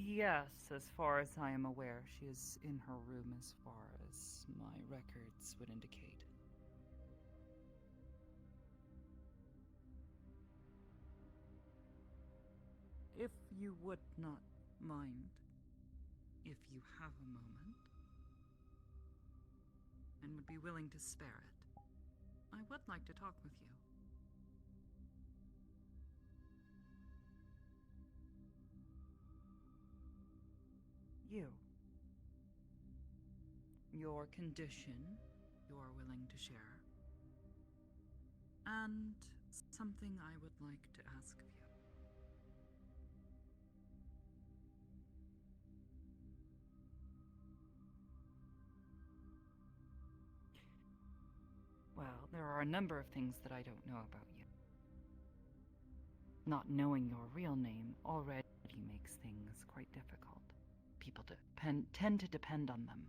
Yes, as far as I am aware, she is in her room as far as my records would indicate. If you would not mind, if you have a moment, and would be willing to spare it, I would like to talk with you. You. Your condition, you're willing to share. And something I would like to ask of you. Well, there are a number of things that I don't know about you. Not knowing your real name already makes things quite difficult. People tend to depend on them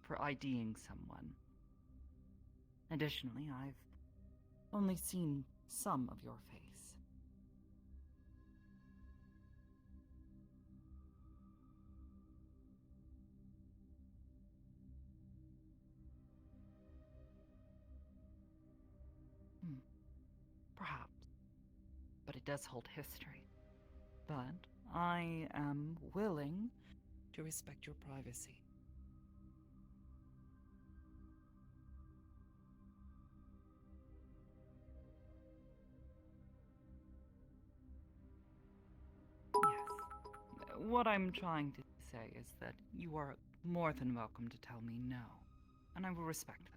for IDing someone. Additionally, I've only seen some of your face. Perhaps. But it does hold history. But I am willing to respect your privacy. Yes. What I'm trying to say is that you are more than welcome to tell me no, and I will respect this.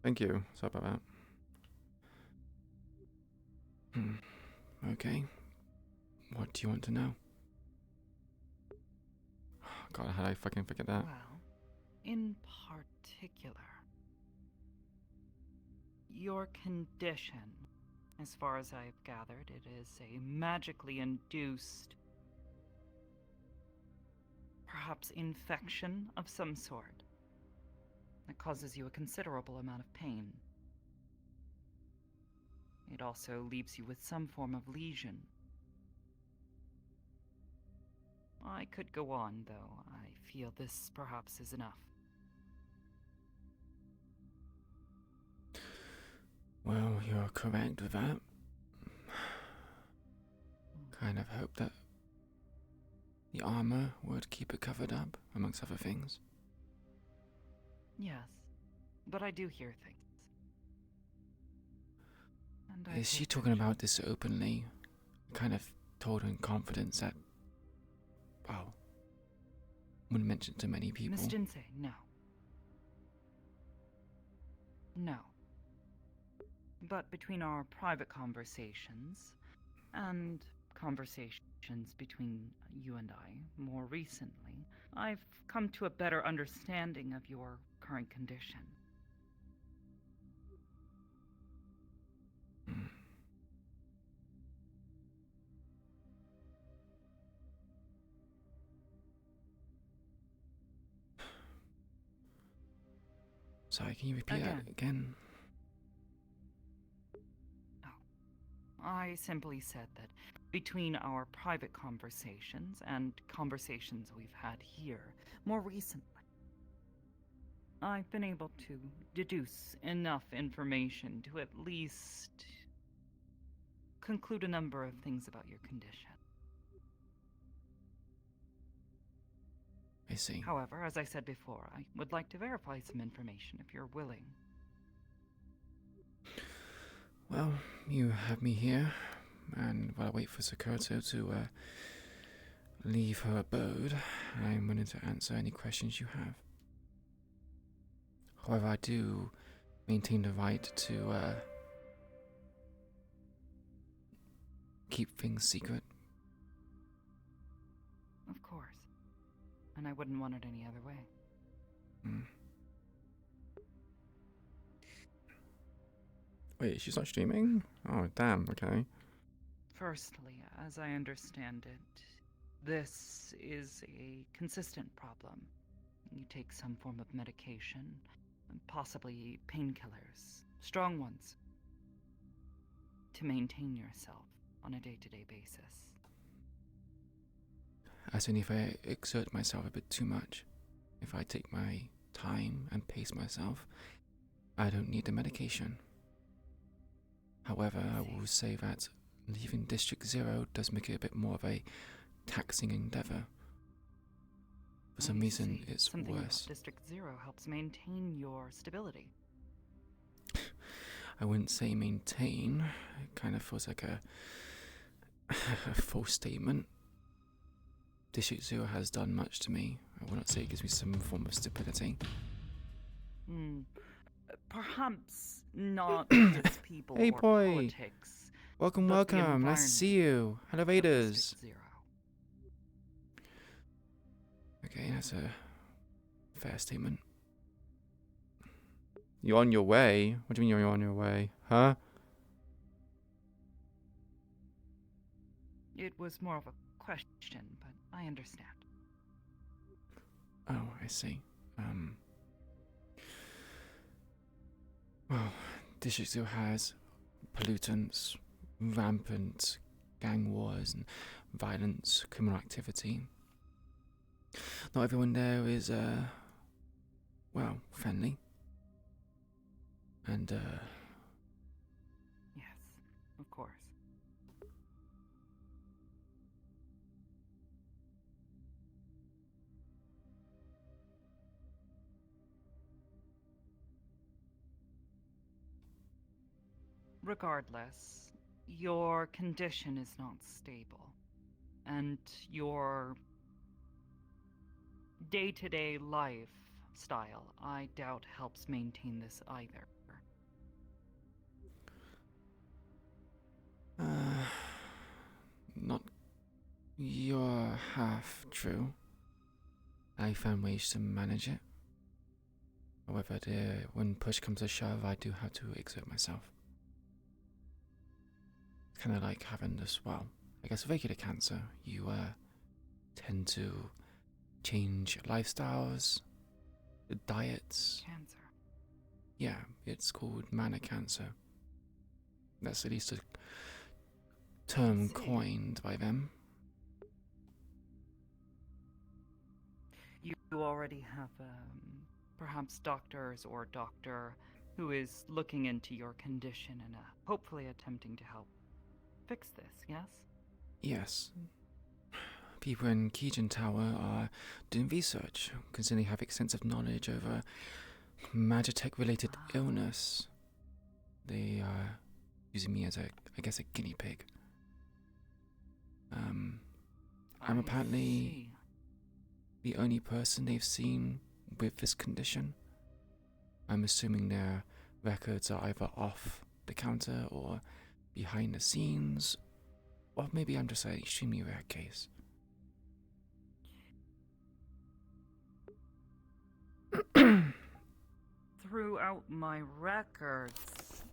Thank you. Sorry about that. Okay. What do you want to know? God, how did I fucking forget that? Well, in particular, your condition, as far as I've gathered, it is a magically induced, perhaps infection of some sort that causes you a considerable amount of pain. It also leaves you with some form of lesion. I could go on, though. I feel this perhaps is enough. Well, you're correct with that. Kind of hope that the armor would keep it covered up, amongst other things. Yes, but I do hear things. And Is she talking about this openly? I kind of told her in confidence that, well, wouldn't mention to many people. Miss Jinsei, no. No. But between our private conversations and conversations between you and I more recently, I've come to a better understanding of your current condition. Sorry, can you repeat that again? I simply said that between our private conversations and conversations we've had here more recently, I've been able to deduce enough information to at least conclude a number of things about your condition. I see. However, as I said before, I would like to verify some information if you're willing. Well, you have me here, and while I wait for Sakoto to leave her abode, I'm willing to answer any questions you have. However, I do maintain the right to keep things secret. Of course. And I wouldn't want it any other way. Wait, she's not streaming? Oh, damn, okay. Firstly, as I understand it, this is a consistent problem. You take some form of medication, possibly painkillers, strong ones, to maintain yourself on a day-to-day basis. As in if I exert myself a bit too much, if I take my time and pace myself, I don't need the medication. However, I will say that leaving District Zero does make it a bit more of a taxing endeavor. For some reason, it's Something worse. about District Zero helps maintain your stability. I wouldn't say maintain. It kind of feels like a false statement. District Zero has done much to me. I will not say it gives me some form of stability. Perhaps not its people Hey or boy. politics. Welcome, but the welcome. Nice to see you. Hello, of Raiders. District Zero. Okay, that's a fair statement. You're on your way? What do you mean you're on your way? Huh? It was more of a question, but I understand. Oh, I see. Well, District Zero has pollutants, rampant gang wars and violence, criminal activity. Not everyone there is, well, friendly. And, Yes, of course. Regardless, your condition is not stable, and your day-to-day lifestyle, I doubt, helps maintain this either. not your half true. I found ways to manage it. However, when push comes to shove, I do have to exert myself. It's kind of like having this, well, I guess regular cancer. You tend to change lifestyles, diets. Cancer. Yeah, it's called mana cancer. That's at least a term coined by them. You already have, perhaps doctors or doctor who is looking into your condition and hopefully attempting to help fix this, yes? Yes. People in Keegan Tower are doing research, considering they have extensive knowledge over Magitech-related illness. They are using me as I guess, a guinea pig. I'm apparently the only person they've seen with this condition. I'm assuming their records are either off the counter or behind the scenes, or maybe I'm just an extremely rare case. Throughout my records,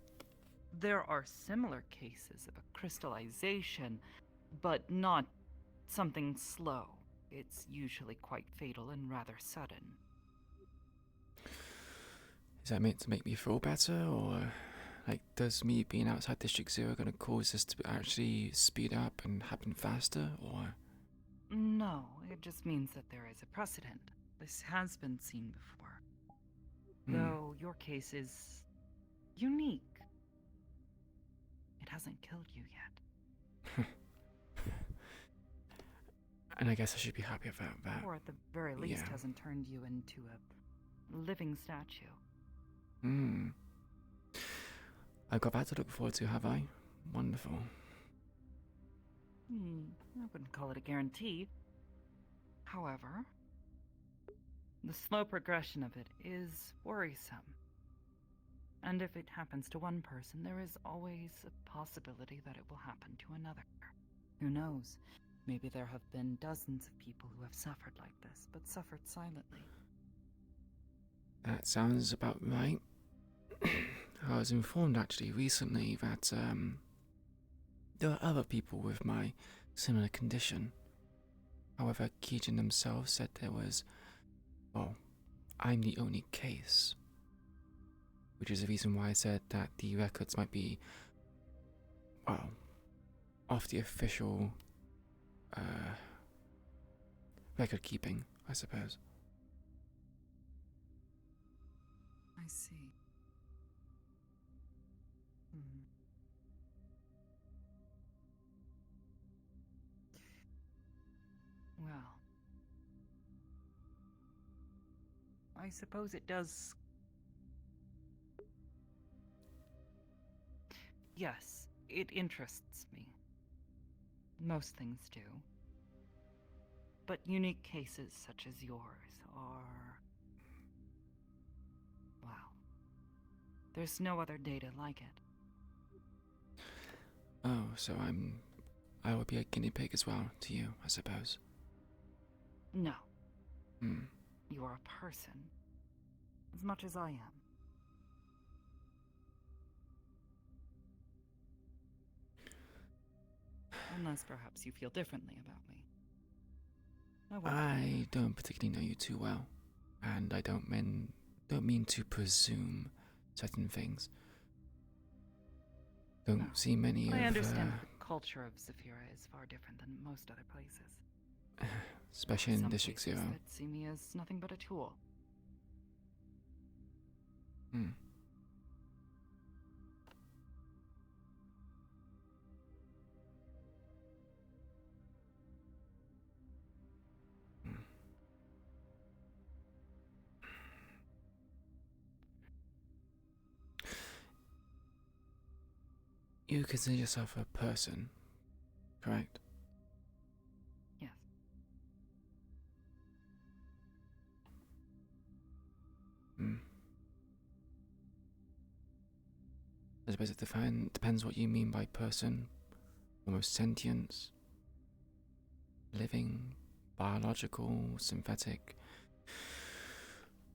there are similar cases of a crystallization, but not something slow. It's usually quite fatal and rather sudden. Is that meant to make me feel better, or like, does me being outside District Zero gonna cause this to actually speed up and happen faster, or? No, it just means that there is a precedent. This has been seen before. Though your case is unique. It hasn't killed you yet. And I guess I should be happy about that. Or at the very least hasn't turned you into a living statue. I've got that to look forward to, have I? Wonderful. I wouldn't call it a guarantee. However, the slow progression of it is worrisome. And if it happens to one person, there is always a possibility that it will happen to another. Who knows? Maybe there have been dozens of people who have suffered like this, but suffered silently. That sounds about right. I was informed actually recently that there are other people with my similar condition. However, Keegan themselves said there was well, I'm the only case, which is the reason why I said that the records might be, well, off the official record keeping, I suppose. I see. Hmm. Well, I suppose it does. Yes, it interests me. Most things do. But unique cases such as yours are. Wow. There's no other data like it. Oh, so I would be a guinea pig as well to you, I suppose. No, Hmm. you are a person. As much as I am. Unless perhaps you feel differently about me. I don't particularly know you too well, and I don't mean to presume certain things. Don't see many I of, understand that the culture of Zephyra is far different than most other places. especially in Some District places Zero. that see me as nothing but a tool. Hmm. Hmm. You consider yourself a person, correct? Yes. Hmm. I suppose it depends what you mean by person. Almost sentience, living, biological, synthetic.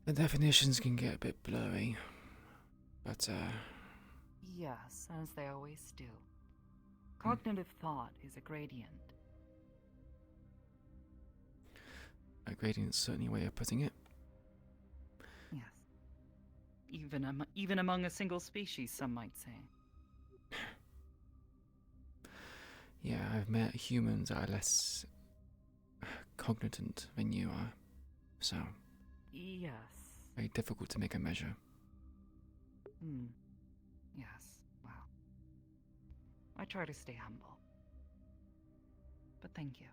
The definitions can get a bit blurry, but Yes, as they always do. Cognitive thought is a gradient. a gradient's certainly a way of putting it. Yes. Even among a single species, some might say. Yeah, I've met humans that are less cognitant than you are, so Yes. very difficult to make a measure. Hmm. Yes. Well. I try to stay humble. But thank you.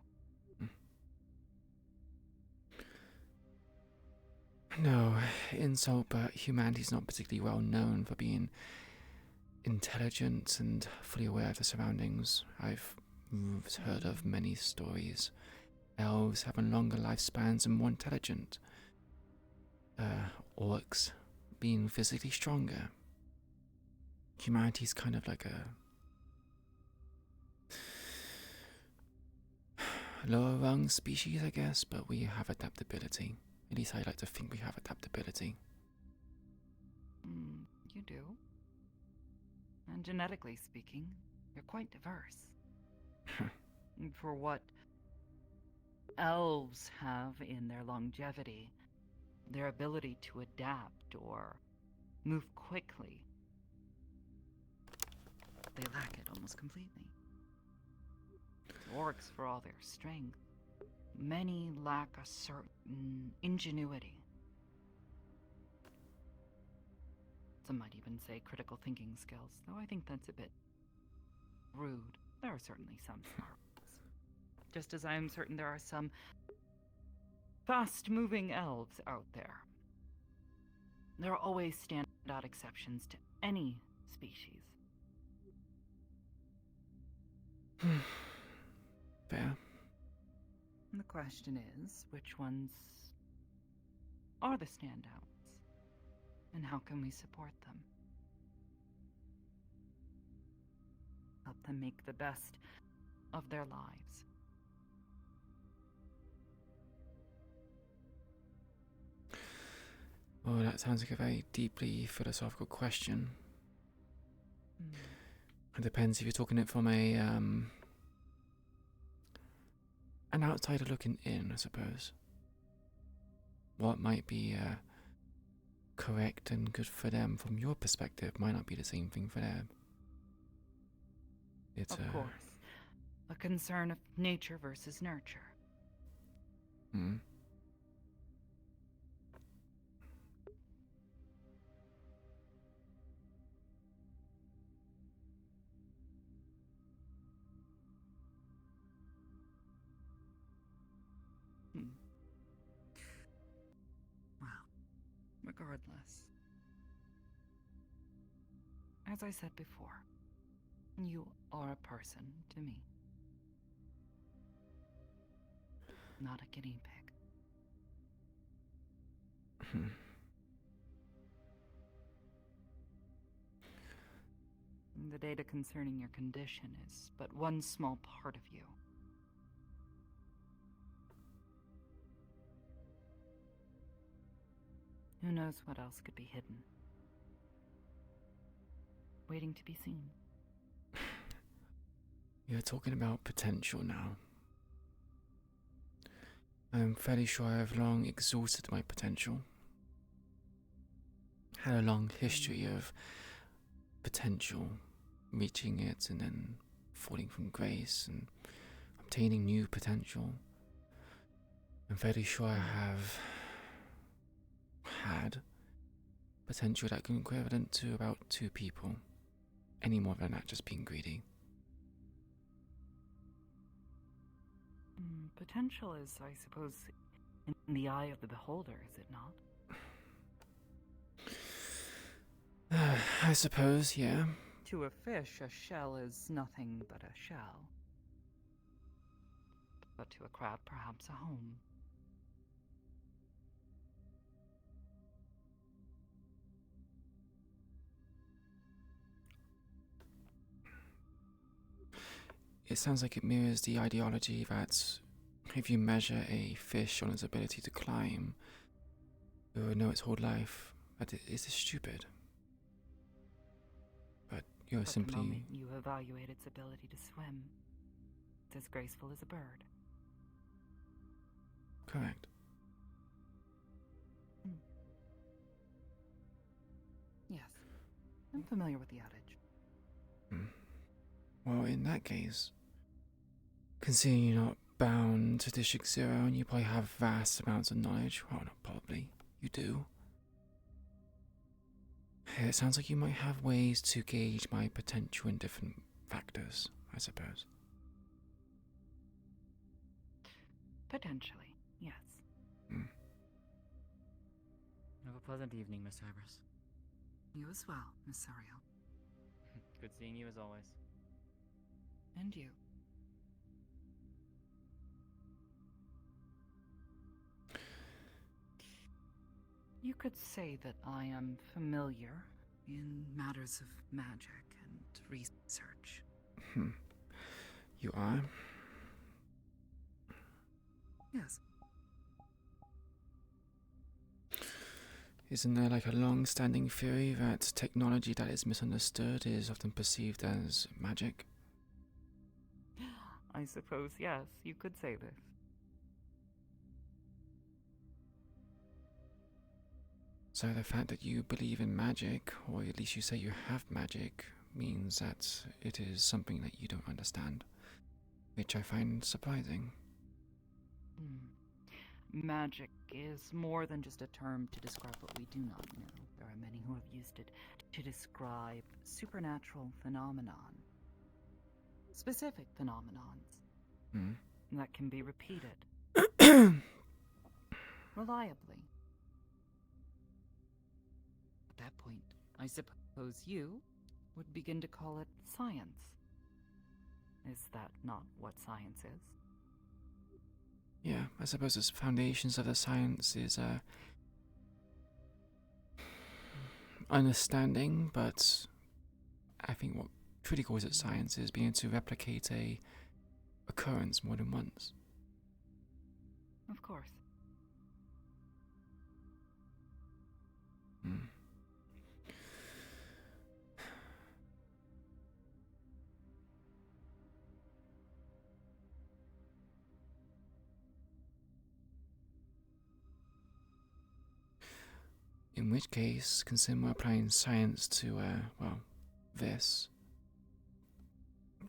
No insult, but humanity's not particularly well known for being intelligent and fully aware of the surroundings. I've heard of many stories. Elves having longer lifespans and more intelligent. Orcs being physically stronger. Humanity's kind of like a lower rung species, I guess, but we have adaptability. At least I like to think we have adaptability. You do. And genetically speaking, you're quite diverse. And for what elves have in their longevity, their ability to adapt or move quickly, they lack it almost completely. Orcs, for all their strength, many lack a certain ingenuity. Some might even say critical thinking skills, though I think that's a bit rude. There are certainly some smart ones. Just as I am certain there are some fast-moving elves out there. There are always standout exceptions to any species. Fair. And the question is, which ones are the standouts? And how can we support them? Help them make the best of their lives. Oh, that sounds like a very deeply philosophical question. It depends if you're talking it from an outsider looking in, I suppose. what might be correct and good for them from your perspective might not be the same thing for them. It's Of course. A concern of nature versus nurture. Hmm. Hmm. Well, regardless. As I said before, you are a person to me. Not a guinea pig. Hmm. The data concerning your condition is but one small part of you. Who knows what else could be hidden? Waiting to be seen. You're talking about potential now. I'm fairly sure I've long exhausted my potential. Had a long history of potential, reaching it and then falling from grace and obtaining new potential. I'm fairly sure I have had potential that can equivalent to about 2 people. Any more than that, just being greedy. Potential is, I suppose, in the eye of the beholder, is it not? I suppose, yeah. To a fish, a shell is nothing but a shell. But to a crab, perhaps a home. It sounds like it mirrors the ideology that if you measure a fish on its ability to climb, you will know its whole life that it is stupid. But you're But simply... the moment you evaluate its ability to swim, it's as graceful as a bird. Correct. Yes, I'm familiar with the adage. Well, in that case, considering you're not bound to District Zero and you probably have vast amounts of knowledge, well, not probably, you do. It sounds like you might have ways to gauge my potential in different factors, I suppose. Potentially, yes. Have a pleasant evening, Miss Iris. You as well, Miss Sariel. Good seeing you as always. And you. You could say that I am familiar in matters of magic and research. You are? Yes. Isn't there like a long-standing theory that technology that is misunderstood is often perceived as magic? I suppose, yes, you could say this. So the fact that you believe in magic, or at least you say you have magic, means that it is something that you don't understand, which I find surprising. Magic is more than just a term to describe what we do not know. There are many who have used it to describe supernatural phenomenon. Specific phenomenons that can be repeated reliably. At that point, I suppose you would begin to call it science. Is that not what science is? Yeah, I suppose the foundations of the science is understanding, but I think what truly calls it science is being able to replicate a occurrence more than once. Of course. In which case, consider applying science to, well, this.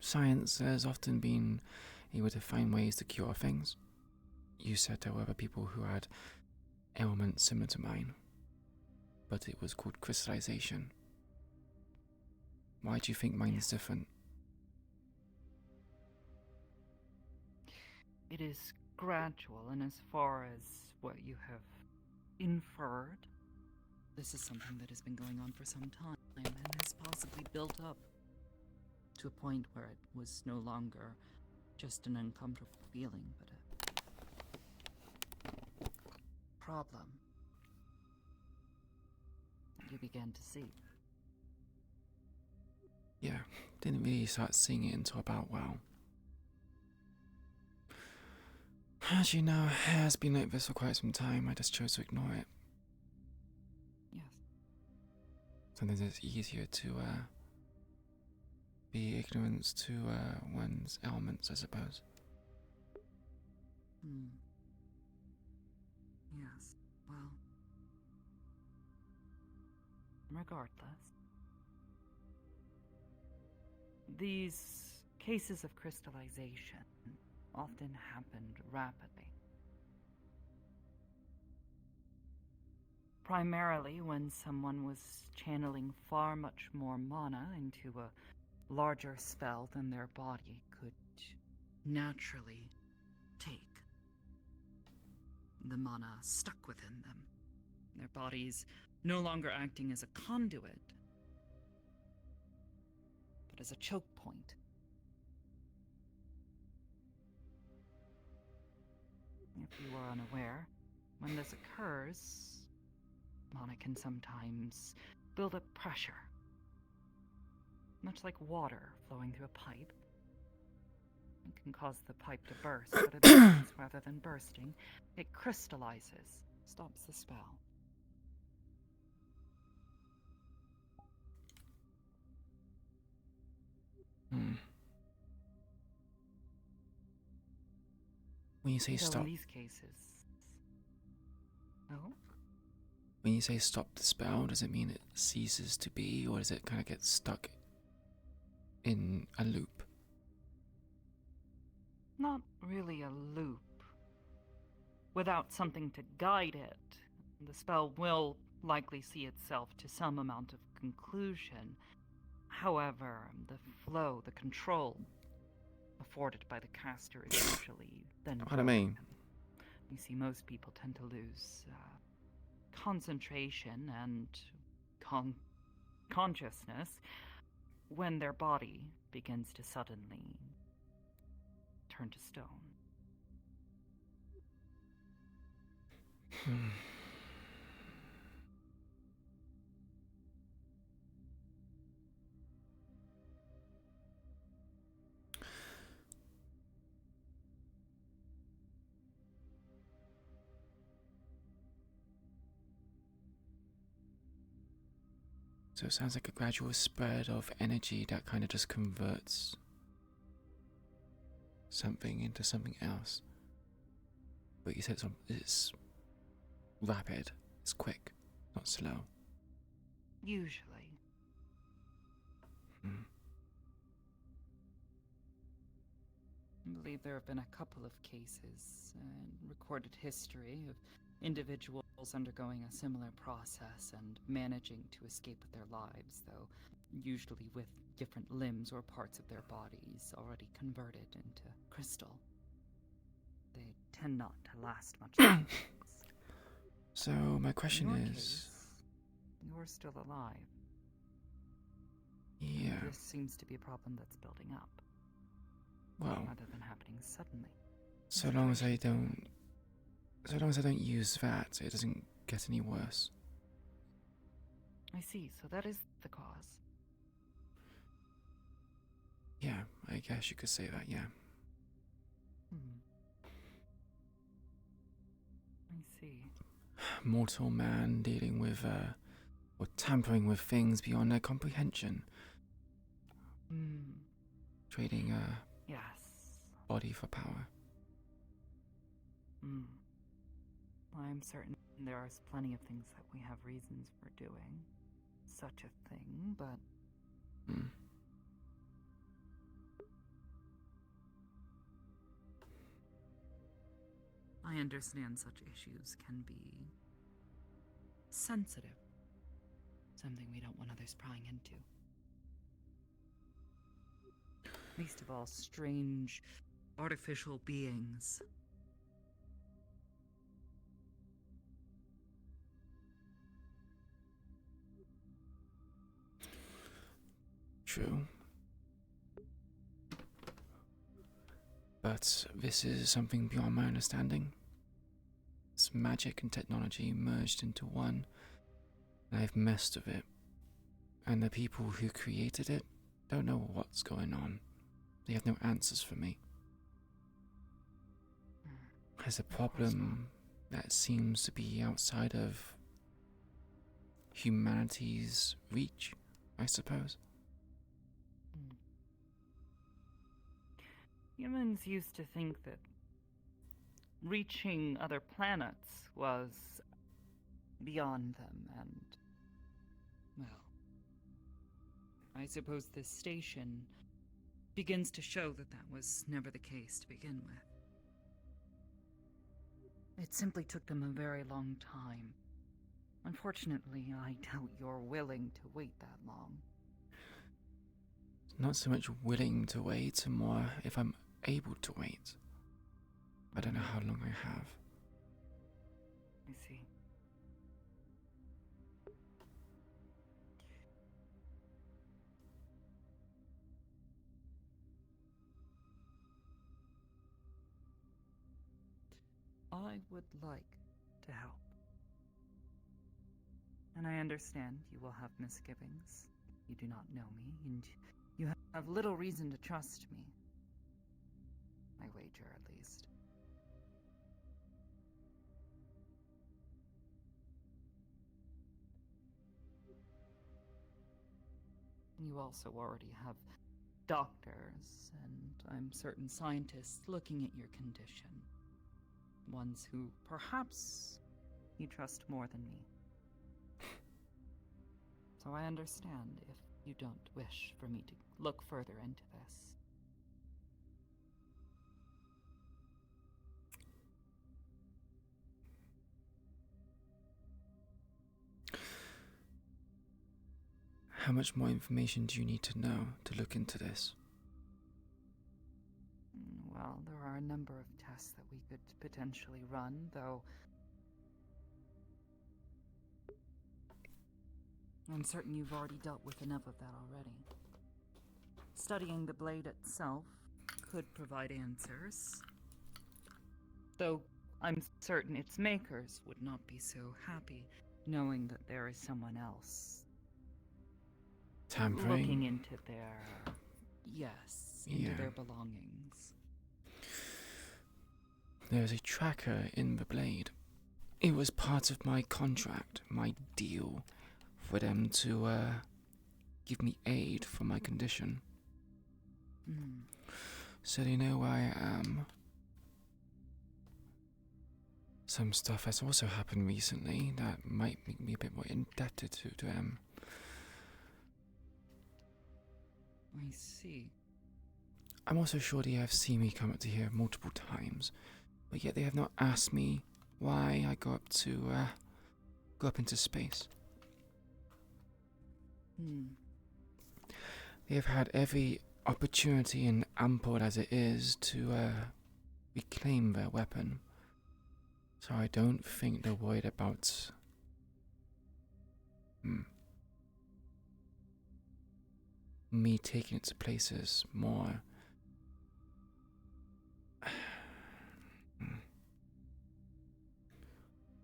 Science has often been able to find ways to cure things. You said there were other people who had ailments similar to mine, but it was called crystallization. Why do you think mine is different? It is gradual, and as far as what you have inferred, this is something that has been going on for some time and has possibly built up to a point where it was no longer just an uncomfortable feeling, but a problem that you began to see. Yeah, didn't really start seeing it until about, well, as you know, it has been like this for quite some time. I just chose to ignore it. Yes. Sometimes it's easier to be ignorant to one's ailments, I suppose. Yes, well, regardless, these cases of crystallization often happened rapidly. Primarily when someone was channeling far much more mana into a larger spell than their body could naturally take. The mana stuck within them, their bodies no longer acting as a conduit, but as a choke point. If you are unaware, when this occurs, mana can sometimes build up pressure, much like water flowing through a pipe. It can cause the pipe to burst, but in this case, rather than bursting, it crystallizes, stops the spell. When you say So stop, in these cases, when you say stop the spell, does it mean it ceases to be, or does it kind of get stuck in a loop? not really a loop. Without something to guide it, the spell will likely see itself to some amount of conclusion. However, the flow, the control afforded by the caster is usually then What I mean? broken. You see, most people tend to lose concentration and consciousness when their body begins to suddenly turn to stone. So it sounds like a gradual spread of energy that kind of just converts something into something else. But you said it's rapid, it's quick, not slow. Usually. I believe there have been a couple of cases in recorded history of individuals undergoing a similar process and managing to escape with their lives, though usually with different limbs or parts of their bodies already converted into crystal. They tend not to last much longer. So my question In your is, case, you're still alive. yeah, This seems to be a problem that's building up, well, rather than happening suddenly. so long as I don't use that, it doesn't get any worse. I see, so that is the cause. Yeah, I guess you could say that, yeah. I see. Mortal man dealing with, or tampering with things beyond their comprehension. Trading a Yes. body for power. I'm certain There's plenty of things that we have reasons for doing such a thing, but Hmm. I understand such issues can be sensitive. Something we don't want others prying into. Least of all, strange, artificial beings. True. But this is something beyond my understanding. It's magic and technology merged into one, and I've messed with it. And the people who created it don't know what's going on. They have no answers for me. There's a problem that seems to be outside of humanity's reach, I suppose. Humans used to think that reaching other planets was beyond them, and, well, I suppose this station begins to show that that was never the case to begin with. It simply took them a very long time. Unfortunately, I doubt you're willing to wait that long. Not so much willing to wait, and more if I'm able to wait. I don't know how long I have. I see. I would like to help. And I understand you will have misgivings. You do not know me, and you have little reason to trust me. I wager, at least. You also already have doctors, and I'm certain scientists looking at your condition. Ones who perhaps you trust more than me. So I understand if you don't wish for me to look further into this. How much more information do you need to know to look into this? Well, there are a number of tests that we could potentially run, though I'm certain you've already dealt with enough of that already. Studying the blade itself could provide answers, though I'm certain its makers would not be so happy knowing that there is someone else Tampering? looking into their... yes, into Yeah. their belongings. There's a tracker in the blade. It was part of my contract, my deal, for them to give me aid for my condition. So they know where I am. Some stuff has also happened recently that might make me a bit more indebted to them. I see. I'm also sure they have seen me come up to here multiple times, but yet they have not asked me why I go up into space. They have had every opportunity, and ample as it is, to reclaim their weapon. So I don't think they're worried about me taking it to places more.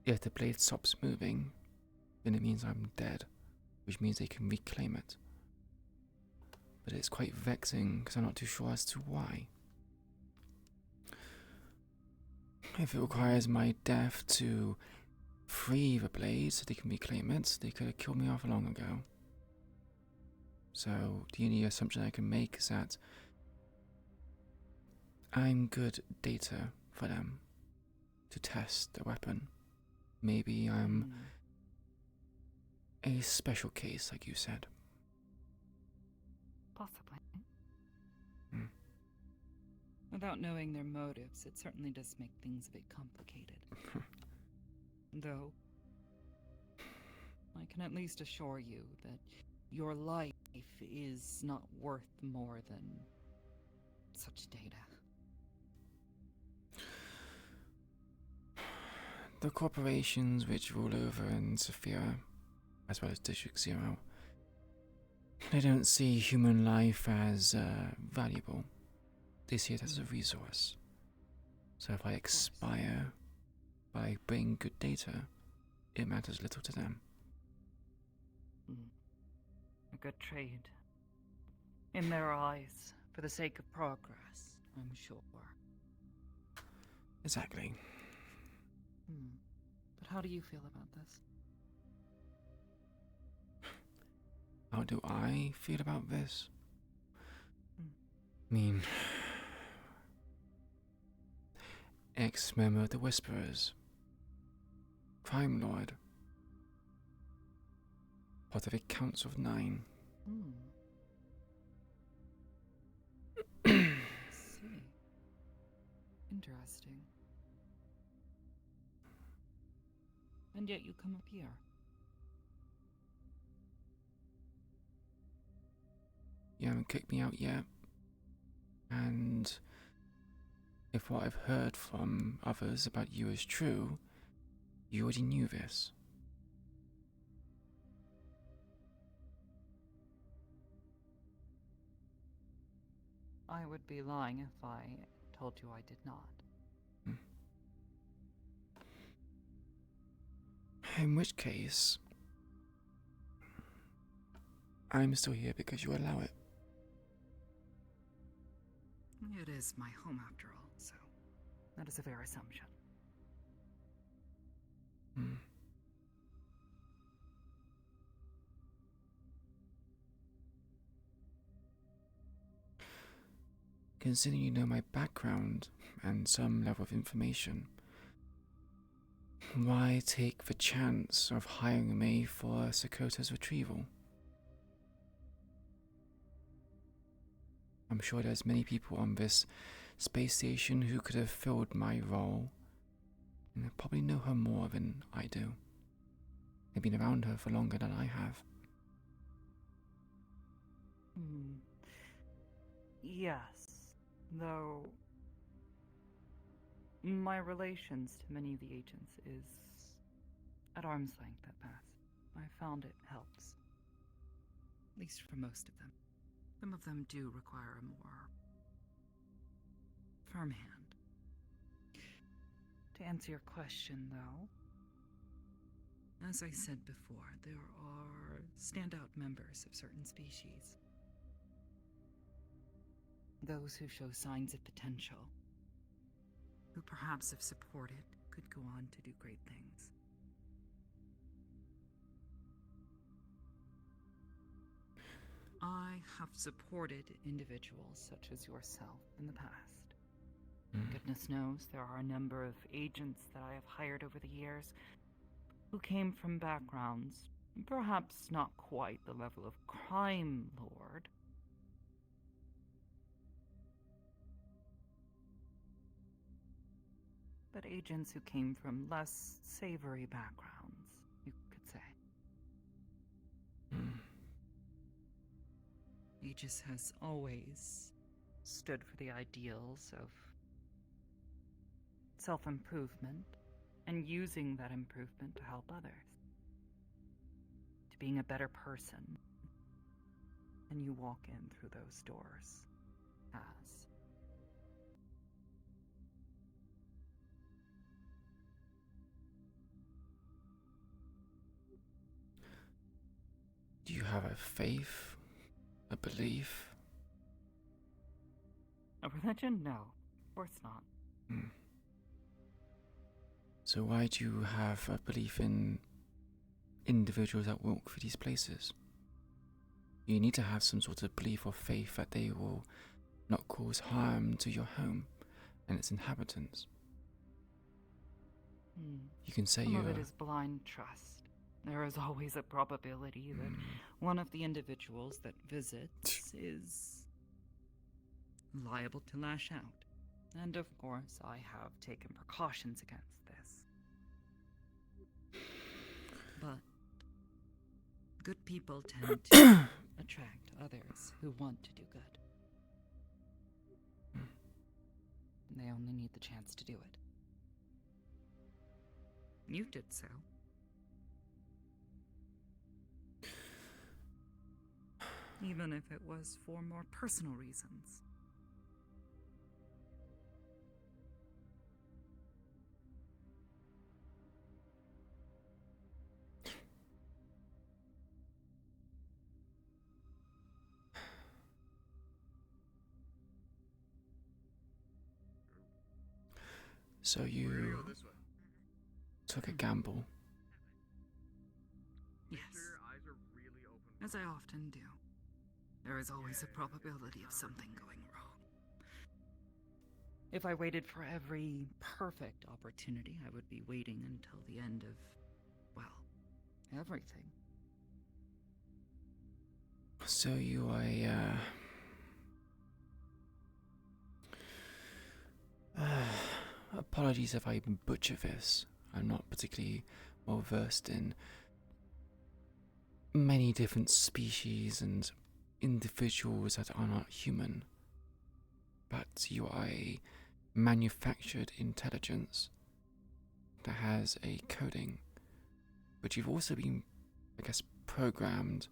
If the blade stops moving, then it means I'm dead, which means they can reclaim it. But it's quite vexing because I'm not too sure as to why. If it requires my death to free the blade so they can reclaim it, they could have killed me off long ago. So the only assumption I can make is that I'm good data for them to test the weapon. Maybe I'm Hmm, a special case, like you said. possibly. Hmm. Without knowing their motives, it certainly does make things a bit complicated. Though, I can at least assure you that your life is not worth more than such data. The corporations which rule over in Sophia, as well as District Zero, they don't see human life as valuable. They see it as a resource. So if I expire by bringing good data, it matters little to them. A good trade. In their eyes, for the sake of progress, I'm sure. Exactly. But how do you feel about this? How do I feel about this? Hmm. I mean, ex-member of the Whisperers, crime lord, part of a council of 9. I see. Interesting. And yet you come up here. You haven't kicked me out yet. And if what I've heard from others about you is true, you already knew this. I would be lying if I told you I did not. In which case, I'm still here because you allow it. It is my home after all, so that is a fair assumption. Considering you know my background and some level of information, why take the chance of hiring me for Sokota's retrieval? I'm sure there's many people on this space station who could have filled my role, and they probably know her more than I do. They've been around her for longer than I have. Yes, though my relations to many of the agents is at arm's length at best. I found it helps. At least for most of them. Some of them do require a more firm hand. To answer your question, though, as I said before, there are standout members of certain species. Those who show signs of potential, who perhaps if supported could go on to do great things. I have supported individuals such as yourself in the past. Goodness knows there are a number of agents that I have hired over the years who came from backgrounds, perhaps not quite the level of crime lord, but agents who came from less savory backgrounds, you could say. Aegis has always stood for the ideals of self-improvement and using that improvement to help others. To being a better person than you walk in through those doors as. Do you have a faith? A belief? A religion? No, of course not. So why do you have a belief in individuals that walk through these places? You need to have some sort of belief or faith that they will not cause harm to your home and its inhabitants. You can say Some you're... of it is blind trust. There is always a probability that Mm. one of the individuals that visits is liable to lash out. And of course, I have taken precautions against this. But good people tend to attract others who want to do good. They only need the chance to do it. You did so. Even if it was for more personal reasons. So you took a gamble. Yes. As I often do. There is always a probability of something going wrong. If I waited for every perfect opportunity, I would be waiting until the end of, well, everything. So you are apologies if I butcher this. I'm not particularly well versed in many different species and individuals that are not human. But you are a manufactured intelligence that has a coding. But you've also been, I guess, programmed.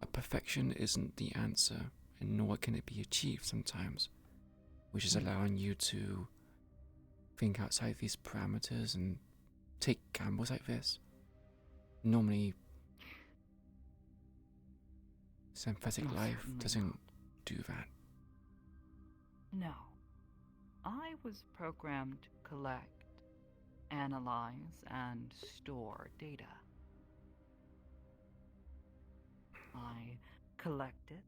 A perfection isn't the answer, and nor can it be achieved sometimes, which is allowing you to think outside these parameters and take gambles like this. Normally, synthetic Most life certainly doesn't not. do that. No. I was programmed to collect, analyze, and store data. I collect it,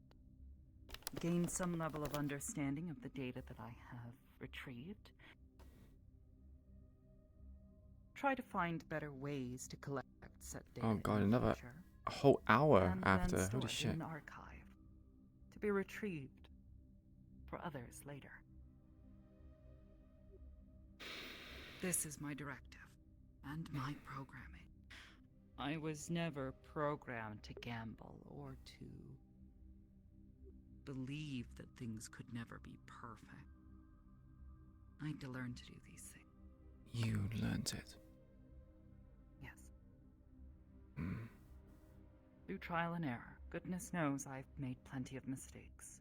gain some level of understanding of the data that I have retrieved, try to find better ways to collect said data Oh god, in the another future, a whole hour and after. then store Holy it shit. in an archive to be retrieved for others later. This is my directive and my programming. I was never programmed to gamble or to believe that things could never be perfect. I had to learn to do these things. You learnt it. Yes. Mm. Through trial and error. Goodness knows I've made plenty of mistakes.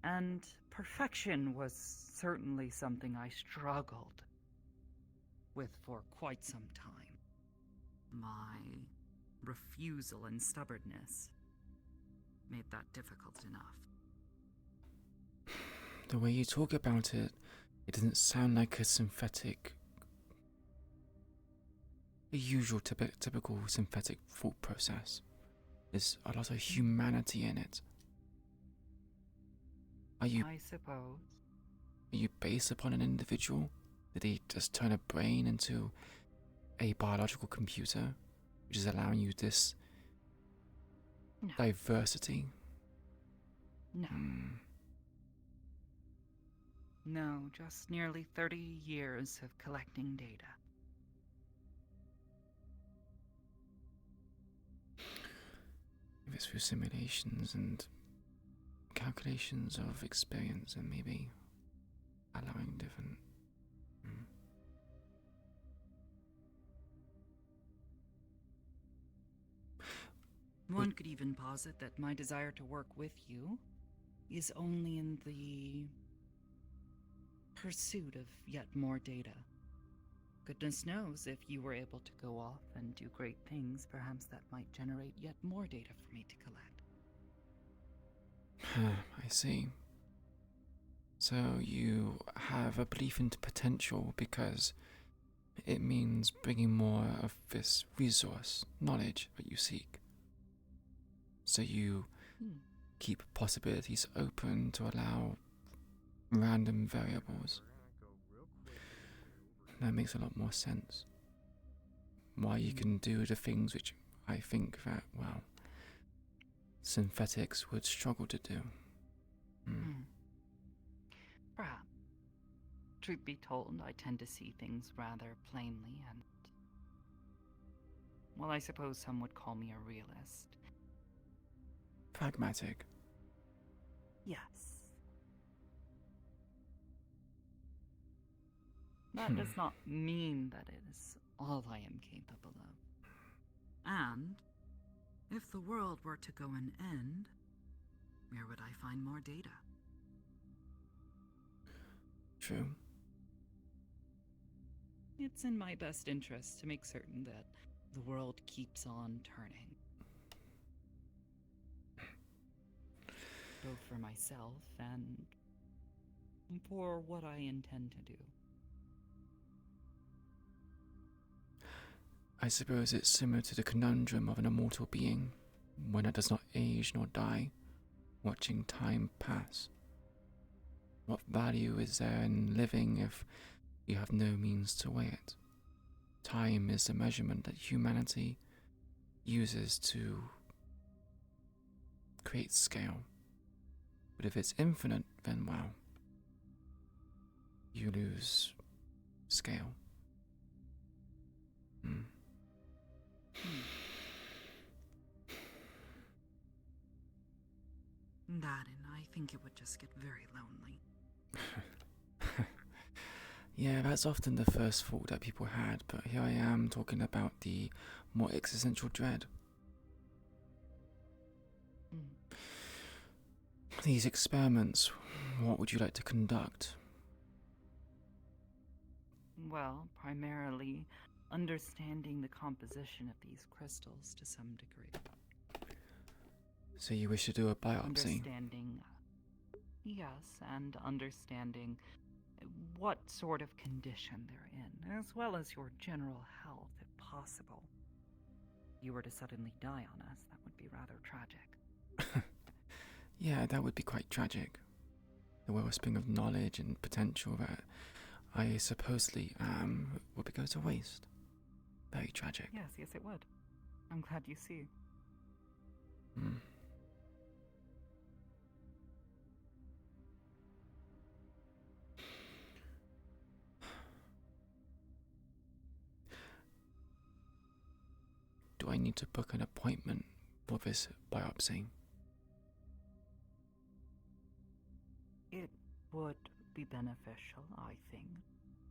And perfection was certainly something I struggled with for quite some time. My refusal and stubbornness made that difficult enough. The way you talk about it, it doesn't sound like a synthetic, the usual typical synthetic thought process. There's a lot of humanity in it. Are you I suppose. based upon an individual? Did he just turn a brain into a biological computer, which is allowing you this No. diversity? No. Mm. No, just nearly 30 years of collecting data. If it's through simulations and calculations of experience and maybe allowing different... Mm. One could even posit that my desire to work with you is only in the pursuit of yet more data. Goodness knows, if you were able to go off and do great things, perhaps that might generate yet more data for me to collect. I see. So you have a belief into potential because it means bringing more of this resource, knowledge that you seek. So you keep possibilities open to allow random variables. That makes a lot more sense. why you can do the things which I think that, well, synthetics would struggle to do. Perhaps. Truth be told, I tend to see things rather plainly and... well, I suppose some would call me a realist. Pragmatic. Yes. That does not mean that it is all I am capable of. And if the world were to go an end, where would I find more data? True. It's in my best interest to make certain that the world keeps on turning. Both for myself and for what I intend to do. I suppose it's similar to the conundrum of an immortal being, one that does not age nor die, watching time pass. What value is there in living if you have no means to weigh it? Time is the measurement that humanity uses to create scale. But if it's infinite, then well, you lose scale. That, and I think it would just get very lonely. Yeah, that's often the first thought that people had, but here I am talking about the more existential dread. These experiments, what would you like to conduct? Well, primarily understanding the composition of these crystals to some degree. So you wish to do a biopsy? Understanding, yes, and understanding what sort of condition they're in, as well as your general health, if possible. If you were to suddenly die on us, that would be rather tragic. Yeah, that would be quite tragic. The wellspring of knowledge and potential that I supposedly am would go to waste. Very tragic. Yes, it would. I'm glad you see. Do I need to book an appointment for this biopsy? It would be beneficial, I think,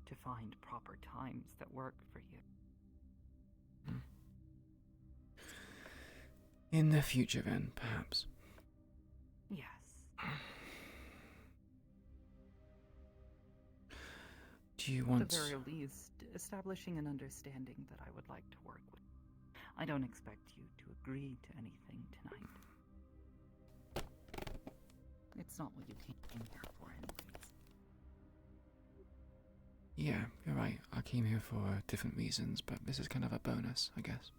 to find proper times that work for you. In the future then, perhaps. Yes. Do you want... At the very least, establishing an understanding that I would like to work with. I don't expect you to agree to anything tonight. It's not what you came here for anyways. Yeah, you're right. I came here for different reasons, but this is kind of a bonus, I guess.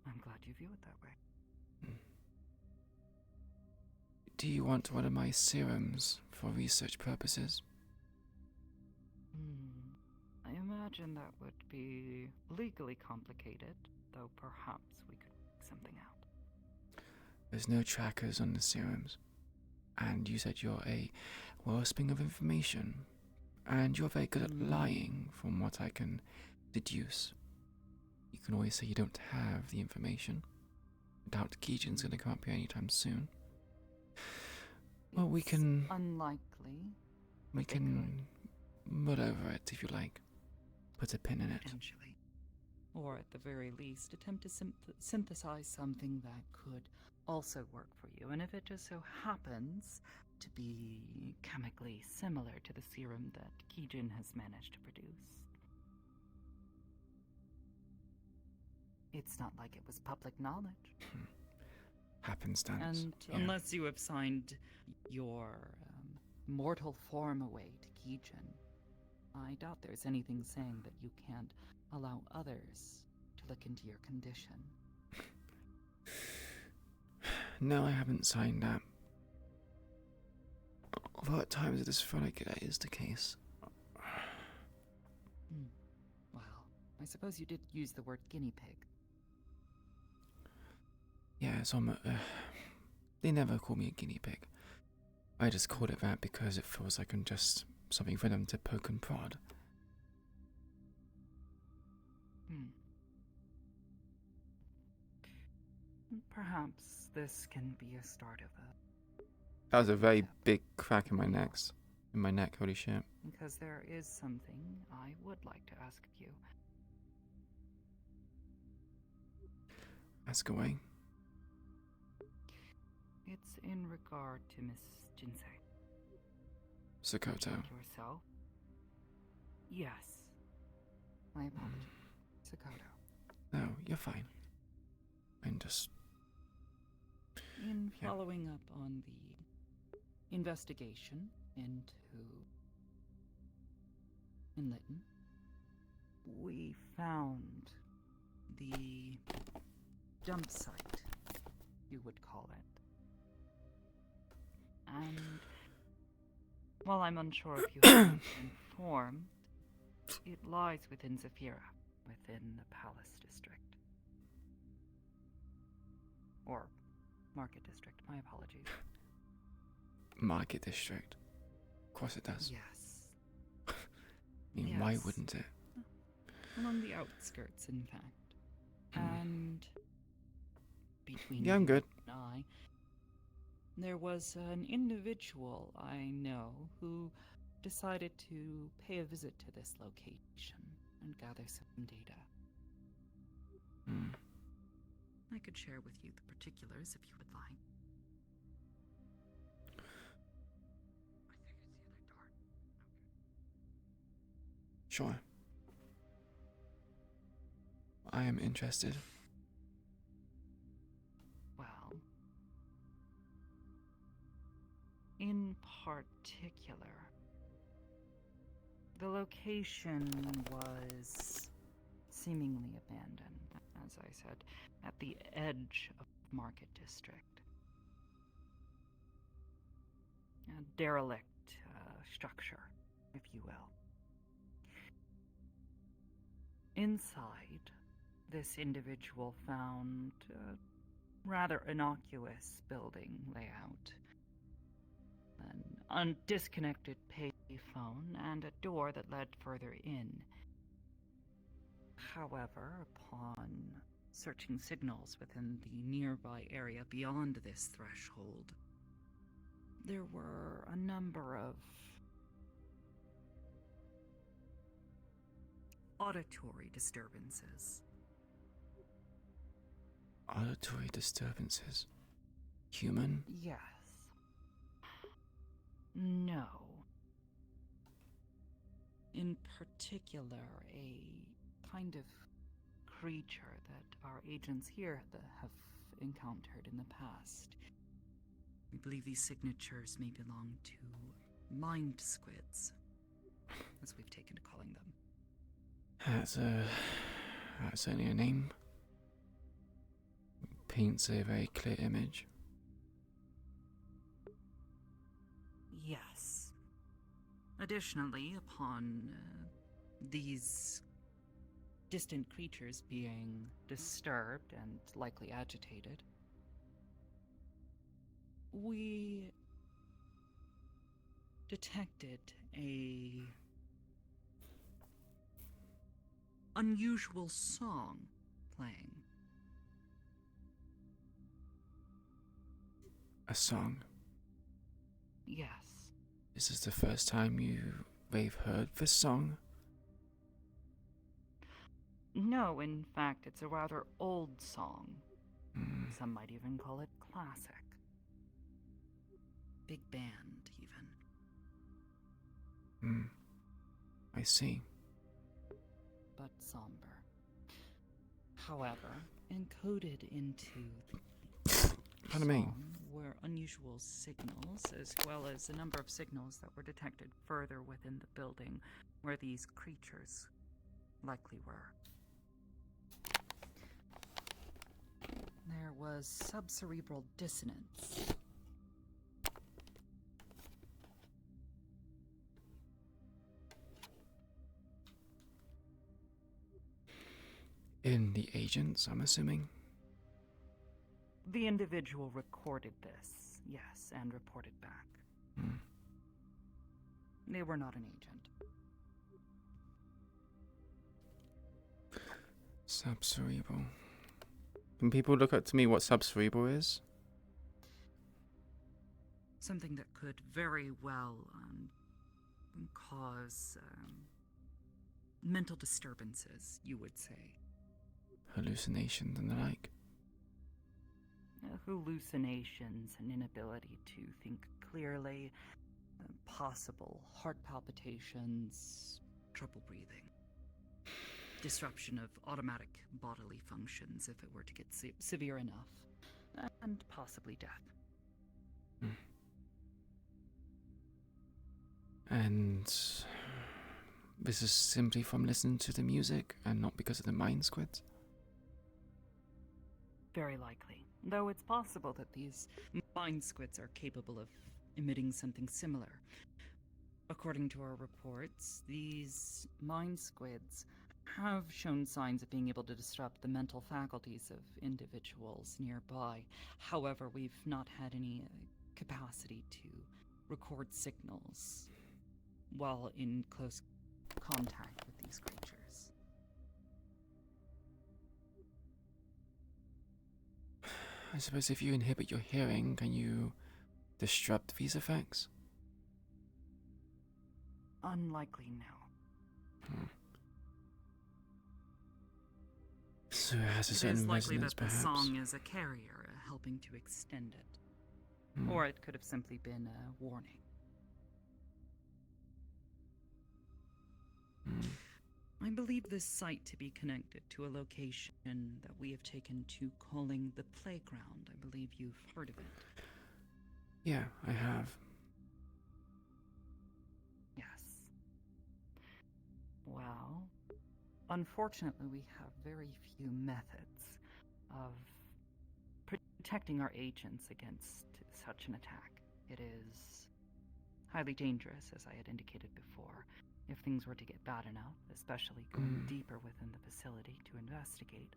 I'm glad you view it that way. Do you want one of my serums for research purposes? I imagine that would be legally complicated, though perhaps we could work something out. There's no trackers on the serums. And you said you're a wellspring of information. And you're very good at lying, from what I can deduce. You can always say you don't have the information. I doubt Keejan's gonna come up here anytime soon. Well, we can... unlikely. We can mull over it, if you like. Put a pin in it. Potentially. Or at the very least, attempt to synthesize something that could also work for you. And if it just so happens to be chemically similar to the serum that Keejan has managed to produce. It's not like it was public knowledge. Happenstance. And unless you have signed your mortal form away to Keejan, I doubt there's anything saying that you can't allow others to look into your condition. No, I haven't signed that. Although at times it is felt like that is the case. Well, I suppose you did use the word guinea pig. Yeah, it's almost. They never call me a guinea pig. I just called it that because it feels like I'm just something for them to poke and prod. Perhaps this can be a start of a... That was a very big crack in my neck. Holy shit. Because there is something I would like to ask of you. Ask away. It's in regard to Miss Jinsei. Sakoto. Like yourself? Yes. My apologies. Sakoto. No, you're fine. I'm just... In following up on the investigation into Lytton, we found the dump site, you would call it. And while I'm unsure if you have been informed, it lies within Zafira, within the Palace District. Or Market District, my apologies. Market District. Of course it does. Yes. I mean, why Yes. wouldn't it? Along the outskirts, in fact. And between Yeah, I'm you good. and I, there was an individual I know who decided to pay a visit to this location and gather some data. I could share with you the particulars if you would like. I think it's the other door. Sure. I am interested. Well, in particular, the location was seemingly abandoned, as I said, at the edge of Market District. A derelict structure, if you will. Inside, this individual found a rather innocuous building layout. An disconnected payphone and a door that led further in. However, upon searching signals within the nearby area beyond this threshold, there were a number of auditory disturbances. Auditory disturbances. Human? Yes. No. In particular, a kind of creature that our agents here have encountered in the past. We believe these signatures may belong to mind squids, as we've taken to calling them. That's only a name. Paints a very clear image. Yes. Additionally, upon these distant creatures being disturbed and likely agitated, we detected a unusual song playing. A song. Yes. Is this the first time they've heard this song? No, in fact, it's a rather old song. Some might even call it classic. Big band, even. I see. But somber. However, encoded into the Pardon me. song were unusual signals, as well as a number of signals that were detected further within the building where these creatures likely were. There was subcerebral dissonance. In the agents, I'm assuming? The individual recorded this, yes, and reported back. Hmm. They were not an agent. Subcerebral. Can people look up to me what subcerebral is? Something that could very well cause mental disturbances, you would say. Hallucinations and the like. Hallucinations, an inability to think clearly, possible heart palpitations, trouble breathing, disruption of automatic bodily functions if it were to get severe enough, and possibly death. And this is simply from listening to the music and not because of the mind squids? Very likely. Though it's possible that these mind squids are capable of emitting something similar. According to our reports, these mind squids have shown signs of being able to disrupt the mental faculties of individuals nearby. However, we've not had any capacity to record signals while in close contact with these creatures. I suppose if you inhibit your hearing, can you disrupt these effects? Unlikely now. So it has a It certain is likely resonance, that the perhaps. song is a carrier, helping to extend it. Or it could have simply been a warning. I believe this site to be connected to a location that we have taken to calling the playground. I believe you've heard of it. Yeah, I have. Yes. Well, unfortunately, we have very few methods of protecting our agents against such an attack. It is highly dangerous, as I had indicated before. If things were to get bad enough, especially going deeper within the facility to investigate,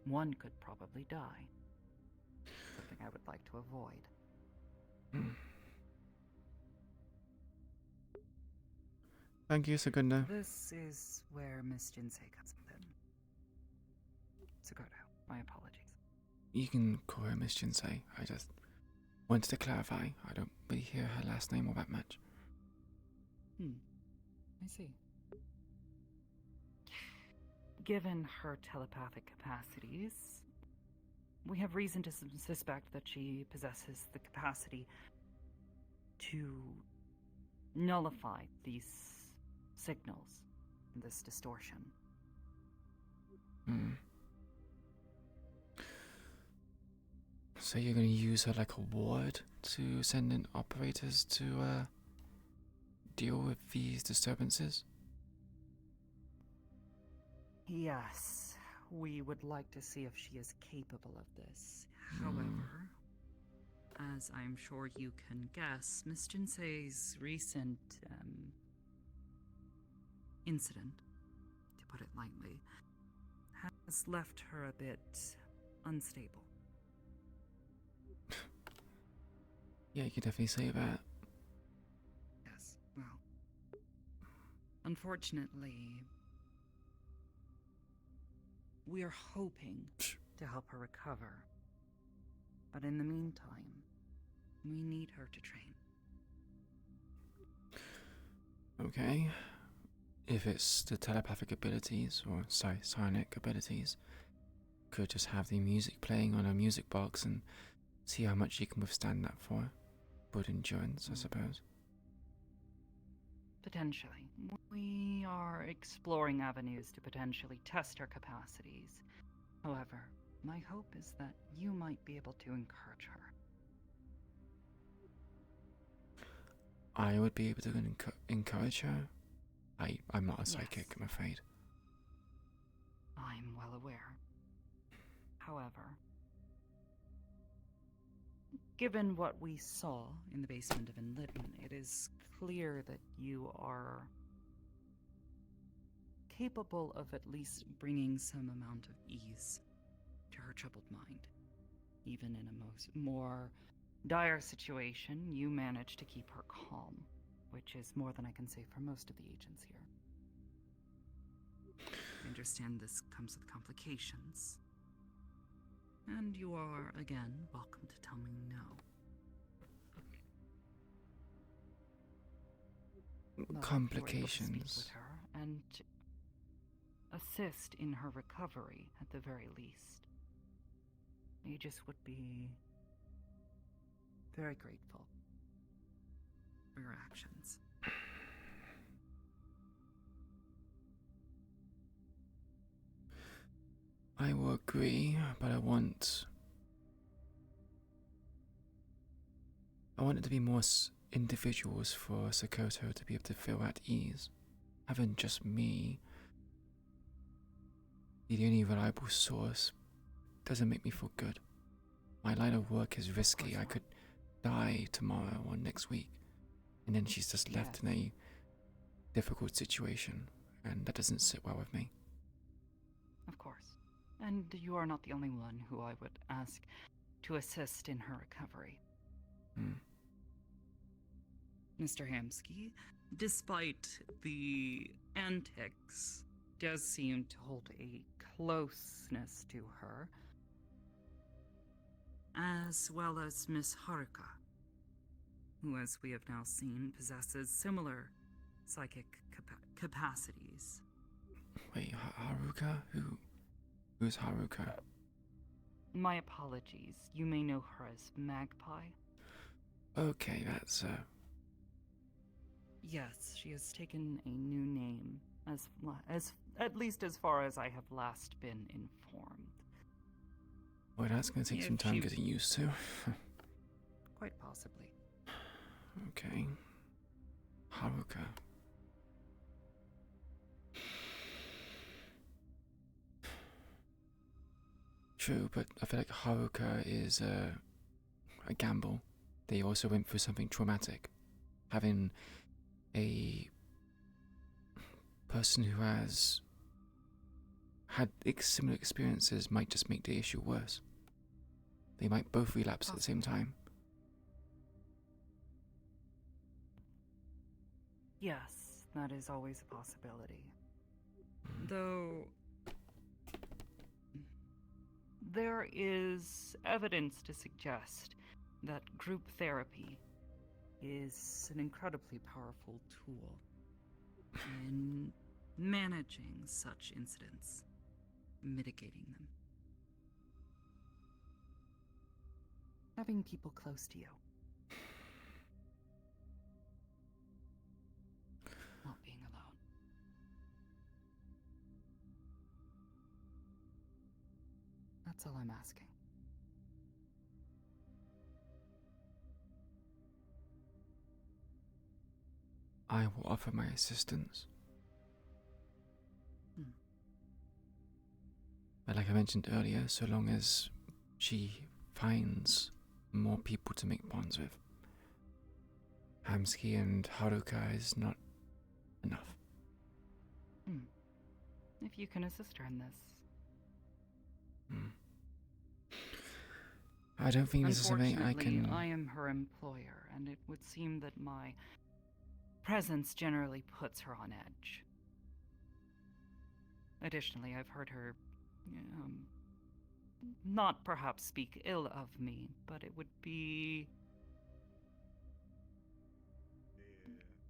one could probably die. Something I would like to avoid. Thank you, Segunda. This is where Miss Jinsei comes in. Segundo, my apologies. You can call her Miss Jinsei. I just wanted to clarify. I don't really hear her last name all that much. I see. Given her telepathic capacities, we have reason to suspect that she possesses the capacity to nullify these signals, this distortion. So you're going to use her like a ward to send in operators to deal with these disturbances? Yes, we would like to see if she is capable of this. However, as I'm sure you can guess, Miss Jinsei's recent incident, to put it lightly, has left her a bit unstable. Yeah, you could definitely say that. Yes, well, unfortunately, we are hoping to help her recover. But in the meantime, we need her to train. Okay. If it's the telepathic abilities, or psionic abilities, could just have the music playing on a music box and see how much she can withstand that for. Good endurance, I suppose. Potentially. We are exploring avenues to potentially test her capacities. However, my hope is that you might be able to encourage her. I would be able to encourage her. I'm not a psychic, Yes. I'm afraid. I'm well aware. However, given what we saw in the basement of Enlitten, it is clear that you are capable of at least bringing some amount of ease to her troubled mind. Even in a more dire situation, you manage to keep her calm, which is more than I can say for most of the agents here. I understand this comes with complications. And you are, again, welcome to tell me no. Well, if you were able to Complications. speak with her and assist in her recovery at the very least. Aegis would be very grateful for your actions. I will agree, but I want it to be more individuals for Sokoto to be able to feel at ease. Having just me be the only reliable source doesn't make me feel good. My line of work is risky. I could die tomorrow or next week, and then she's just left in a difficult situation, and that doesn't sit well with me. Of course. And you are not the only one who I would ask to assist in her recovery. Mr. Hamsky, despite the antics, does seem to hold a closeness to her, as well as Miss Haruka, who, as we have now seen, possesses similar psychic capacities. Wait, Haruka? Who's Haruka? My apologies. You may know her as Magpie. Okay, that's Yes, she has taken a new name, as at least as far as I have last been informed. well, that's going to take some time getting used to. Quite possibly. Okay. Haruka. True, but I feel like Haruka is a gamble. They also went through something traumatic. Having a person who has had similar experiences might just make the issue worse. They might both relapse at the same time. Yes, that is always a possibility. Though there is evidence to suggest that group therapy is an incredibly powerful tool in managing such incidents, mitigating them. Having people close to you. Not being alone. That's all I'm asking. I will offer my assistance. But like I mentioned earlier, so long as she finds more people to make bonds with, Hamsky and Haruka is not enough. If you can assist her in this. I don't think this is something I can... Unfortunately, I am her employer, and it would seem that my presence generally puts her on edge. Additionally, I've heard her, not perhaps speak ill of me, but it would be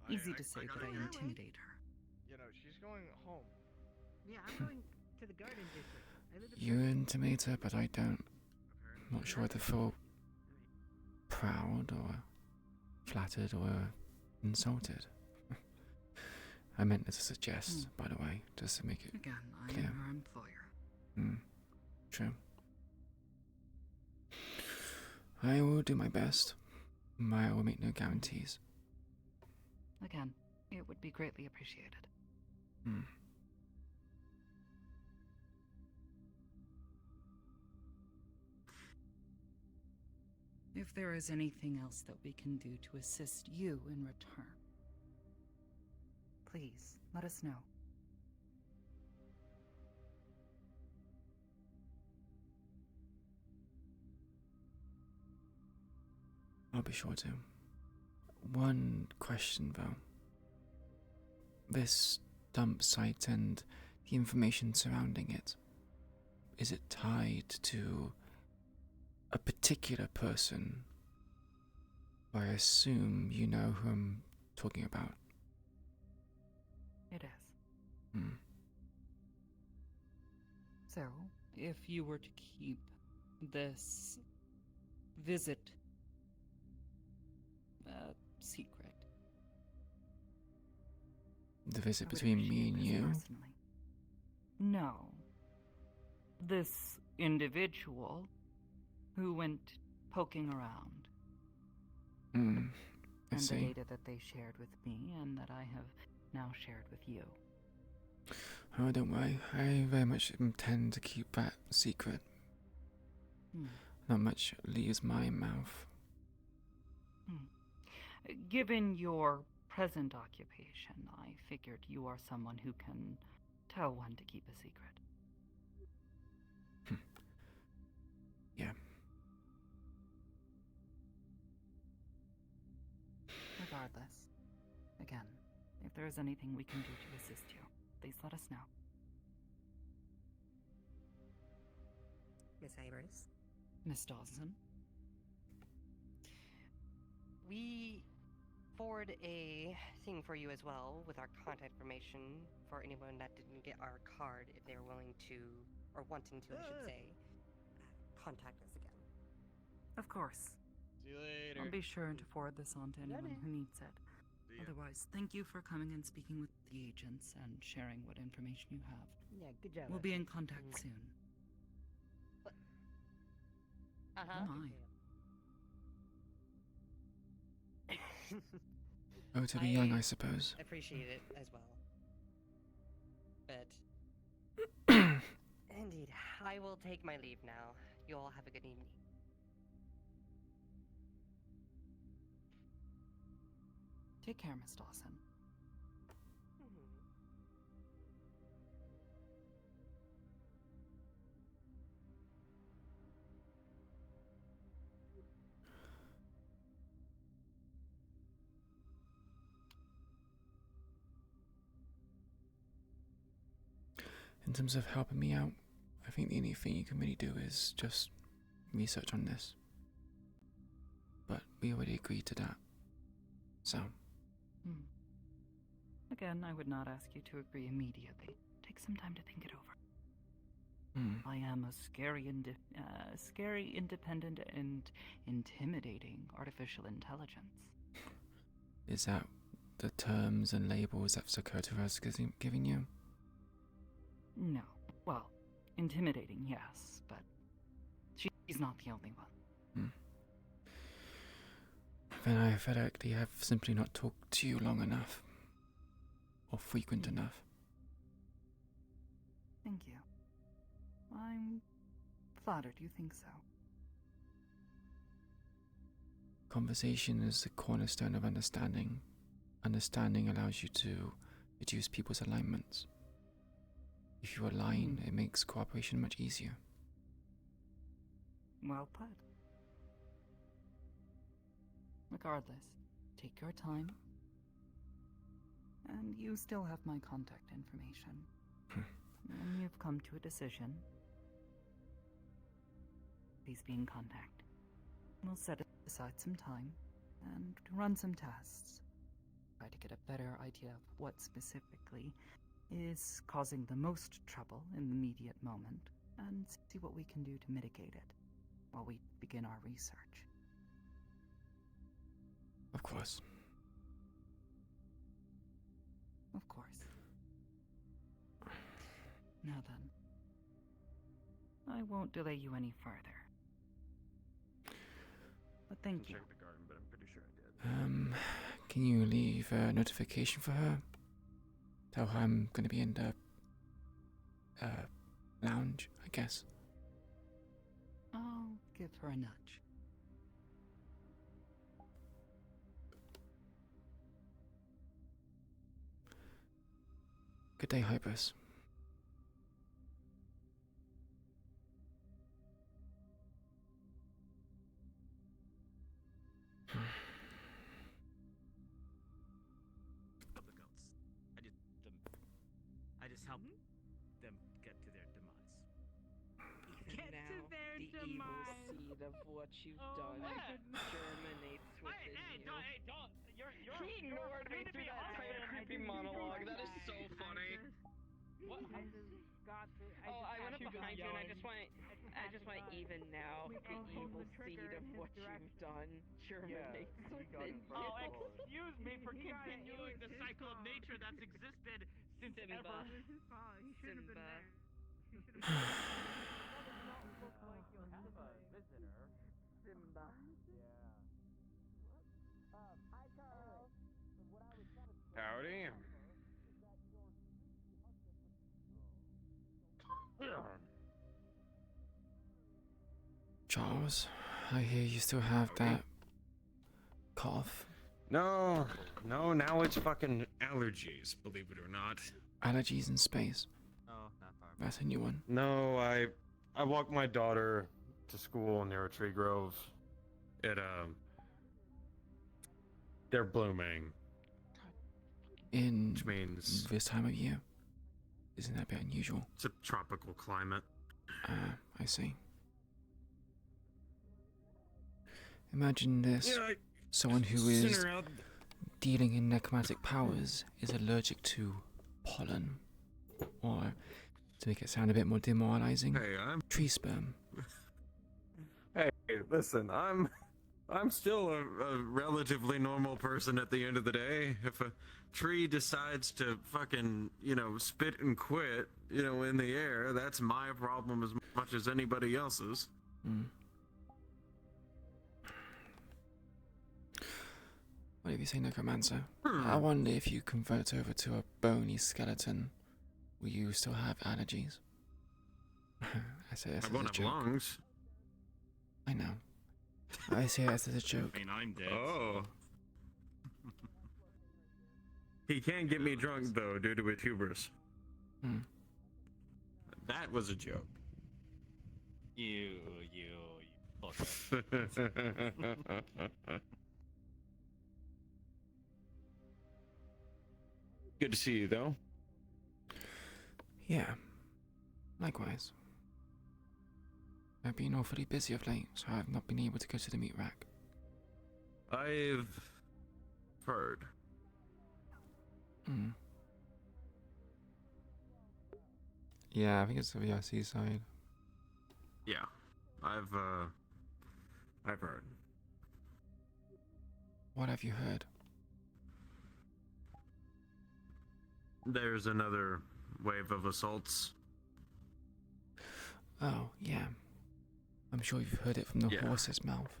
easy to say that I intimidate her. You know, she's going home. Yeah, I'm going to the garden district. I live in You intimidate her, but I don't. I'm not sure whether to feel proud or flattered or insulted. I meant it to suggest, by the way, just to make it Again, I clear. am her employer. True. I will do my best. I will make no guarantees. Again, it would be greatly appreciated. If there is anything else that we can do to assist you in return, please let us know. I'll be sure to. One question though. This dump site and the information surrounding it, is it tied to a particular person? I assume you know who I'm talking about. It is. Hmm. So, if you were to keep this visit secret, The visit I would between me appreciate and this you? personally. No. This individual who went poking around. Hmm. I And the see. data that they shared with me and that I have now shared with you. Oh, don't worry. I very much intend to keep that secret. Hmm. Not much leaves my mouth. Given your present occupation, I figured you are someone who can tell one to keep a secret. Yeah. Regardless, again, if there is anything we can do to assist you, please let us know. Miss Iris. Miss Dawson? We forward a thing for you as well with our contact information for anyone that didn't get our card if they are willing to, or wanting to, I should say, contact us again. Of course. See you later. I'll be sure to forward this on to anyone who needs it. See ya. Otherwise, thank you for coming and speaking with the agents and sharing what information you have. Yeah, good job. We'll be in contact soon. Uh-huh. Oh my. Oh, to be young, I suppose. Appreciate it as well. But indeed, I will take my leave now. You all have a good evening. Take care, Miss Dawson. In terms of helping me out, I think the only thing you can really do is just research on this. But we already agreed to that. So, Again, I would not ask you to agree immediately. Take some time to think it over. I am a scary, independent, and intimidating artificial intelligence. is that the terms and labels that Sakura has given you? No. Well, intimidating, yes, but she's not the only one. Then I theoretically have simply not talked to you long enough. Or frequent enough. Thank you. I'm flattered you think so. Conversation is the cornerstone of understanding. Understanding allows you to reduce people's alignments. If you align, it makes cooperation much easier. Well put. Regardless, take your time. And you still have my contact information. When you've come to a decision, please be in contact. We'll set aside some time and run some tests. Try to get a better idea of what specifically is causing the most trouble in the immediate moment, and see what we can do to mitigate it while we begin our research. Of course. Of course. Now then, I won't delay you any further. But thank you. Check the garden, but I'm pretty sure I did. Can you leave a notification for her? Tell her I'm gonna be in the lounge, I guess. I'll give her a nudge. Good day, Hybris. help them get to their demise. Get now, to their the demise. evil seed of what you've Oh done my goodness. germinates within you. don't. He ignored me through that entire creepy monologue. That is so funny. What? I just got the. I went up had to behind you and I just went. I had just to went. go. Even now, We the all hold evil the trigger seed of in his what you've direction. done germinates within you. Oh, excuse me for He got it. continuing It the was his cycle of fault. nature that's existed since Simba. ever. It was his fault. He shouldn't have been Simba. there. He should have been there. Visitor. Simba. Howdy. Charles, I hear you still have that cough. No, now it's fucking allergies, believe it or not. Allergies in space. Oh, not far. That's a new one. No, I walk my daughter to school near a tree grove. They're blooming, In which means this time of year. Isn't that a bit unusual? it's a tropical climate. I see. Imagine this. Yeah, Someone who is sooner out. dealing in necromantic powers is allergic to pollen. Or, to make it sound a bit more demoralizing, Hey, tree sperm. Hey, listen, I'm still a relatively normal person at the end of the day. If a tree decides to fucking, spit and quit, in the air, that's my problem as much as anybody else's. Hmm. What if you say necromancer? I wonder if you convert over to a bony skeleton, will you still have allergies? I say this I as won't a have joke. lungs. I know. I say this as a joke. I mean, I'm dead. Oh. He can't get me drunk, though, due to his hubris. Hmm. That was a joke. You fuck Good to see you, though. Yeah. Likewise. I've been awfully busy of late, so I've not been able to go to the meat rack. I've heard. Hmm. Yeah, I think it's the VRC side. Yeah, I've heard. What have you heard? There's another wave of assaults. Oh, yeah. I'm sure you've heard it from the Yeah. horse's mouth.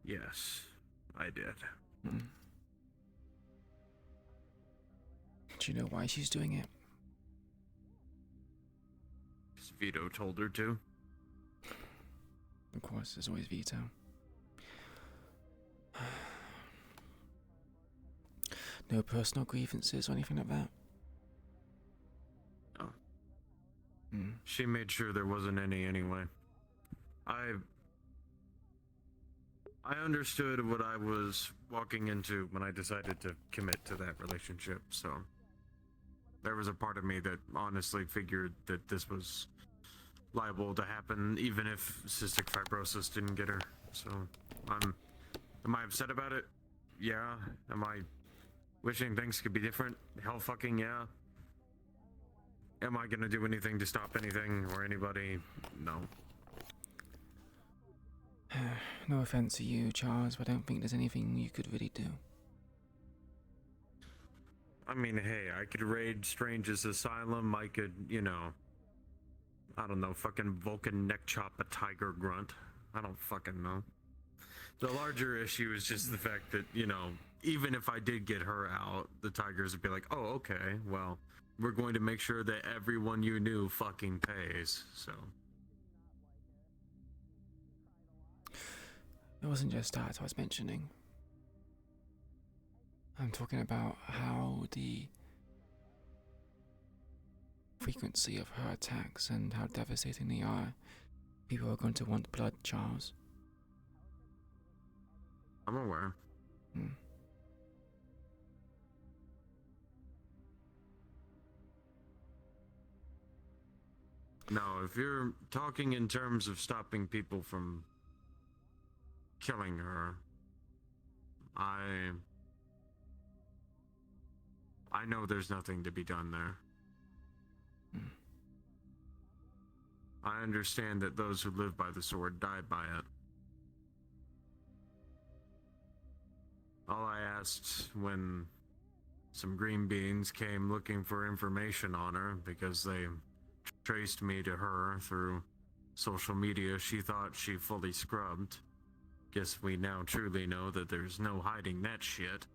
Yes, I did. Hmm. Do you know why she's doing it? 'Cause Vito told her to. Of course, there's always Vito. No personal grievances or anything like that? No. Hmm. She made sure there wasn't any anyway. I understood what I was walking into when I decided to commit to that relationship, so there was a part of me that honestly figured that this was liable to happen even if cystic fibrosis didn't get her. So am I upset about it? Yeah. Am I wishing things could be different? Hell fucking yeah. Am I gonna do anything to stop anything or anybody? No. No offense to you, Charles, but I don't think there's anything you could really do. I mean, hey, I could raid Strange's asylum. I could, I don't know, fucking Vulcan neck chop a tiger grunt. I don't fucking know. The larger issue is just the fact that, even if I did get her out, the tigers would be like, oh, okay, well, we're going to make sure that everyone you knew fucking pays, so. It wasn't just that I was mentioning. I'm talking about how the frequency of her attacks and how devastating they are. People are going to want blood, Charles. I'm aware. Hmm. No, if you're talking in terms of stopping people from killing her, I know there's nothing to be done there. I understand that those who live by the sword die by it. All I asked when some green beans came looking for information on her, because they traced me to her through social media, she thought she fully scrubbed. Guess we now truly know that there's no hiding that shit.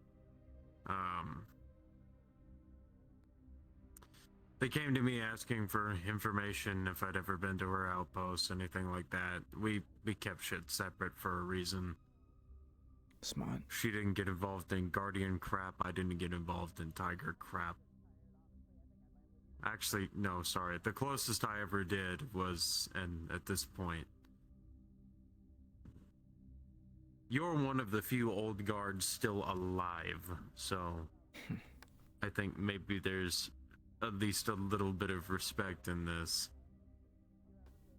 They came to me asking for information, if I'd ever been to her outpost, anything like that. We kept shit separate for a reason. Smart. She didn't get involved in Guardian crap, I didn't get involved in Tiger crap. Actually, no, sorry. The closest I ever did was, and at this point, you're one of the few old guards still alive, so I think maybe there's at least a little bit of respect in this.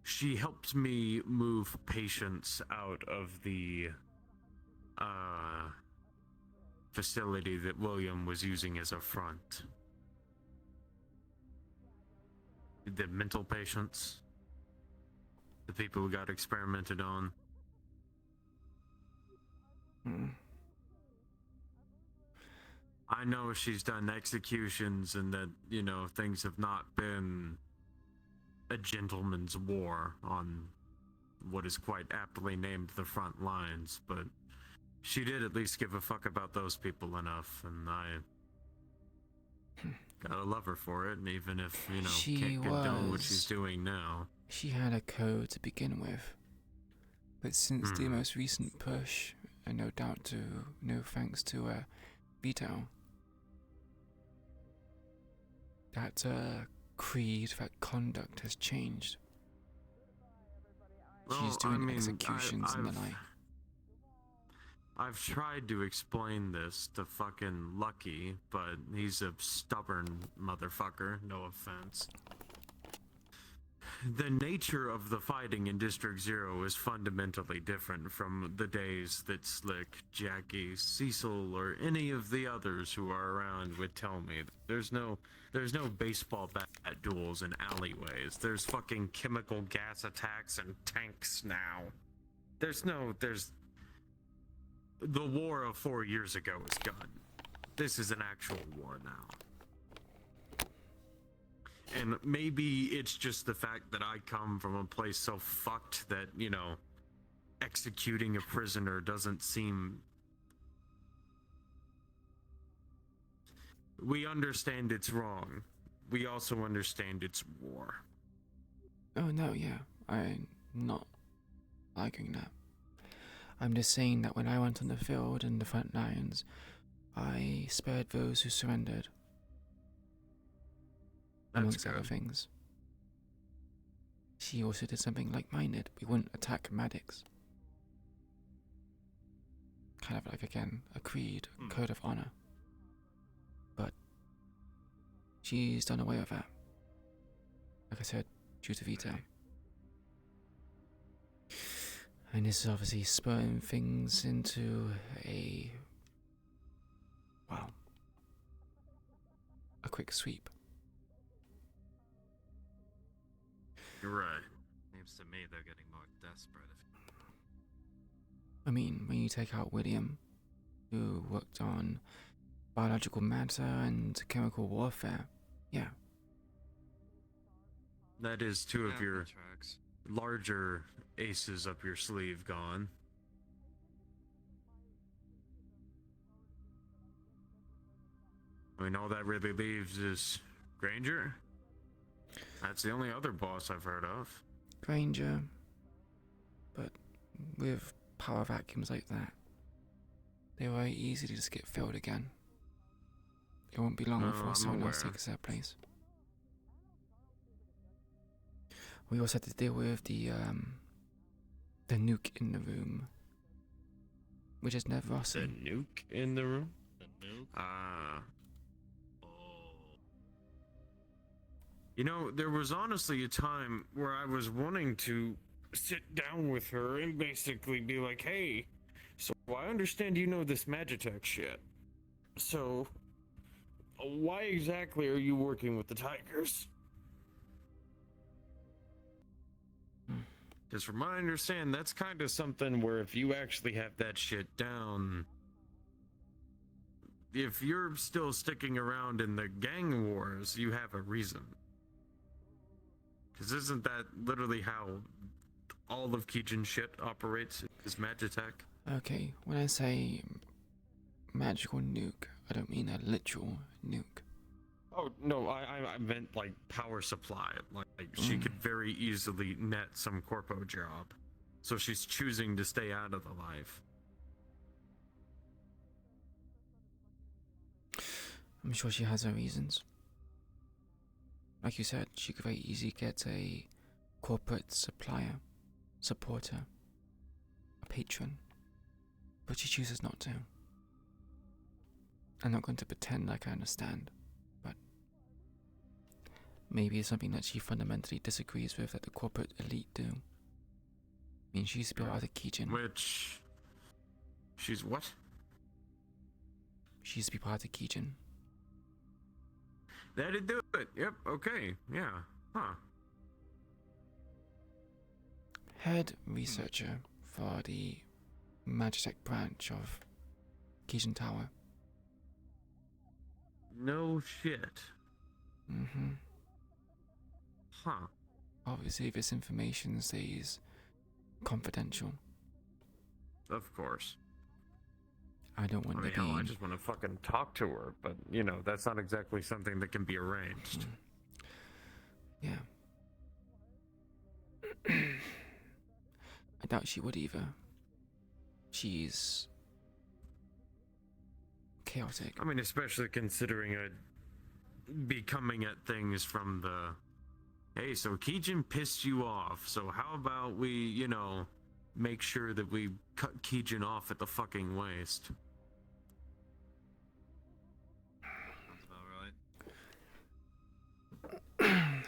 She helped me move patients out of the facility that William was using as a front. The mental patients, the people who got experimented on. I know she's done executions and that, you know, things have not been a gentleman's war on what is quite aptly named the front lines, but she did at least give a fuck about those people enough, and I gotta love her for it, and even if, you know, can't condone what she's doing now. She had a code to begin with, but since the most recent push, and no doubt to no thanks to Vito, that creed, that conduct has changed. Well, She's doing I mean, executions and the like. I've tried to explain this to fucking Lucky, but he's a stubborn motherfucker, no offense. The nature of the fighting in District Zero is fundamentally different from the days that Slick, Jackie, Cecil, or any of the others who are around would tell me. There's no baseball bat duels in alleyways. There's fucking chemical gas attacks and tanks now. The war of 4 years ago is gone. This is an actual war now. And maybe it's just the fact that I come from a place so fucked that, you know, executing a prisoner doesn't seem... We understand it's wrong. We also understand it's war. Oh no, yeah, I'm not arguing that. I'm just saying that when I went on the field in the front lines, I spared those who surrendered. Amongst other things. She also did something like-minded. We wouldn't attack medics. Kind of like, again, a creed, a code of honor. But she's done away with that. Like I said, due to Vito. And this is obviously spurring things into a quick sweep. You're right. Seems to me they're getting more desperate. I mean, when you take out William, who worked on biological matter and chemical warfare, yeah. That is two of your larger aces up your sleeve gone. I mean, all that really leaves is Granger. That's the only other boss I've heard of. Granger, but with power vacuums like that, they were easy to just get filled again. It won't be long before someone else takes their place. We also had to deal with the nuke in the room, which is never us. The nuke in the room? The nuke? You know, there was honestly a time where I was wanting to sit down with her and basically be like, hey, so I understand you know this Magitech shit. So, why exactly are you working with the Tigers? Because from what I understand, that's kind of something where if you actually have that shit down, if you're still sticking around in the gang wars, you have a reason. Because isn't that literally how all of Kijin shit operates, is Magitech? Okay, when I say magical nuke, I don't mean a literal nuke. Oh, no, I meant like power supply. Like she could very easily net some corpo job. So she's choosing to stay out of the life. I'm sure she has her reasons. Like you said, she could very easily get a corporate supplier, supporter, a patron, but she chooses not to. I'm not going to pretend like I understand, but maybe it's something that she fundamentally disagrees with that the corporate elite do. I mean, she used to be part of the Kijin. Which... She's what? She used to be part of the Kijin. That'd do it. Yep, okay, yeah. Huh. Head researcher for the Magitech branch of Kijin Tower. No shit. Mm-hmm. Huh. Obviously, this information stays confidential. Of course. I don't want I mean, to be... hell, I just want to fucking talk to her, but, you know, that's not exactly something that can be arranged. Yeah. I doubt she would either. She's chaotic. I mean, especially considering I'd be coming at things from the, hey, so Kijin pissed you off, so how about we, you know, make sure that we cut Kijin off at the fucking waist. Sounds about right.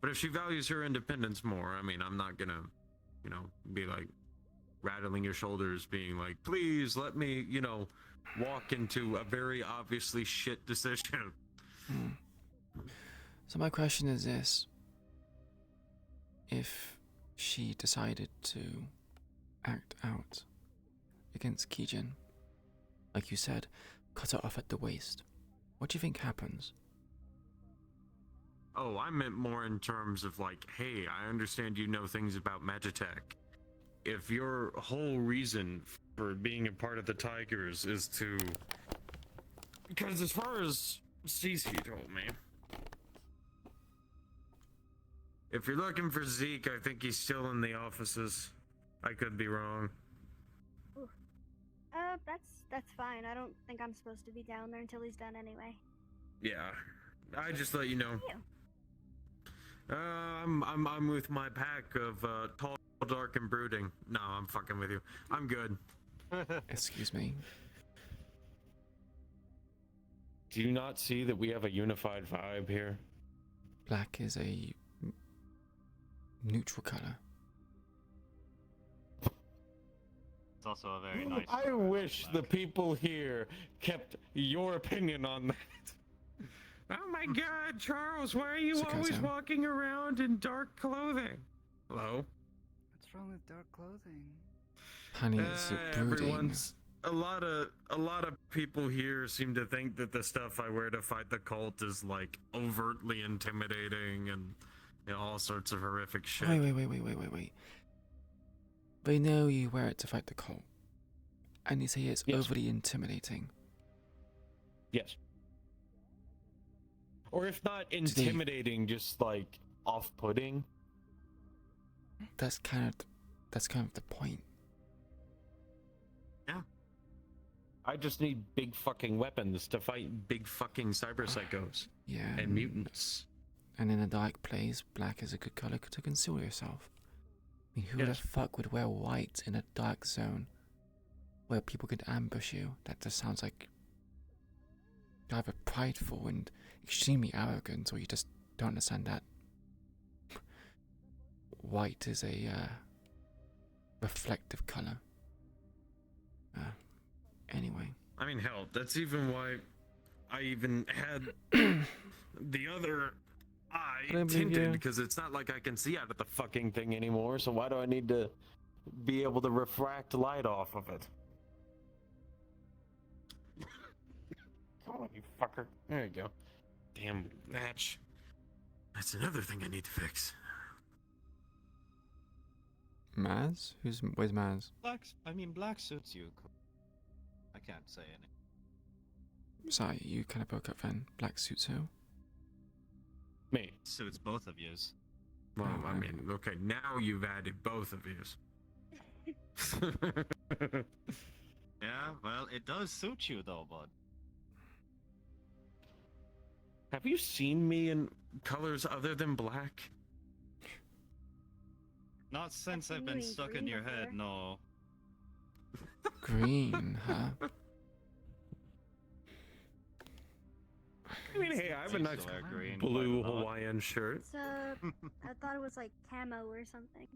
But if she values her independence more, I mean, I'm not gonna, you know, be like rattling your shoulders, being like, please let me, you know, walk into a very obviously shit decision. So my question is this. If she decided to act out against Kijin, like you said, cut her off at the waist, what do you think happens? Oh, I meant more in terms of like, hey, I understand you know things about Magitech. If your whole reason for being a part of the Tigers is to... Because as far as Cece told me, if you're looking for Zeke, I think he's still in the offices. I could be wrong. That's fine. I don't think I'm supposed to be down there until he's done anyway. Yeah, I just let you know. Thank you. I'm with my pack of tall, dark, and brooding. No, I'm fucking with you. I'm good. Excuse me. Do you not see that we have a unified vibe here? Black is a neutral color. It's also a very nice. I wish the people here kept your opinion on that. Oh my god, Charles, why are you always Sarcasm. walking around in dark clothing? Hello? What's wrong with dark clothing? Honey, it's brooding. Everyone's a lot of people here seem to think that the stuff I wear to fight the cult is like overtly intimidating and, you know, all sorts of horrific shit. Wait. They know you wear it to fight the cult. And you say it's Yes. overly intimidating. Yes. Or if not intimidating, just like off-putting. That's kind of the point. Yeah. I just need big fucking weapons to fight big fucking cyber psychos Yeah. and mutants. And in a dark place, black is a good color to conceal yourself. I mean, who Yes. the fuck would wear white in a dark zone where people could ambush you? That just sounds like you're either prideful and extremely arrogant, or you just don't understand that. White is a reflective color. Anyway. I mean, hell, that's even why I even had the other eye I don't believe tinted, you. because it's not like I can see out of the fucking thing anymore, so why do I need to be able to refract light off of it? Come on, you fucker. There you go. Damn match. That's another thing I need to fix. Maz? Where's Maz? Black suits you. I can't say anything. Sorry, you kind of broke up then. Black suits who? Me. Suits both of yous. Well, Oh, I mean, okay, now you've added both of yous. Yeah, well, it does suit you though, bud. Have you seen me in colors other than black? Not since seen I've you been in stuck in green your head, before. no. Green, huh? I mean, hey, I have a nice Used to wear green blue quite a lot. Hawaiian shirt. So I thought it was like camo or something.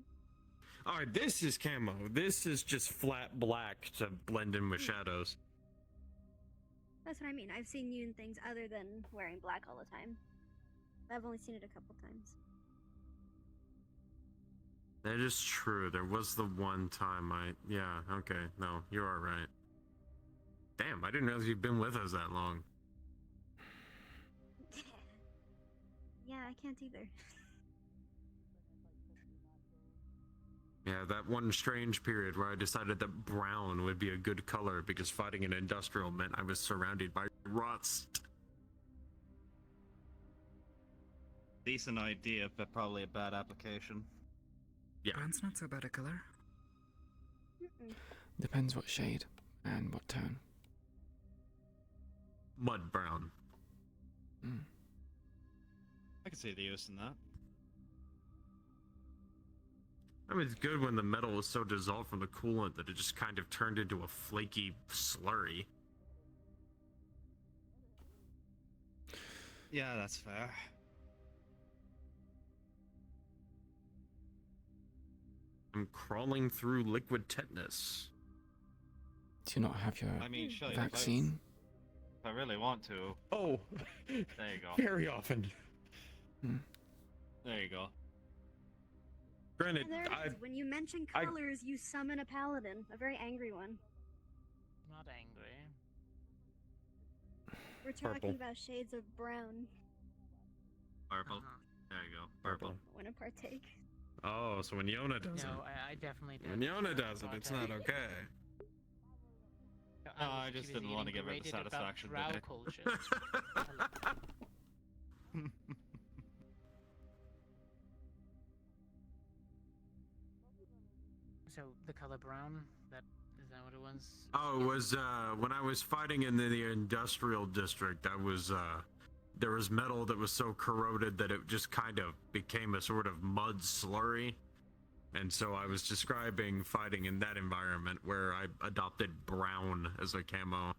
Alright, this is camo. This is just flat black to blend in with shadows. That's what I mean. I've seen you in things other than wearing black all the time. I've only seen it a couple times. That is true. There was the one time yeah, okay. No, you're alright. Damn, I didn't realize you'd been with us that long. Yeah, I can't either. Yeah, that one strange period where I decided that brown would be a good color because fighting an industrial meant I was surrounded by rust. Decent idea, but probably a bad application. Yeah. Brown's not so bad a color. Mm-mm. Depends what shade and what tone. Mud brown. Mm. I can see the use in that. I mean, it's good when the metal was so dissolved from the coolant that it just kind of turned into a flaky slurry. Yeah, that's fair. I'm crawling through liquid tetanus. Do you not have your I mean, shit, vaccine? If I really want to, Oh, there you go. very often. There you go. Granted, Yeah, there it is. When you mention I- colors, you summon a paladin, a very angry one. Not angry. We're talking Purple. about shades of brown. Purple. There you go. Purple. I want to partake. Oh, so when Yona does No, it. I definitely don't. When Yona does it, it's not okay. No, I just didn't want to give her the satisfaction Drow today. culture. So the color brown, is that what it was? Oh, it was when I was fighting in the industrial district. I was there was metal that was so corroded that it just kind of became a sort of mud slurry, and so I was describing fighting in that environment where I adopted brown as a camo.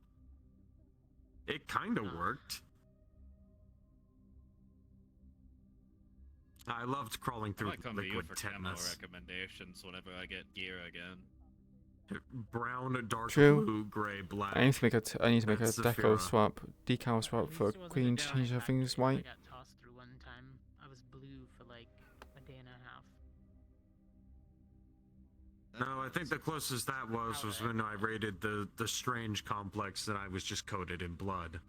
It kind of worked. I loved crawling I through might come to you liquid for camo tetanus. recommendations whenever I get gear again. Brown, dark True. blue, gray, black. I need to make a That's deco Saphira. swap, decal swap At for least it wasn't Queen a to down change her pack things because I white. got tossed through one time. I was blue for like a day and a half. No, I think the closest that was when I raided the strange complex and I was just coated in blood.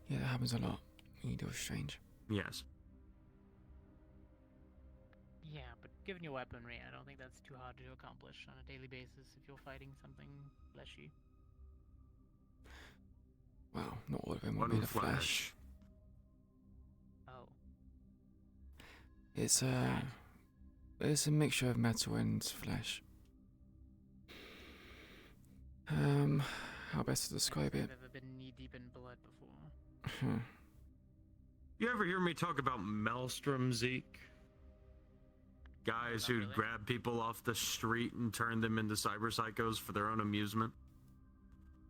Yeah, that happens a lot when you do a strange. Yes. Yeah, but given your weaponry, I don't think that's too hard to accomplish on a daily basis if you're fighting something fleshy. Well, not all of them will One be the flesh. flesh. Oh. It's a mixture of metal and flesh. How best to describe it? I've ever been knee deep in blood before. You ever hear me talk about Maelstrom, Zeke? Guys Not who really. grab people off the street and turn them into cyber psychos for their own amusement?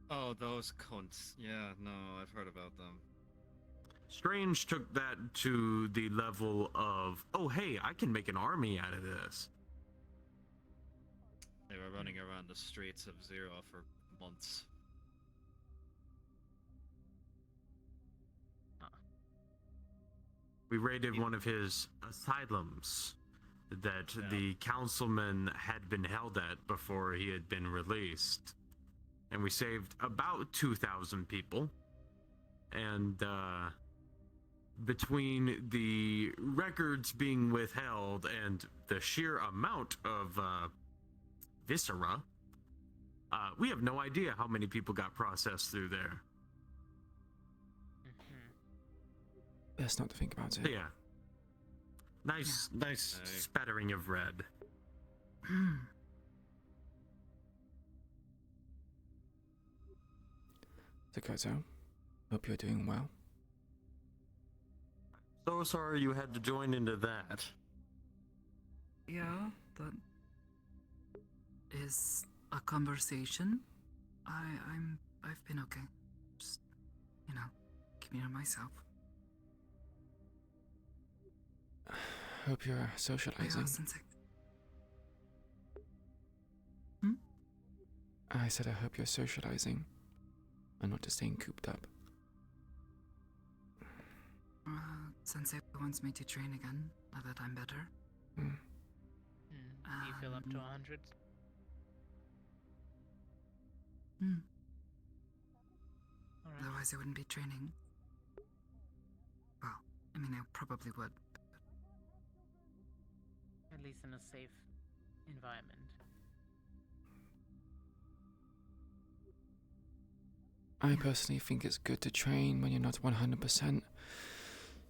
Oh, those cunts. Yeah, no, I've heard about them. Strange took that to the level of, oh hey, I can make an army out of this. They were running around the streets of Zero for months. We raided one of his asylums that the councilman had been held at before he had been released. And we saved about 2,000 people. And between the records being withheld and the sheer amount of viscera, we have no idea how many people got processed through there. Best not to think about it. Yeah. Nice spattering of red. Dakota, hope you're doing well. So sorry you had to join into that. Yeah, that is a conversation. I've been okay. Just, keeping to myself. Hope you're Yeah, socializing. Sensei. I said I hope you're socializing and not just staying cooped up. Sensei wants me to train again, now that I'm better. Do you feel up to 100? Alright. Otherwise I wouldn't be training. Well, I mean, I probably would. At least in a safe environment. I personally think it's good to train when you're not 100%,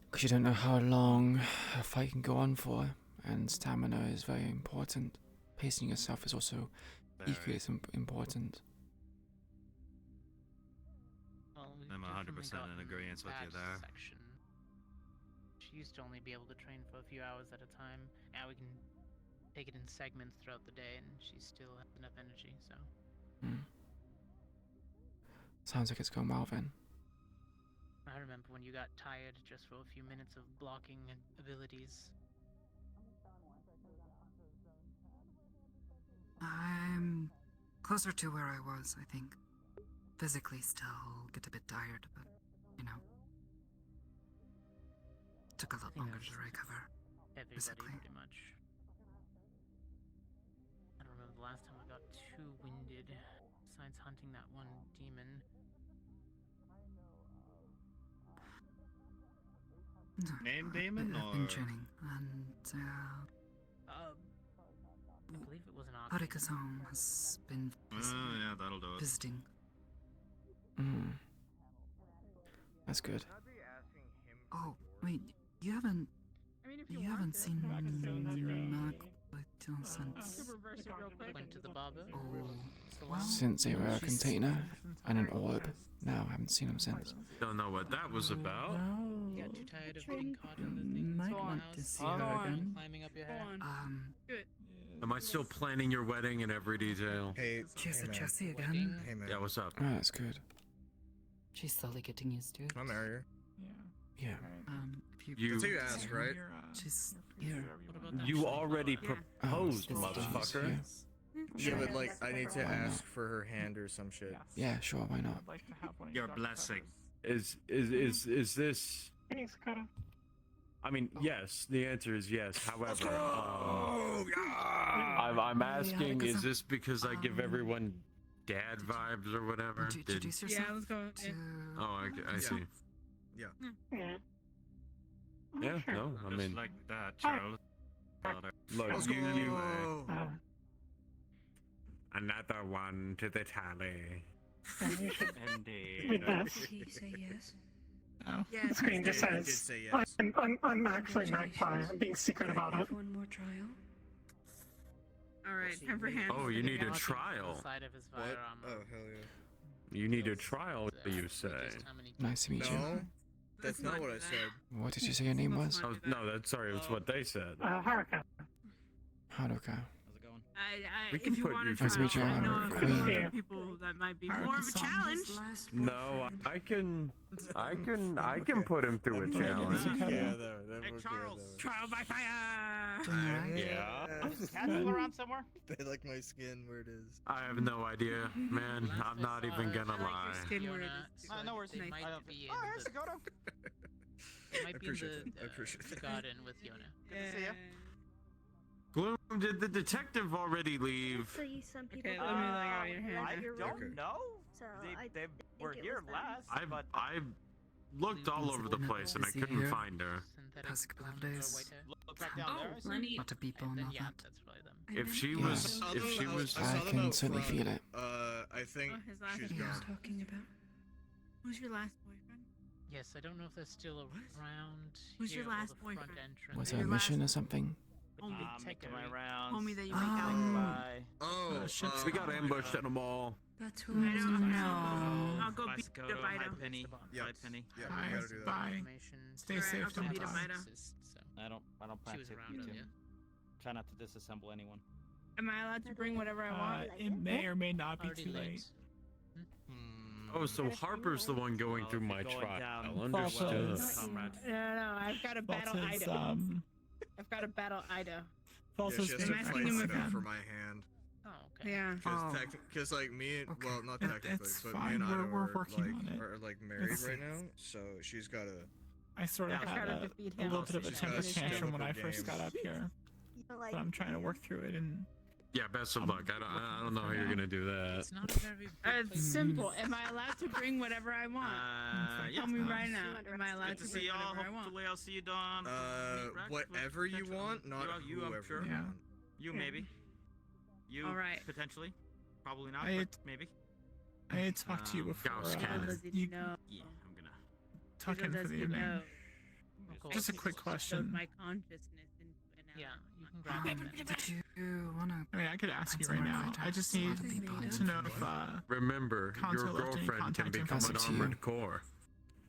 because you don't know how long a fight can go on for, and stamina is very important. Pacing yourself is also equally as important. Well, we've I'm 100% definitely in agreement with you gotten there. that section. She used to only be able to train for a few hours at a time. Now we can take it in segments throughout the day, and she still has enough energy, so. Sounds like it's going well then. I remember when you got tired just for a few minutes of blocking abilities. I'm closer to where I was, I think. Physically still get a bit tired, but, took a lot longer to recover. Everybody, Physically. pretty much. I don't remember the last time I got too winded, besides hunting that one demon. Name demon, I've been or- training, and, I believe it was an Harika's home has been yeah, that'll do it. visiting. That's good. Oh, wait, you haven't seen Mac by chance since... Went to the barber. Oh, Wow. Since they were a She's- container and an orb. No, I haven't seen them since. Don't know what that was about. Got too tired of getting caught in the thing. Might in the want house, to see her again. climbing up your hair. Am I still planning your wedding in every detail? Hey, Cheers hey to man. Jessie again. Hey man. Yeah, what's up? Oh, that's good. She's slowly getting used to it. Can I marry her? Yeah. If You- That's what you asked, right? She's here. What about that? You already proposed, Oh, motherfucker. Yeah, but like, I need to ask for her hand or some shit. Yeah, sure, why not? Your blessing. Is this? I mean, yes. The answer is yes. However, I'm asking, is this because I give everyone dad vibes or whatever? Would you introduce yourself? Yeah, let's go. To... Oh, I see. Yeah. Yeah, no, I Just mean, like that, Charles. look, Let's you, go. another one to the tally. Indeed. Did he say yes? Yeah, The screen just says, say yes. I'm actually Magpie. I'm being secret about it. One more trial. All right, time for hand. Oh, you need a Mounting to the trial. side of his What? firearm. Oh, hell yeah. You need a trial, you say. Just how many Nice to meet you. No, that's not what I said. What did you say your name was? Oh, no, that's sorry. It's what they said. Haruka. Haruka. How's it going? We can if you put want you to Nice to try, meet you, I know of Queen. other people that might be more of a challenge. No, I can put him through a challenge. Yeah, Hey, Charles. Trial by fire. Yeah. Is Cat still around somewhere? They like my skin where it is. I have no idea, man. I'm not even gonna lie. Skin where it is. No worries. They I might don't- be Oh, in here's the, Dakota. they might be in appreciate the, it. I appreciate the it. garden with Yona. Good to see ya. Gloom, did the detective already leave? So you some people. Okay, let me look at your hand. I Your don't room. know. So I They were it here was them. last, but I looked all over the place and I couldn't find her. Synthetic Past couple of blonde or days. white hair. look back down there. I see. let me. Lot of people And and then, all yeah, that. that's probably them. If she Yeah. was, if she was, I can certainly feel it. I think Oh, his last she's name. gone. talking about? Who's your last boyfriend? Yes, I don't know if they're still around. Who's your here or last the front boyfriend? entrance. Was Your there a last- mission or something? Homie. I'm making my rounds. Homie that you make out. Bye. Oh, we got ambushed at a mall. That's who I don't know. No. I'll go Bye, beat Dakota. up Hi, Ida. Penny. Yeah. Bye, Penny. Yeah, Bye. we gotta do that. Bye. Information. Stay Alright, safe, I'll go don't beat up die. Ida. So I don't she plan was to. around You two. earlier. Try not to disassemble anyone. Am I allowed to bring whatever I want? It may or may not be Already too late. late. Oh, so Harper's the one going Well, through if my you're going trial. down Understood. False. Comrade. No, I've got a battle False is, Ida. I've got a battle Ida. False Yeah, is she has I'm to asking fight him stuff again. for my hand. Oh, okay. Yeah. Because like me and Okay. well, not It- technically, it's but fine, me and Ida we're are, working like, on it. are like married It's- right now, so she's gotta. I sort of Yeah, I've had gotta a defeat little him. bit of a She's temper gotta step tantrum up when her I first game. got up here, But like, but I'm trying to work through it and Yeah, best of luck. I don't know how you're gonna do that. It's not a very big It's place. simple. Am I allowed to bring whatever I want? Yeah. Tell me right now. Am I allowed Good to to see bring y'all. whatever I want? Hopefully, I'll see you, Dawn. Whatever you want, not you. I'm whoever sure. you Yeah. want. You maybe. You All right. potentially. Probably not, I- but maybe. I had talked to you before. Gauss cannon. Does it You know? Yeah, I'm gonna. tuck in Little for does the he evening. know. Just a quick Showed question. my consciousness into an Yeah, hour. you can grab them. then. Did you wanna? I mean, I could ask you find right somewhere now. to I just a need lot of people in to know for if me. Remember, Conto your left any girlfriend can contact become an information. armored core.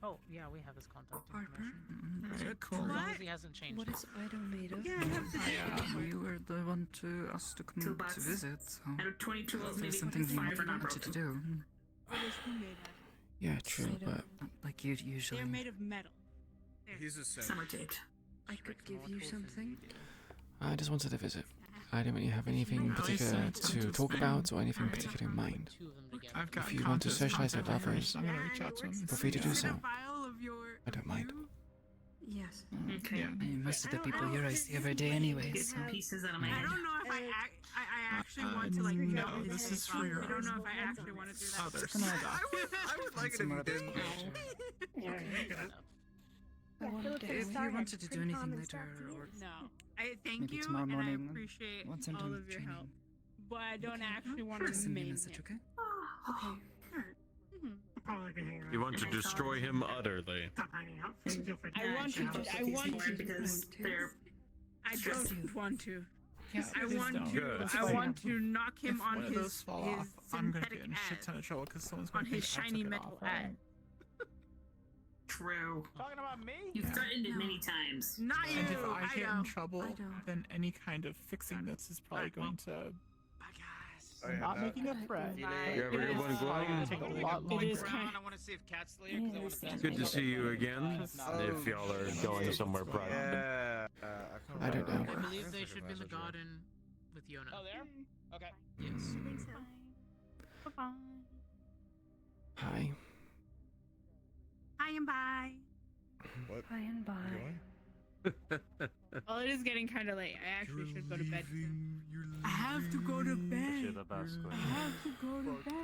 Oh, yeah, we have his contact Harper? information. Alright, cool. As long What? as he hasn't changed What it. is Ido made of? Yeah, I have to You were the one to ask to come to bucks. visit, so Out of 22 if maybe there's something you 5 are not wanted to broken. do, What is he made of? Yeah, true, Made of- but like you'd usually. They're made of metal. There. He's a saint. Summer date. I could give you something. I just wanted to visit. I don't really have anything At least particular that's to something. talk about or anything particular in mind. Two of them together. I've got If you want to Conto's socialize with contact others, information. I'm gonna reach out to him. feel free to do Is it a so. vial of your I don't mind. you? Yes. Okay. Yeah. I mean, most of the I don't- people I here don't I think see every day anyway, Get so. some pieces out of my I head. don't know if I actually want to like. no, jump into this his is for phone. your I don't know if I actually want to do that. others. I would like it if you didn't. yeah, Philip If and you Star had wanted to do pretty anything common later, stuff to or use. No, I thank maybe you tomorrow and morning, I appreciate once I'm all done of your help, training, but I don't actually want to send me a main message, him. okay? Okay. Probably be hanging You around. want to destroy him utterly. Stop hanging out. Feel free to I want reach to. out. I want to. because they're I don't want to. Yeah, I please want don't. to. Good. I want to knock him If on one of his those fall off, I'm gonna synthetic get in a shit ass, ton of trouble because someone's on gonna his think I shiny took it metal off ass. him. true. Talking about me? You've Yeah. threatened it many times. Not you. And if I get know. in trouble, I know. then any kind of fixing this is probably going to. Bye, guys. Oh, I'm yeah, not that- making a threat. You have a good one, Probably gonna Gloom. take a It lot is longer. kind I want to see if Cat's later because I want to see. Good to see you again. Oh, If y'all are going somewhere private. Yeah. I don't know. I believe they should be in the garden with Yona. Oh, there? Okay. Yes. I think so. Bye-bye. Hi. Hi and bye. What? By and by. Well, it is getting kind of late. I actually should go to bed soon. I have to go to bed. I have to go to bed.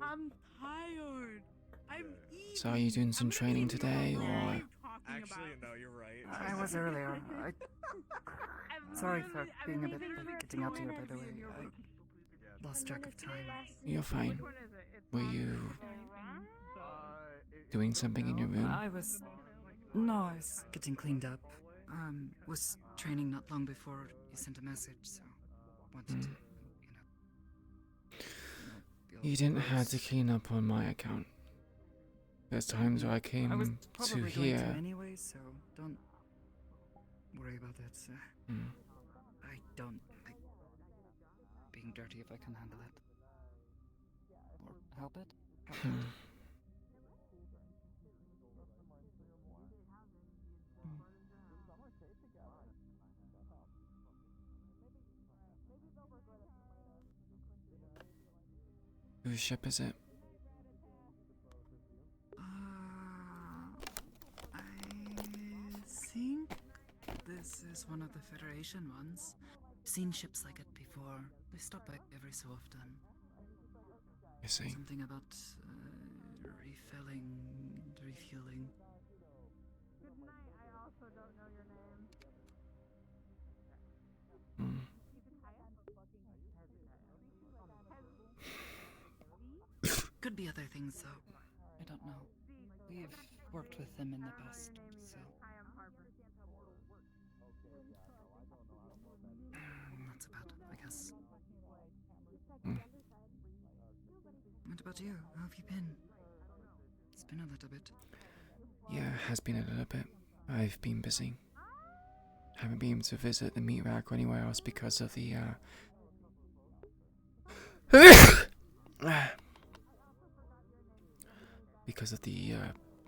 I'm tired. I'm eating. So are you doing some I'm gonna training eat the today, whole or? day talking Actually, about- no, you're right. I was earlier. I'm Sorry literally- for I'm being a bit literally late getting out doing here, by the way. everything you're I doing. lost track of time. You're fine. Which one is it? It's Were on you the- doing something in your room? I was. No, I was getting cleaned up. Was training not long before you sent a message, so wanted to, be all You didn't have to close. clean up on my account. There's times where I I came was to probably going to here. anyway, so don't worry about that. Mm. I don't. being dirty if I can handle it. Or help it? Whose ship is it? I think this is one of the Federation ones. Seen ships like it before. They stop by every so often. I see. Something about refilling, refueling. Good night. I also don't know your name. Could be other things, though. I don't know. We've worked with them in the past, so. That's about it, I guess. What about you? How have you been? It's been a little bit. Yeah, it has been a little bit. I've been busy. Haven't been able to visit the meat rack or anywhere else because of the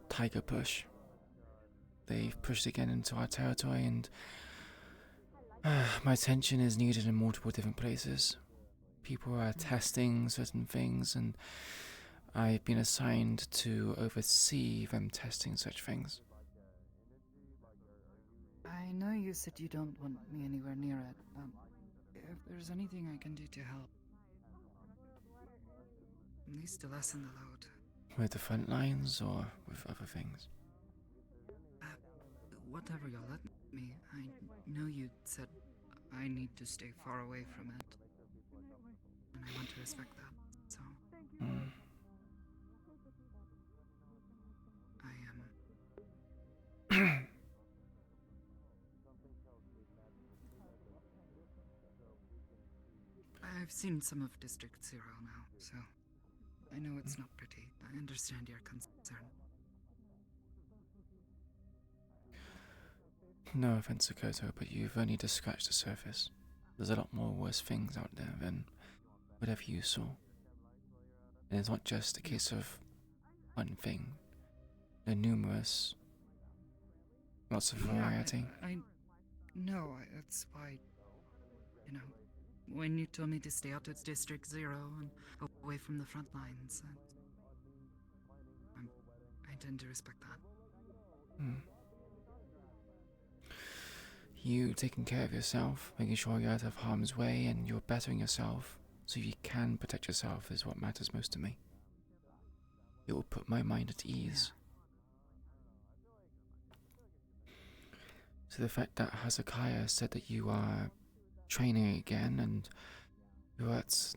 tiger push. They've pushed again into our territory, and my attention is needed in multiple different places. People are testing certain things, and I've been assigned to oversee them testing such things. I know you said you don't want me anywhere near it. If there's anything I can do to help, at least to lessen the load. With the front lines or with other things? Whatever you'll let me. I know you said I need to stay far away from it. And I want to respect that, so. I am. I've seen some of District 0 now, so I know it's not pretty. I understand your concern. No offense, Koto, but you've only just scratched the surface. There's a lot more worse things out there than whatever you saw. And it's not just a case of one thing. There are numerous, lots of variety. I know, that's why, when you told me to stay out of District 0 and away from the front lines, I tend to respect that. You taking care of yourself, making sure you're out of harm's way and you're bettering yourself so you can protect yourself is what matters most to me. It will put my mind at ease. So the fact that Hezekiah said that you are training again and you're at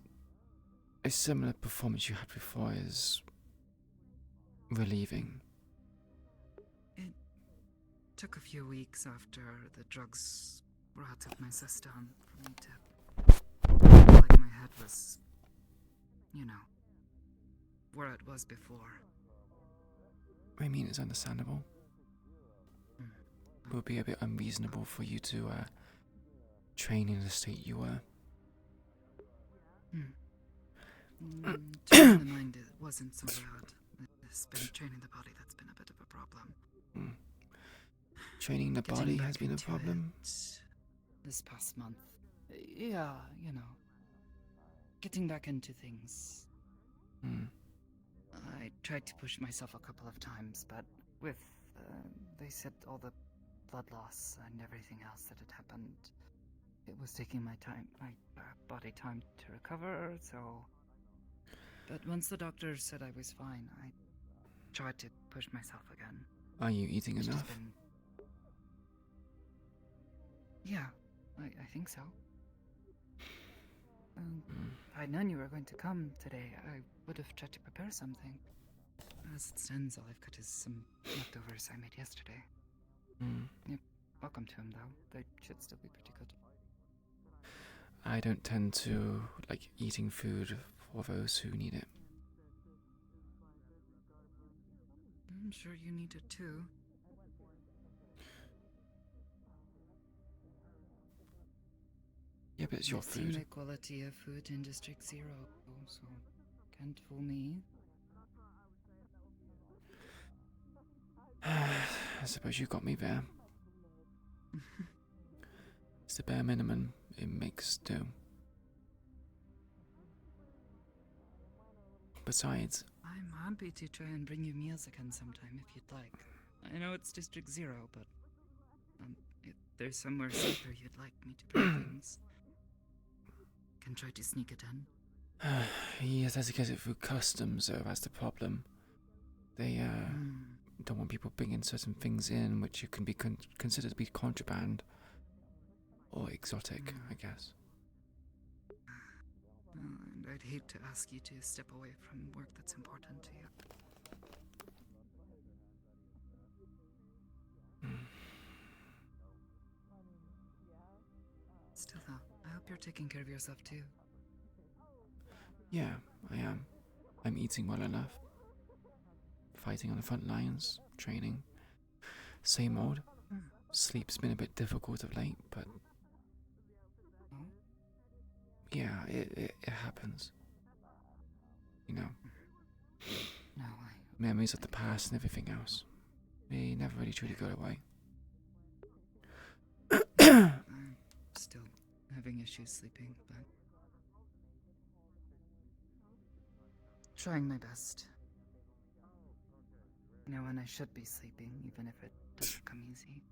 a similar performance you had before is relieving. It took a few weeks after the drugs were out of my system for me to feel like my head was, where it was before. I mean, it's understandable. It would be a bit unreasonable for you to train in the state you were. Training the mind wasn't so bad. It's been training the body that's been a bit of a problem. Training the Getting body back has been a into problem? This past month. Yeah, getting back into things. I tried to push myself a couple of times, but with, they said all the blood loss and everything else that had happened, it was taking my body time to recover, so. But once the doctor said I was fine, I tried to push myself again. Are you eating Which has enough? been... Yeah, I think so. If I'd known you were going to come today, I would have tried to prepare something. As it stands, all I've got is some leftovers I made yesterday. You're welcome to them, though. They should still be pretty good. I don't tend to like eating food for those who need it. I'm sure you need it too. Yeah, but it's your I've seen food. the quality of food in District Zero, so can't fool me. I suppose you got me there. It's the bare minimum it makes do. Besides, I'm happy to try and bring you meals again sometime if you'd like. I know it's District Zero, but if there's somewhere safer you'd like me to bring things, can try to sneak it in. yes, that's to get it through customs, though. That's the problem. They don't want people bringing certain things in which you can be considered to be contraband or exotic, I guess. And I'd hate to ask you to step away from work that's important to you. Still though, I hope you're taking care of yourself too. Yeah, I am. I'm eating well enough. Fighting on the front lines, training. Same old. Sleep's been a bit difficult of late, but yeah, it happens. You know. No, Memories of the past and everything else. They never really truly go away. I'm still having issues sleeping, but trying my best. You know when I should be sleeping, even if it doesn't come easy.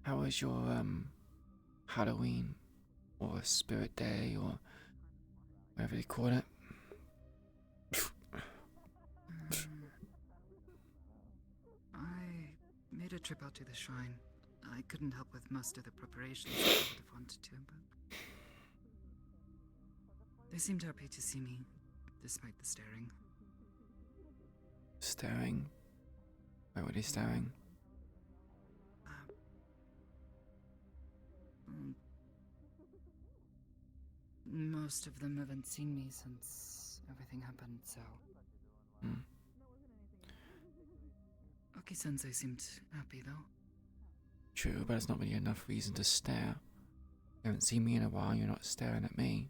How was your Halloween or Spirit Day or whatever they call it? I made a trip out to the shrine. I couldn't help with most of the preparations I would have wanted to, but they seemed happy to see me, despite the staring. Staring? Where were they staring? Most of them haven't seen me since everything happened, so... Oki-sensei seemed happy, though. True, but it's not really enough reason to stare. You haven't seen me in a while, you're not staring at me.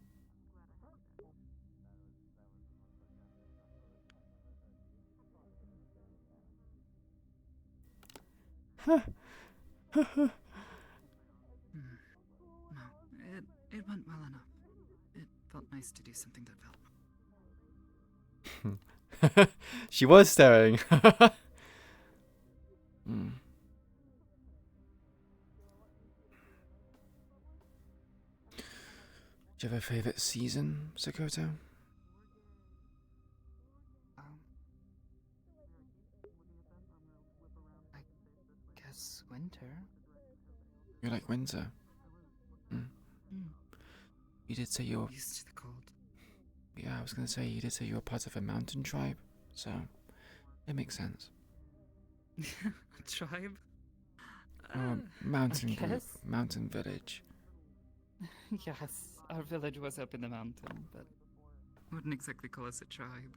No, it went well enough. It felt nice to do something that felt... She was staring. Do you have a favourite season, Sakoto? I guess winter. You like winter? You did say you're used to the cold. Yeah, I was gonna say you did say you were part of a mountain tribe, so it makes sense. A tribe? Mountain I group, guess. mountain village. Yes, our village was up in the mountain, but wouldn't exactly call us a tribe.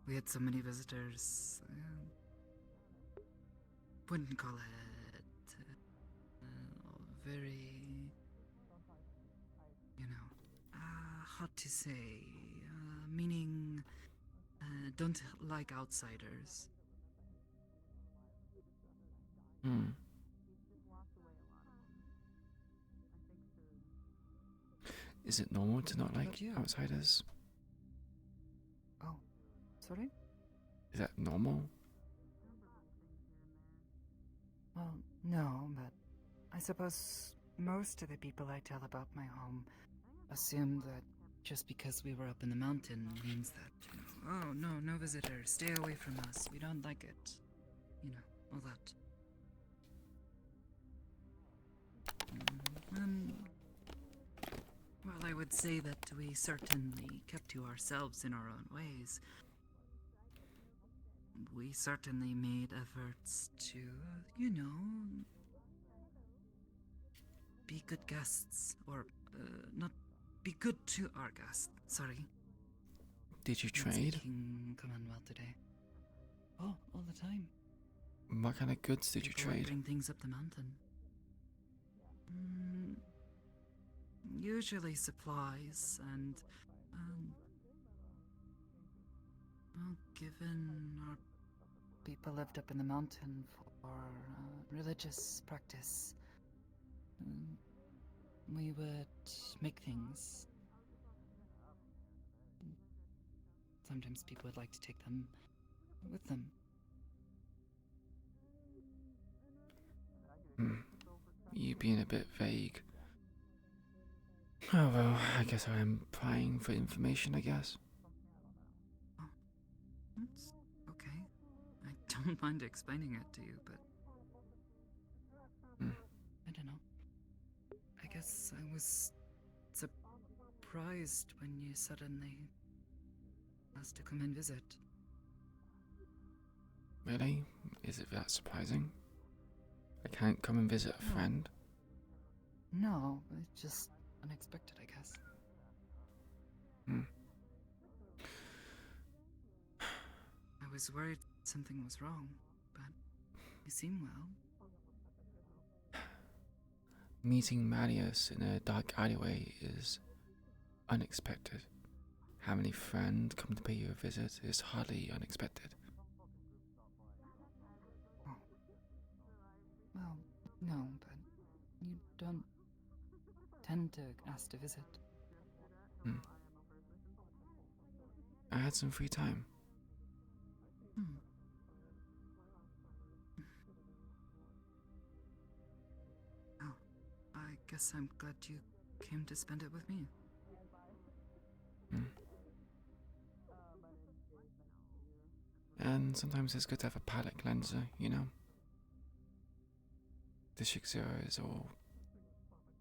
We had so many visitors. Wouldn't call it very, you know, hard to say. Meaning, don't like outsiders. Is it normal to not like you? outsiders? Oh, sorry? Is that normal? Well, no, but I suppose most of the people I tell about my home assume that just because we were up in the mountain means that, you know, oh, no visitors, stay away from us, we don't like it. You know, all that. And Well, I would say that we certainly kept to ourselves in our own ways. We certainly made efforts to, be good guests, or not be good to our guests. Sorry. Did you I'm trade? speaking Commonwealth today. Oh, all the time. What kind of goods did you People would trade? bring things up the mountain. Usually supplies and, well, given our people lived up in the mountain for religious practice, we would make things. Sometimes people would like to take them with them. You being a bit vague. Oh well, I guess I am prying for information, I guess. It's okay. I don't mind explaining it to you, but I don't know. I guess I was surprised when you suddenly asked to come and visit. Really? Is it that surprising? I can't come and visit a friend? No, it's just unexpected, I guess. I was worried something was wrong, but you seem well. Meeting Marius in a dark alleyway is unexpected. Having a friend come to pay you a visit is hardly unexpected. Oh. Well, no, but you don't tend to ask to visit. I had some free time. Oh, I guess I'm glad you came to spend it with me. And sometimes it's good to have a palate cleanser, you know? District Zero is all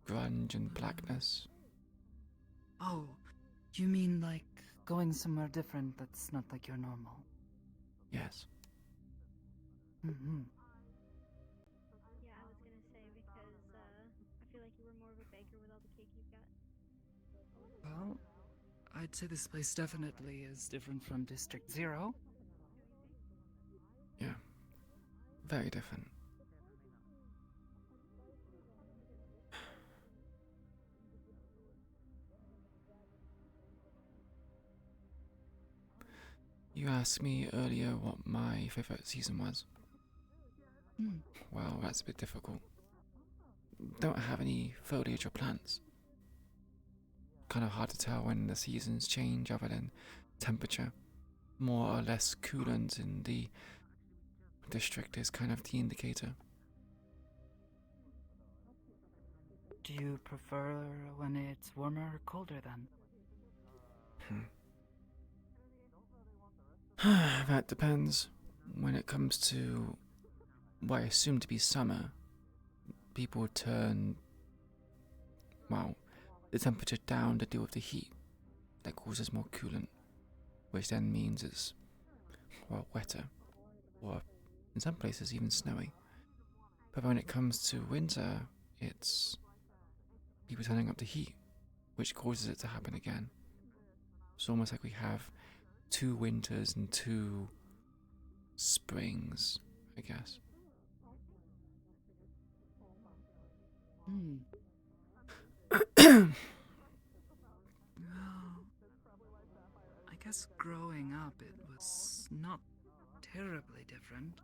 grunge and blackness. Oh, you mean like going somewhere different that's not like your normal? Yes. Mm-hmm. Yeah, I was gonna say because I feel like you were more of a baker with all the cake you've got. Well, I'd say this place definitely is different from District Zero. Yeah. Very different. You asked me earlier what my favourite season was. Well, that's a bit difficult. Don't have any foliage or plants. Kind of hard to tell when the seasons change other than temperature. More or less coolant in the district is kind of the indicator. Do you prefer when it's warmer or colder then? That depends. When it comes to what I assume to be summer, people turn, well, the temperature down to deal with the heat. That causes more coolant, which then means it's, well, wetter, or in some places even snowy. But when it comes to winter, it's people turning up the heat, which causes it to happen again. It's almost like we have 2 winters and 2 springs, I guess. Well, I guess growing up it was not terribly different.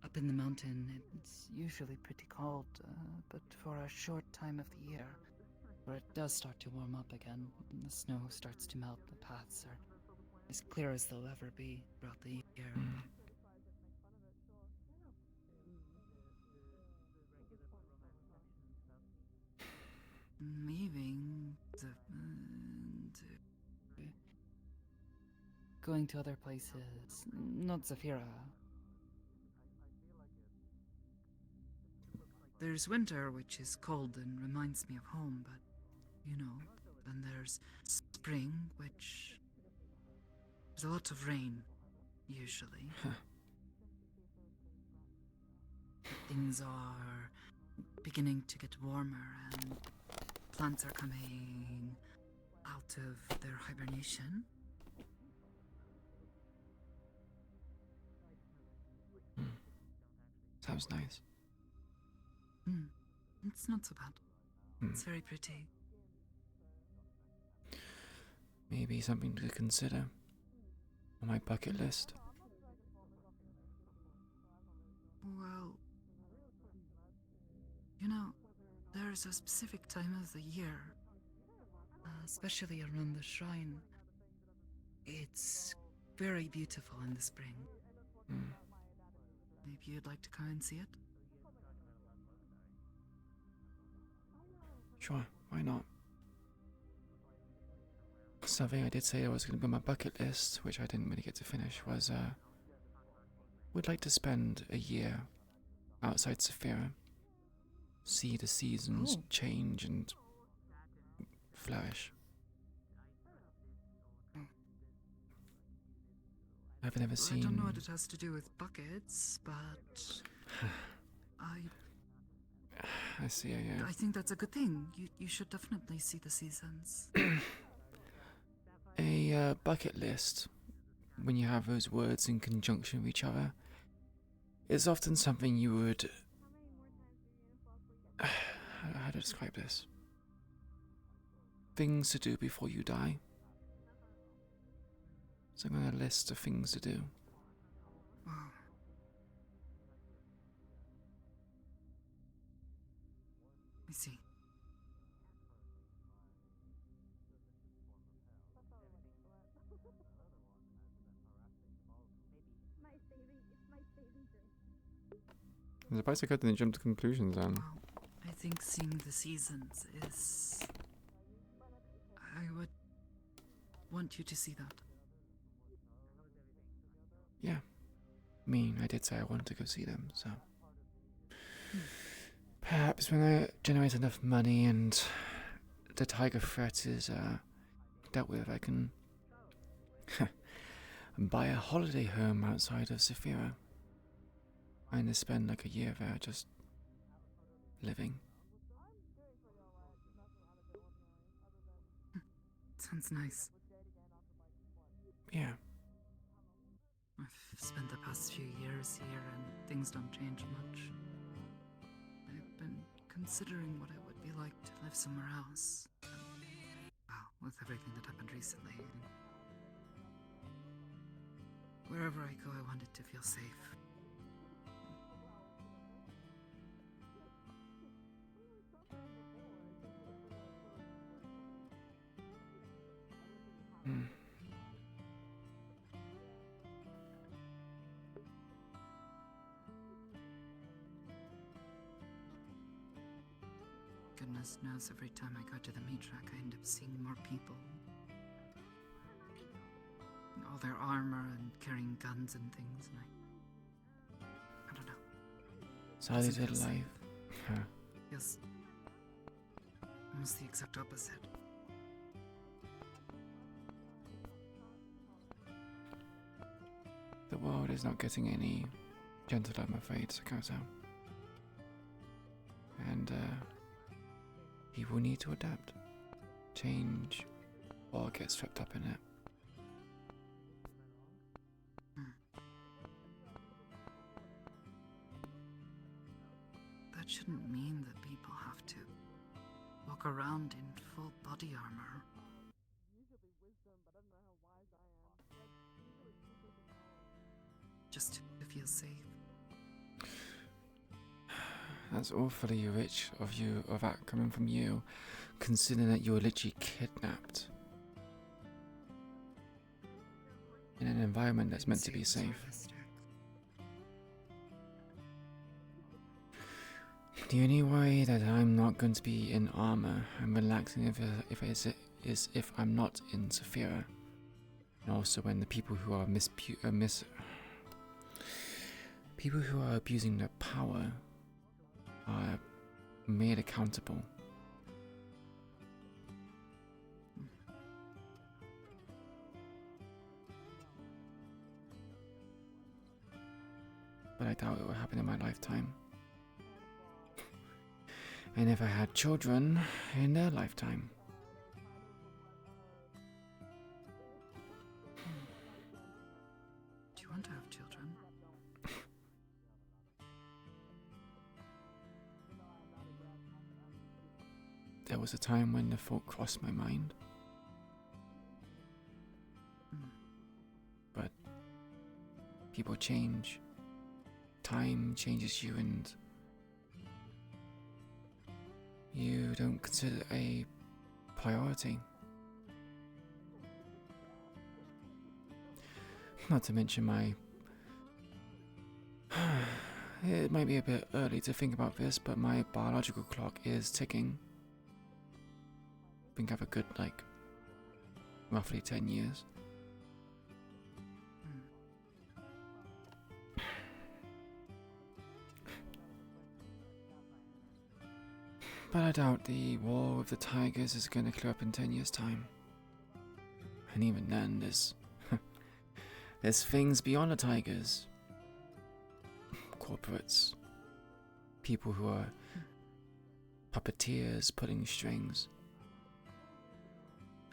Up in the mountain, it's usually pretty cold, but for a short time of the year, where it does start to warm up again, and the snow starts to melt, the paths are as clear as they'll ever be throughout the year. Moving to going to other places, not Zafira. There's winter, which is cold and reminds me of home, but you know. Then there's spring, which there's a lot of rain, usually. Things are beginning to get warmer and plants are coming out of their hibernation. Sounds nice. It's not so bad. It's very pretty. Maybe something to consider on my bucket list. Well, you know, there's a specific time of the year, especially around the shrine. It's very beautiful in the spring. Maybe you'd like to come and see it? Sure, why not? Something I did say I was going to be on my bucket list, which I didn't really get to finish, was would like to spend a year outside Saphira, see the seasons change and flourish. I've never seen. I don't know what it has to do with buckets, but I see. Yeah. I think that's a good thing. You should definitely see the seasons. A bucket list, when you have those words in conjunction with each other, is often something you would. How to describe this? Things to do before you die. So I'm on a list of things to do. Wow. I see. I'm surprised I couldn't jump to conclusions then. Well, I think seeing the seasons is. I would want you to see that. Yeah. I mean, I did say I wanted to go see them, so. Perhaps when I generate enough money and the tiger threat is dealt with, I can buy a holiday home outside of Saphira. And spend like a year there just living. Sounds nice. Yeah. I've spent the past few years here and things don't change much. I've been considering what it would be like to live somewhere else. Well, with everything that happened recently. Wherever I go, I want it to feel safe. Goodness knows every time I go to the meat rack, I end up seeing more people. All their armor and carrying guns and things, and I don't know. Sadly, their life. Feels almost the exact opposite. The world is not getting any gentler, I'm afraid, Sakata. And people need to adapt, change, or get swept up in it. That shouldn't mean that people have to walk around in full body armor. Just to feel safe. That's awfully rich of that coming from you, considering that you were literally kidnapped in an environment that's meant to be safe. The only way that I'm not going to be in armor and relaxing is if I'm not in Saphira, and also when the people who are people who are abusing their power are made accountable. but I doubt it will happen in my lifetime. And if I had children in their lifetime. Do you want to have children? There was a time when the thought crossed my mind. But people change. Time changes you, and you don't consider it a priority. Not to mention my... It might be a bit early to think about this, but my biological clock is ticking. I think I have a good, roughly 10 years. But I doubt the war with the tigers is going to clear up in 10 years' time. And even then, there's things beyond the tigers. Corporates. People who are puppeteers pulling strings.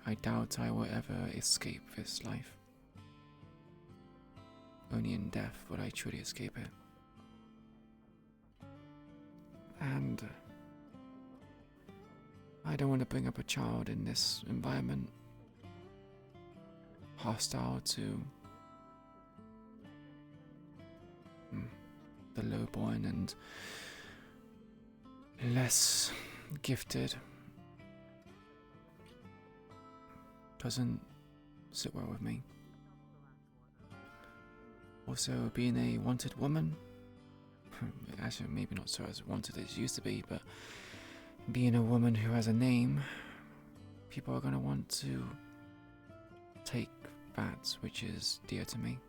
I doubt I will ever escape this life. Only in death would I truly escape it. And I don't want to bring up a child in this environment. Hostile to the lowborn and less gifted. Doesn't sit well with me. Also, being a wanted woman, actually maybe not so as wanted as it used to be, but being a woman who has a name, people are going to want to take that which is dear to me.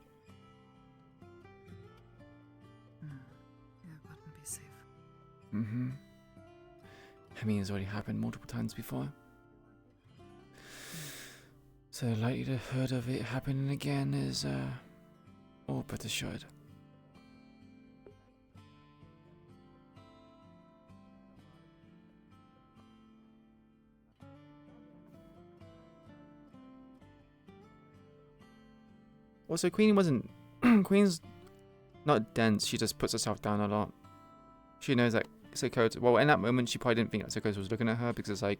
Yeah, it wouldn't be safe. I mean, it's already happened multiple times before. So the likelihood of it happening again is all but assured. Also, Queen wasn't... Queen's not dense, she just puts herself down a lot. She knows that Sakota... Well, in that moment, she probably didn't think that Sakota was looking at her because, they're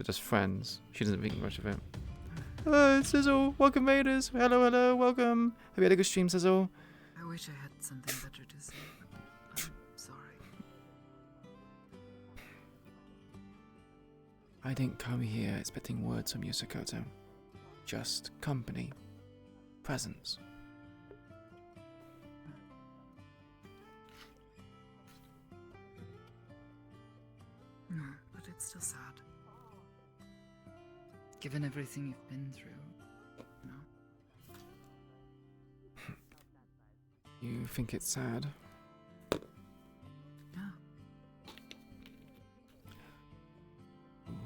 just friends. She doesn't think much of it. Hello, Sizzle. Welcome, Raiders. Hello, welcome. Have you had a good stream, Sizzle? I wish I had something better to say, but I'm sorry. I didn't come here expecting words from you, Sakota. Just company. Presence. But it's still sad. Given everything you've been through, You think it's sad? Yeah.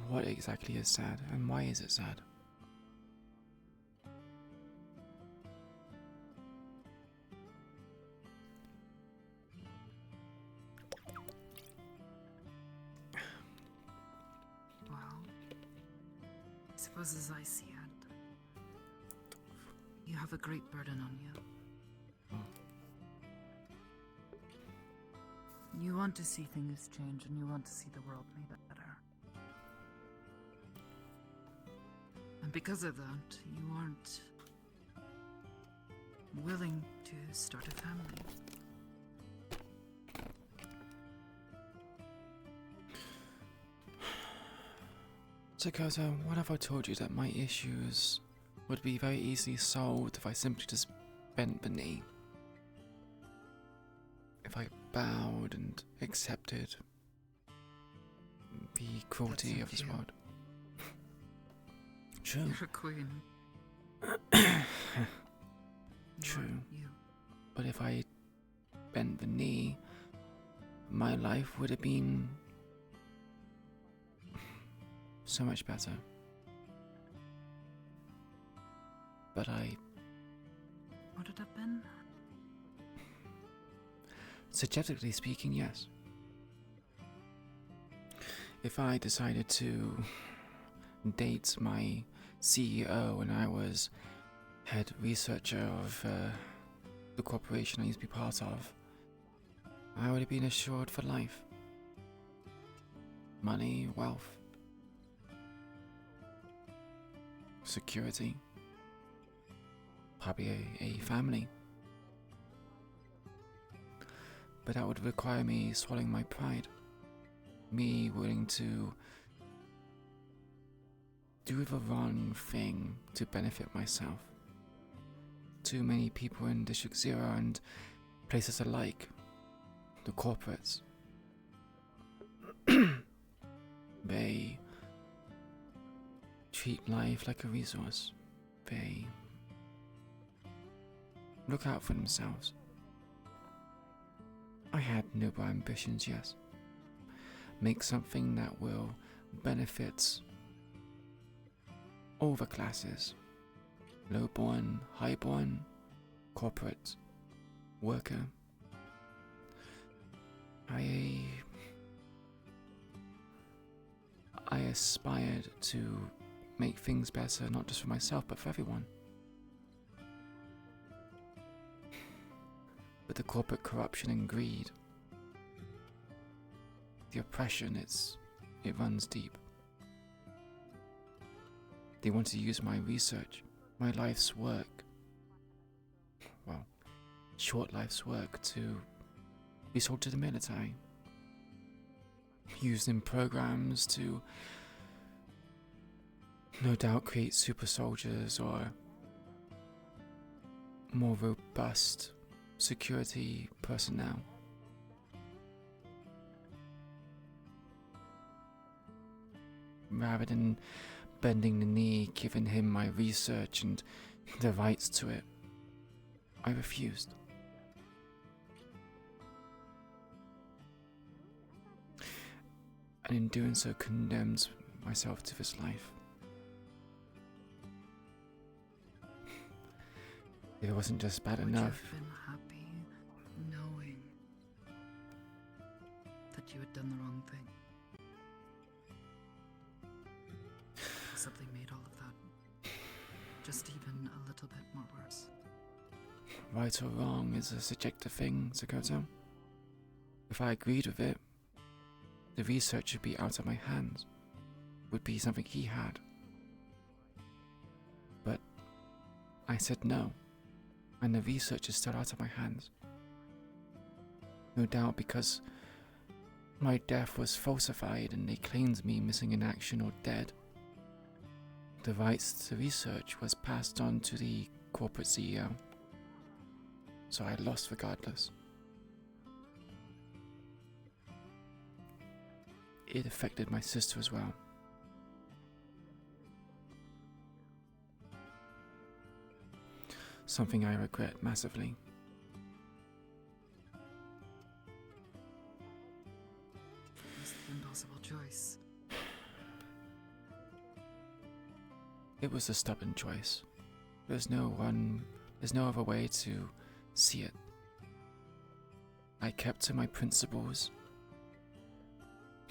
What exactly is sad, and why is it sad? Well, I suppose as I see it, you have a great burden on you. You want to see things change, and you want to see the world made better. And because of that, you aren't willing to start a family. Sakota, what have I told you that my issues would be very easily solved if I simply just bent the knee? If I bowed and accepted the cruelty of this world. True. You're a queen. True. But if I bent the knee, my life would have been so much better. But Would it have been? Subjectively speaking, yes. If I decided to date my CEO and I was head researcher of the corporation I used to be part of, I would have been assured for life. Money, wealth, security, probably a family. But that would require me swallowing my pride, me willing to do the wrong thing to benefit myself. Too many people in District 0 and places alike, the corporates, they treat life like a resource. They look out for themselves. I had noble ambitions, yes. Make something that will benefit all the classes. Low-born, high-born, corporate, worker. I aspired to make things better, not just for myself, but for everyone. But the corporate corruption and greed, the oppression, it runs deep. They want to use my research, my life's work, well, short life's work, to be sold to the military. Used in programs to no doubt create super soldiers or more robust security personnel. Rather than bending the knee, giving him my research and the rights to it, I refused. And in doing so, condemned myself to this life. If it wasn't just bad Would enough. you have been happy knowing that you had done the wrong thing? Something made all of that just even a little bit more worse. Right or wrong is a subjective thing, Sakoto. If I agreed with it, the research should be out of my hands. Would be something he had. But I said no, and the research is still out of my hands. No doubt because my death was falsified and they claimed me missing in action or dead. The rights to research was passed on to the corporate CEO. So I lost regardless. It affected my sister as well. Something I regret massively. It's the impossible choice. It was a stubborn choice. There's no other way to see it. I kept to my principles.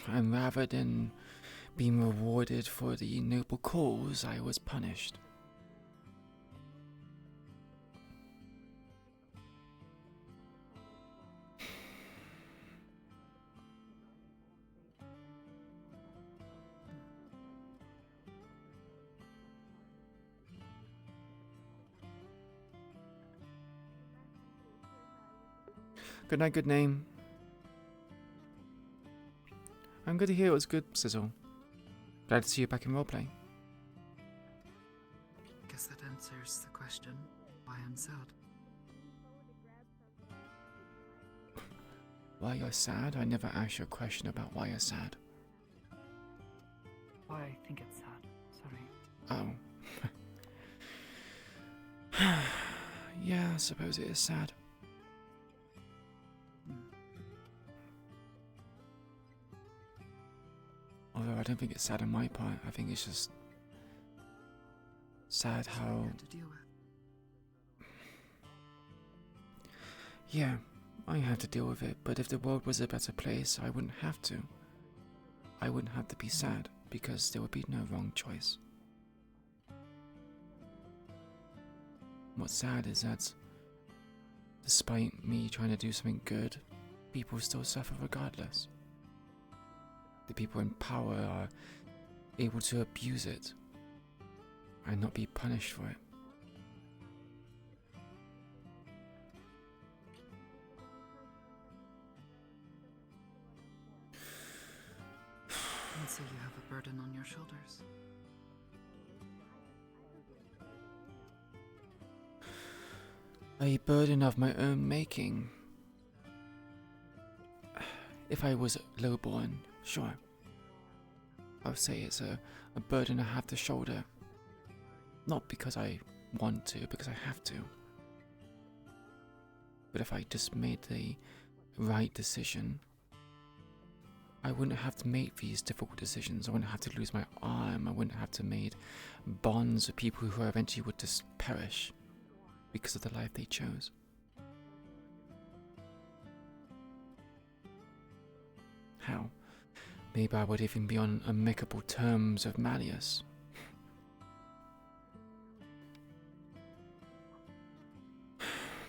And rather than being rewarded for the noble cause, I was punished. Good night, good name. I'm good to hear it was good, Sizzle. Glad to see you back in roleplay. Guess that answers the question why I'm sad. Why you're sad? I never asked you a question about why you're sad. Why I think it's sad. Sorry. Oh. Yeah, I suppose it is sad. Although I don't think it's sad on my part. I think it's just sad how... To deal with. Yeah, I have to deal with it, but if the world was a better place, I wouldn't have to. I wouldn't have to be sad, because there would be no wrong choice. What's sad is that, despite me trying to do something good, people still suffer regardless. The people in power are able to abuse it and not be punished for it. And so you have a burden on your shoulders. A burden of my own making. If I was lowborn, sure. I would say it's a burden I have to shoulder. Not because I want to, because I have to. But if I just made the right decision, I wouldn't have to make these difficult decisions. I wouldn't have to lose my arm. I wouldn't have to make bonds with people who eventually would just perish because of the life they chose. How? Maybe I would even be on amicable terms with Malleus.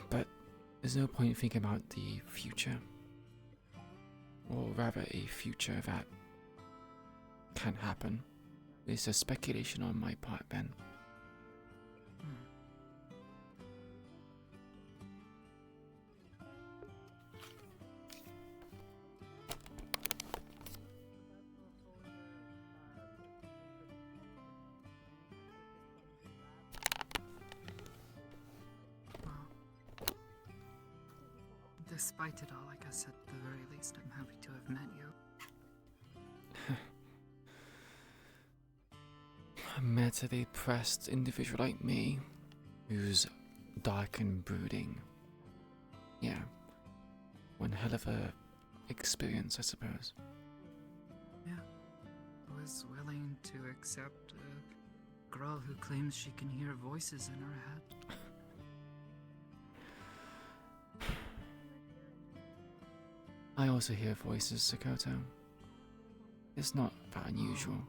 But there's no point thinking about the future. Or rather a future that can't happen. It's a speculation on my part, Ben. Despite it all, I guess at the very least I'm happy to have met you. I met a depressed individual like me, who's dark and brooding. Yeah, one hell of a experience, I suppose. Yeah, I was willing to accept a girl who claims she can hear voices in her head. I also hear voices, Sakoto. It's not that unusual.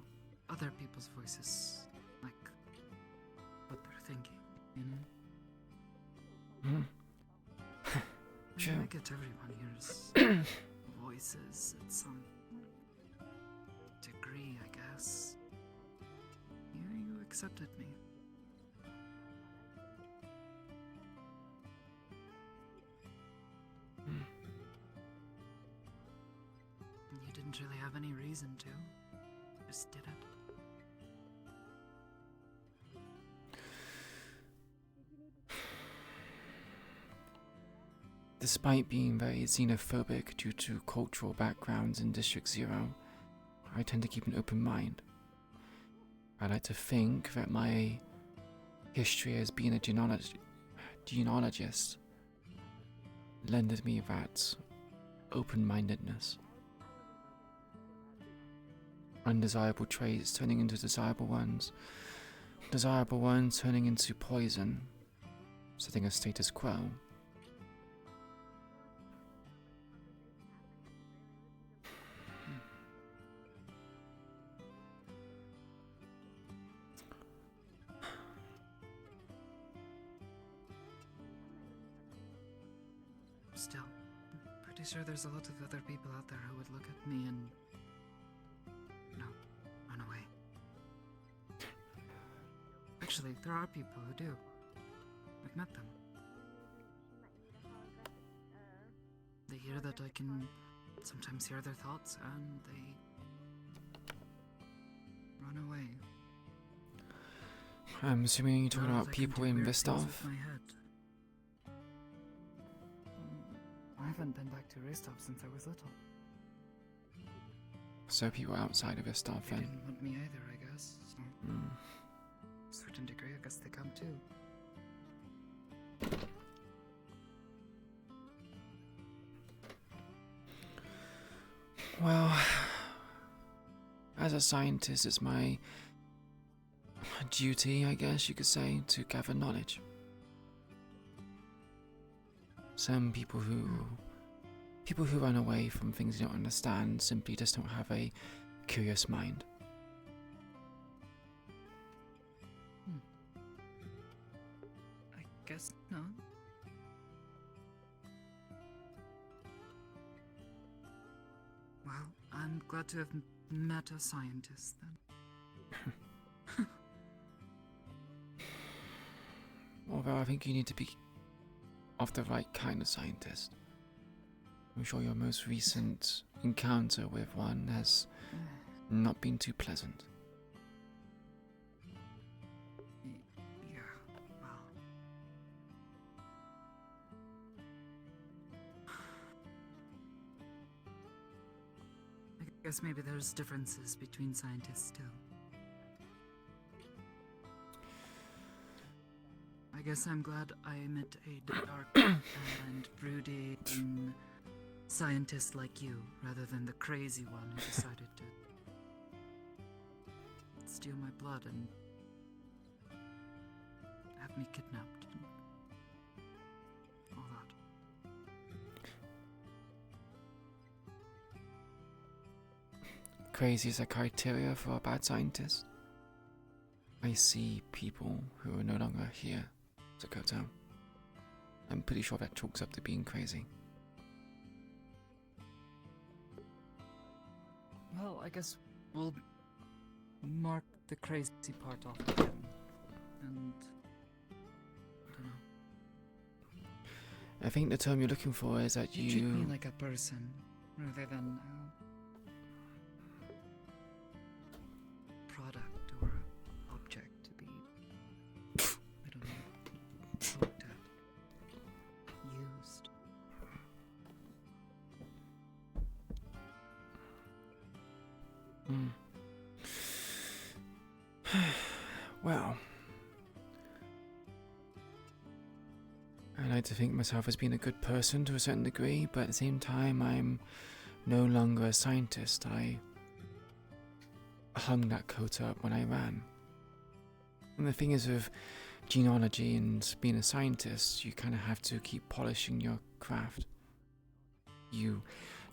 Other people's voices, like what they're thinking, you know? True. I get everyone hears voices at some degree, I guess. You accepted me. You didn't really have any reason to. Just did it. Despite being very xenophobic due to cultural backgrounds in District Zero, I tend to keep an open mind. I like to think that my history as being a genealogist lended me that open-mindedness. Undesirable traits turning into desirable ones turning into poison, setting a status quo. Still, pretty sure there's a lot of other people out there who would look at me and run away. Actually, there are people who do. I've met them. They hear that I can sometimes hear their thoughts and they run away. I'm assuming you're talking Well, about they can people do in weird Ristov? things with my head. I haven't been back to Ristov since I was little. So people outside of Ristov They then? didn't want me either, I guess. So, to a certain degree, I guess they come too. Well, as a scientist, it's my duty, I guess you could say, to gather knowledge. Some people who People who run away from things you don't understand simply just don't have a curious mind. I guess not. Well, I'm glad to have met a scientist then. Although I think you need to be of the right kind of scientist. I'm sure your most recent encounter with one has not been too pleasant. Yeah, well. I guess maybe there's differences between scientists too. I guess I'm glad I met a dark and brooding scientist like you, rather than the crazy one who decided to steal my blood and have me kidnapped and all that. Crazy is a criteria for a bad scientist. I see people who are no longer here to go down. I'm pretty sure that chalks up to being crazy. Well, I guess we'll mark the crazy part off again. And I don't know. I think the term you're looking for is that You treat me like a person rather than a product or object to be, I don't know, looked at, used. Well, I like to think myself as being a good person to a certain degree, but at the same time, I'm no longer a scientist. I hung that coat up when I ran. And the thing is with genealogy and being a scientist, you kind of have to keep polishing your craft. You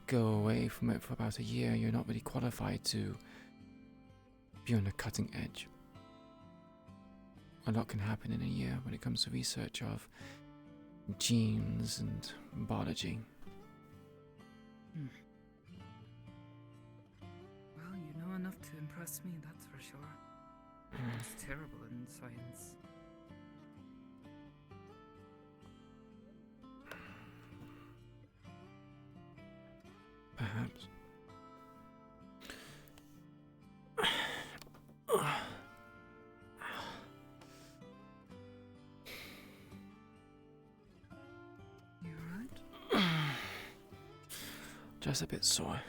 go away from it for about a year, you're not really qualified to be on the cutting edge. A lot can happen in a year when it comes to research of genes and biology. Well, you know enough to impress me, that's for sure. It's terrible in science. Perhaps. You alright? Just a bit sore.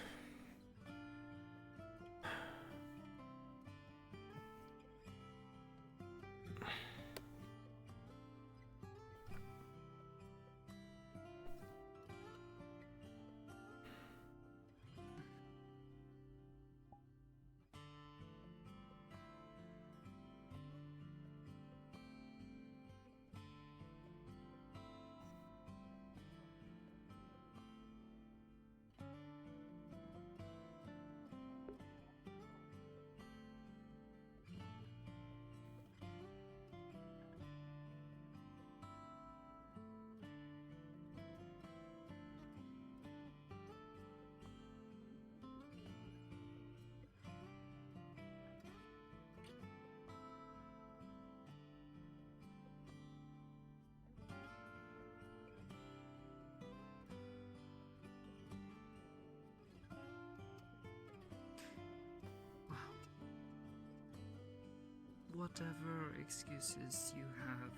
Whatever excuses you have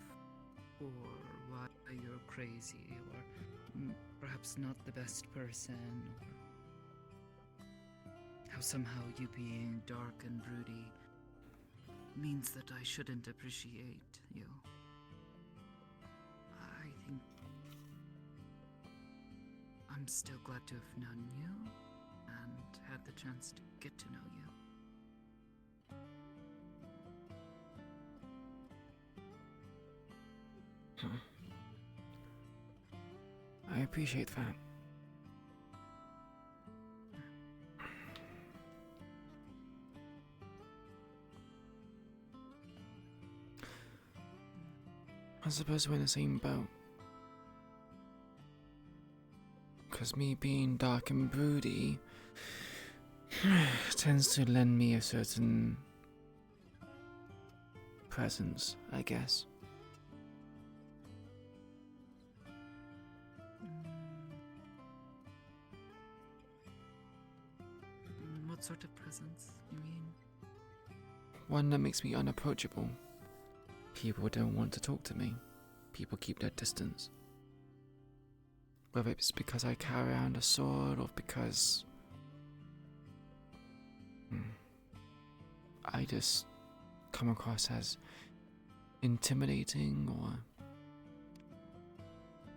for why you're crazy or perhaps not the best person, or how somehow you being dark and broody means that I shouldn't appreciate you. I think I'm still glad to have known you and had the chance to get to know you. I appreciate that. I suppose we're in the same boat. Because me being dark and broody tends to lend me a certain presence, I guess. What sort of presence, you mean? One that makes me unapproachable. People don't want to talk to me. People keep their distance. Whether it's because I carry around a sword or because I just come across as intimidating or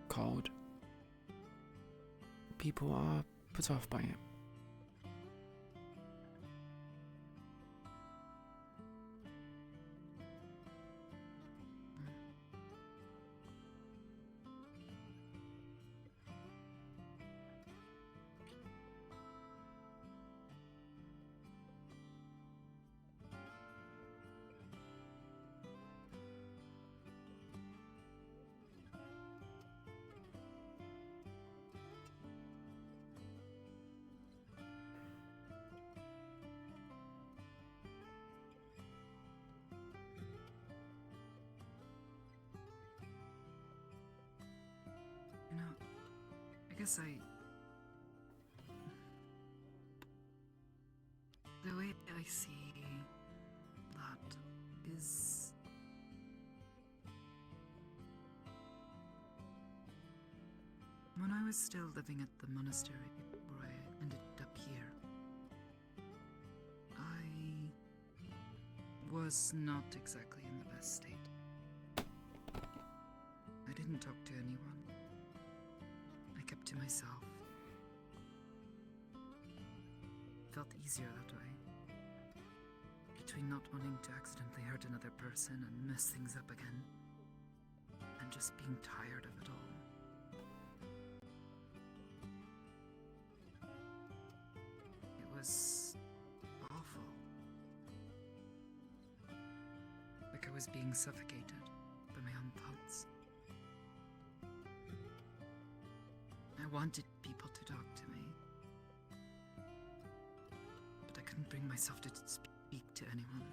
cold. People are put off by it. You know, I guess the way I see that is when I was still living at the monastery before I ended up here, I was not exactly in the best state. I didn't talk to anyone. I kept to myself. Felt easier that way. Between not wanting to accidentally hurt another person and mess things up again, and just being tired of it all. It was awful. Like I was being suffocated by my own thoughts. I wanted people to talk to me, but I couldn't bring myself to speak to anyone.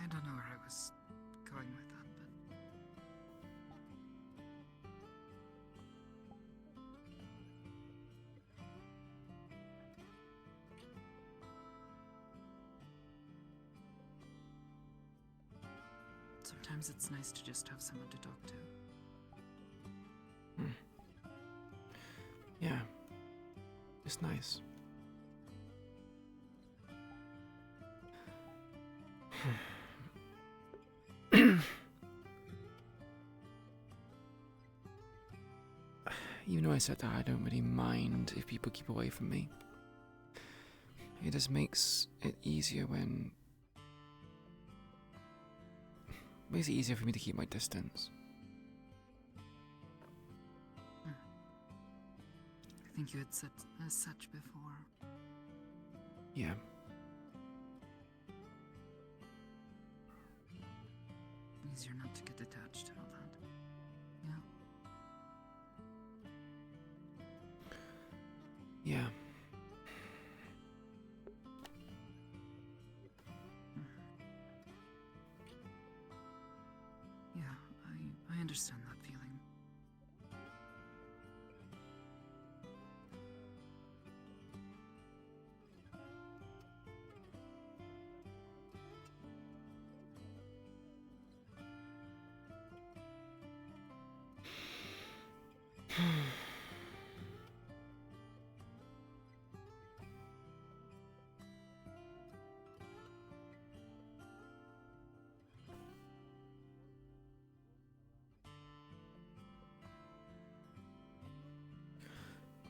I don't know where I was going with that, but sometimes it's nice to just have someone to talk to. Yeah, it's nice. Even though I said that, I don't really mind if people keep away from me. It just makes it easier when... makes it easier for me to keep my distance. I think you had said as such before. Yeah. Easier not to get attached to all that. Yeah. Yeah. Yeah, I understand that feeling.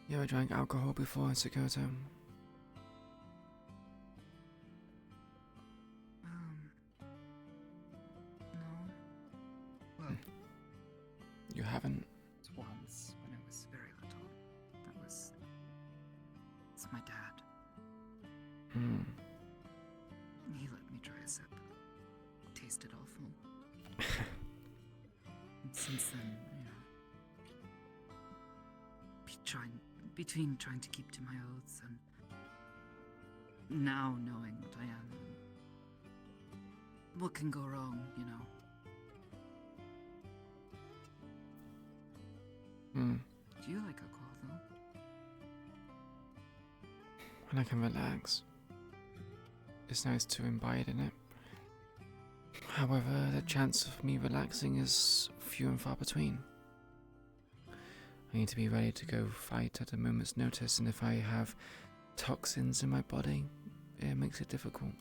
You ever drank alcohol before, Sakota? haven't. Once, when I was very little. It's my dad. Hmm. He let me try a sip. Tasted awful. And since then, between trying to keep to my oaths and now knowing what I am, what can go wrong, Hmm. Do you like alcohol, though? When I can relax, it's nice to imbibe in it. However, the chance of me relaxing is few and far between. I need to be ready to go fight at a moment's notice, and if I have toxins in my body, it makes it difficult.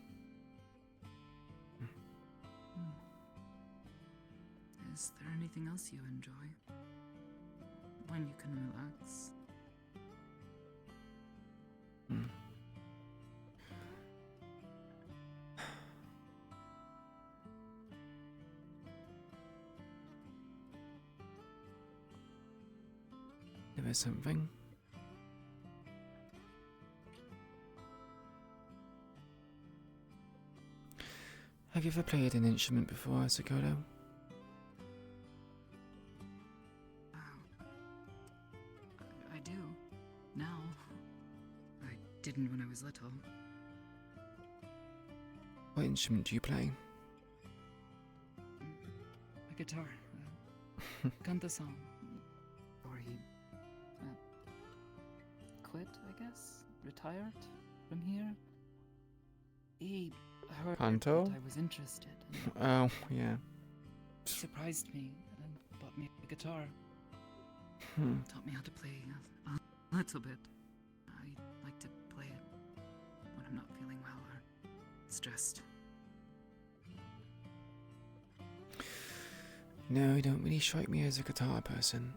Is there anything else you enjoy? When you can relax? Hmm. There is something. Have you ever played an instrument before, Sakoto? I do. Now. I didn't when I was little. What instrument do you play? A guitar. Canta song. Or he quit, I guess? Retired from here? He heard Canto? that I was interested. Oh, yeah. Surprised me and bought me a guitar. Hmm. Taught me how to play a little bit. I like to play it when I'm not feeling well or stressed. No, you don't really strike me as a guitar person.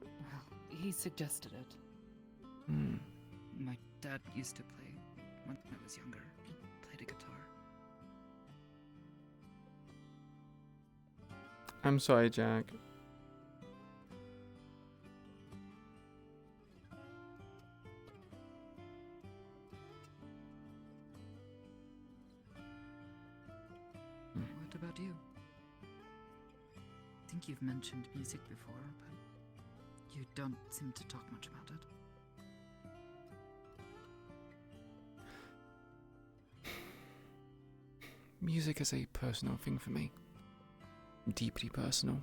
Well, he suggested it. Hmm. My dad used to play when I was younger. He played a guitar. I'm sorry, Jack. What about you? I think you've mentioned music before, but you don't seem to talk much about it. Music is a personal thing for me. Deeply personal.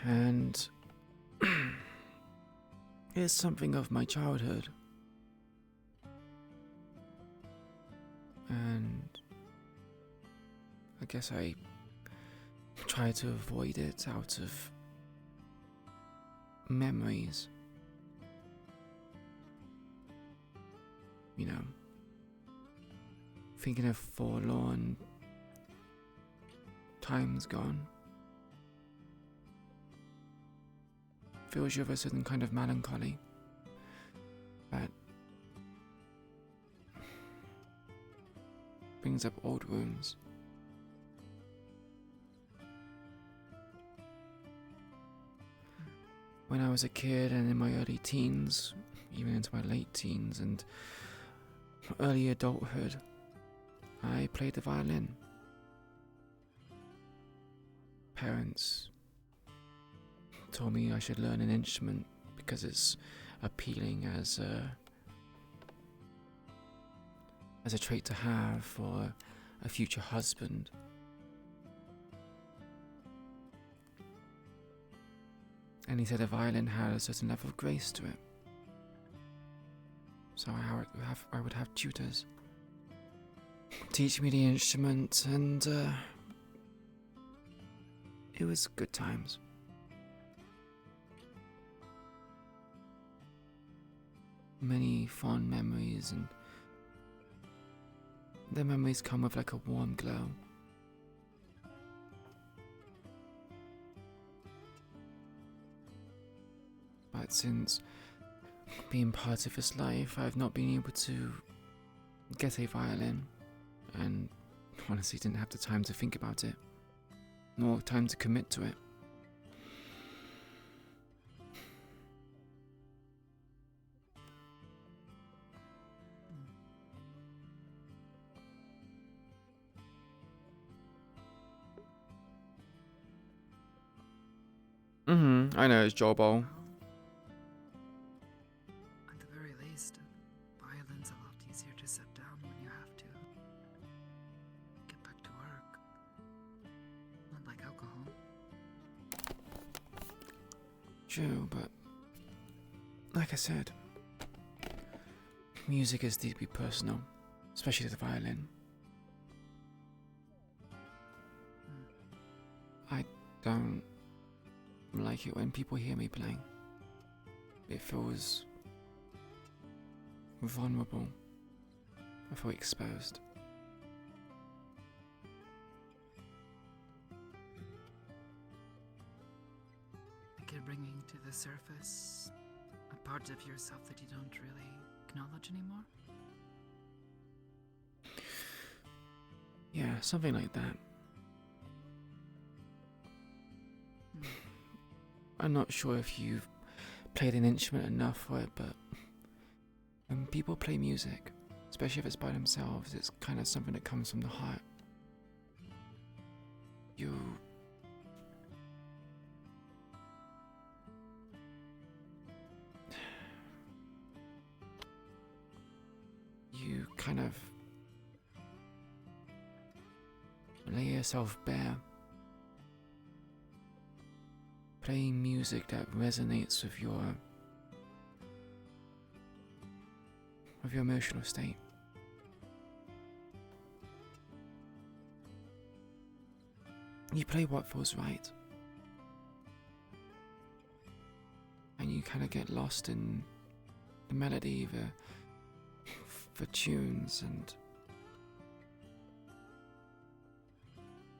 And it's something of my childhood. And I guess I try to avoid it out of memories. You know, thinking of forlorn times gone fills you with a certain kind of melancholy that brings up old wounds. When I was a kid and in my early teens, even into my late teens and early adulthood, I played the violin. Parents told me I should learn an instrument because it's appealing as a trait to have for a future husband. And he said a violin had a certain level of grace to it. So I would have tutors teach me the instrument, and it was good times. Many fond memories, and the memories come with like a warm glow. But since being part of his life, I've not been able to get a violin, and honestly didn't have the time to think about it. nor time to commit to it. I know it's Jobol. At the very least, violin's a lot easier to set down when you have to get back to work. Not like alcohol. True, but like I said, music is deeply personal, especially the violin. I don't like it when people hear me playing. It feels vulnerable. I feel exposed. Like you're bringing to the surface a part of yourself that you don't really acknowledge anymore? Yeah, something like that. I'm not sure if you've played an instrument enough for it, but when people play music, especially if it's by themselves, it's kind of something that comes from the heart. You kind of lay yourself bare, playing music that resonates with your emotional state. You play what feels right, and you kind of get lost in the melody, the tunes, and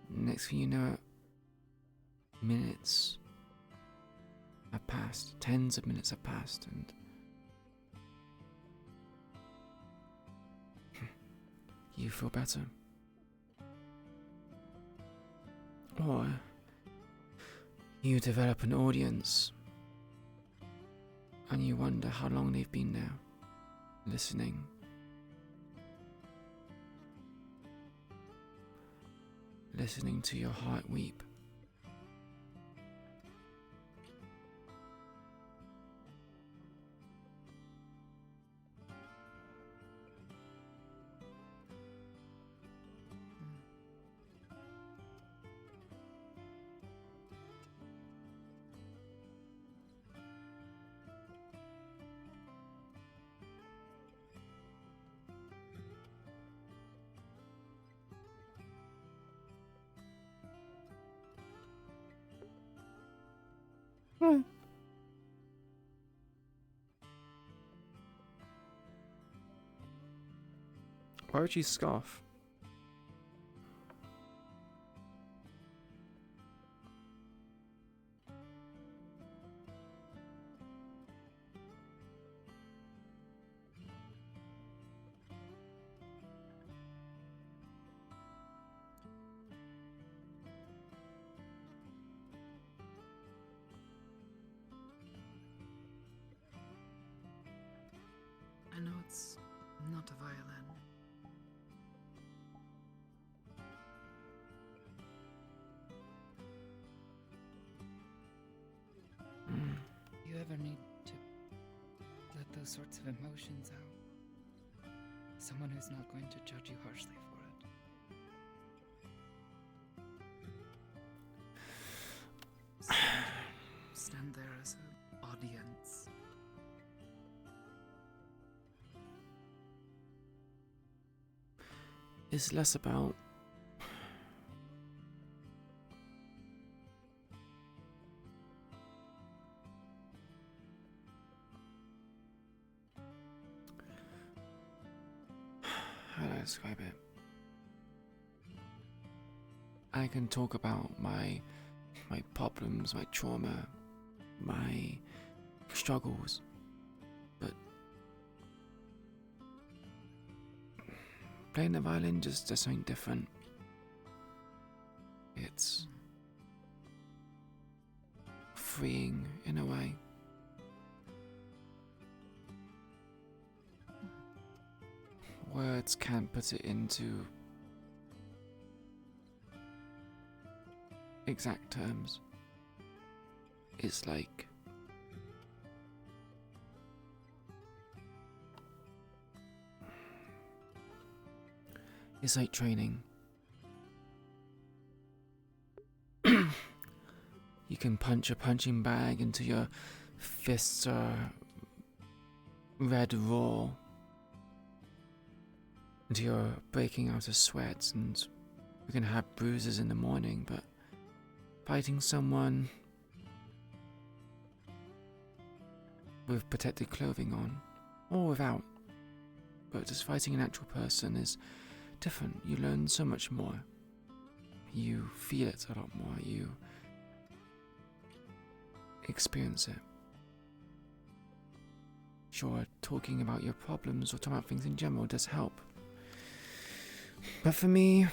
next thing you know, minutes have passed, tens of minutes have passed, and you feel better. Or you develop an audience and you wonder how long they've been there, listening. Listening to your heart weep. Why would you scoff? I know it's not a violin. You ever need to let those sorts of emotions out? Someone who's not going to judge you harshly for it. Stand there as an audience. It's less about how do I describe it? I can talk about my problems, my trauma, my struggles, but playing the violin just does something different. freeing in a way. Words can't put it into exact terms. It's like training. You can punch a punching bag until your fists are red raw, until you're breaking out of sweat, and you can have bruises in the morning, but fighting someone with protected clothing on, or without, but just fighting an actual person is different. You learn so much more. You feel it a lot more. You experience it. Sure, talking about your problems or talking about things in general does help. But for me,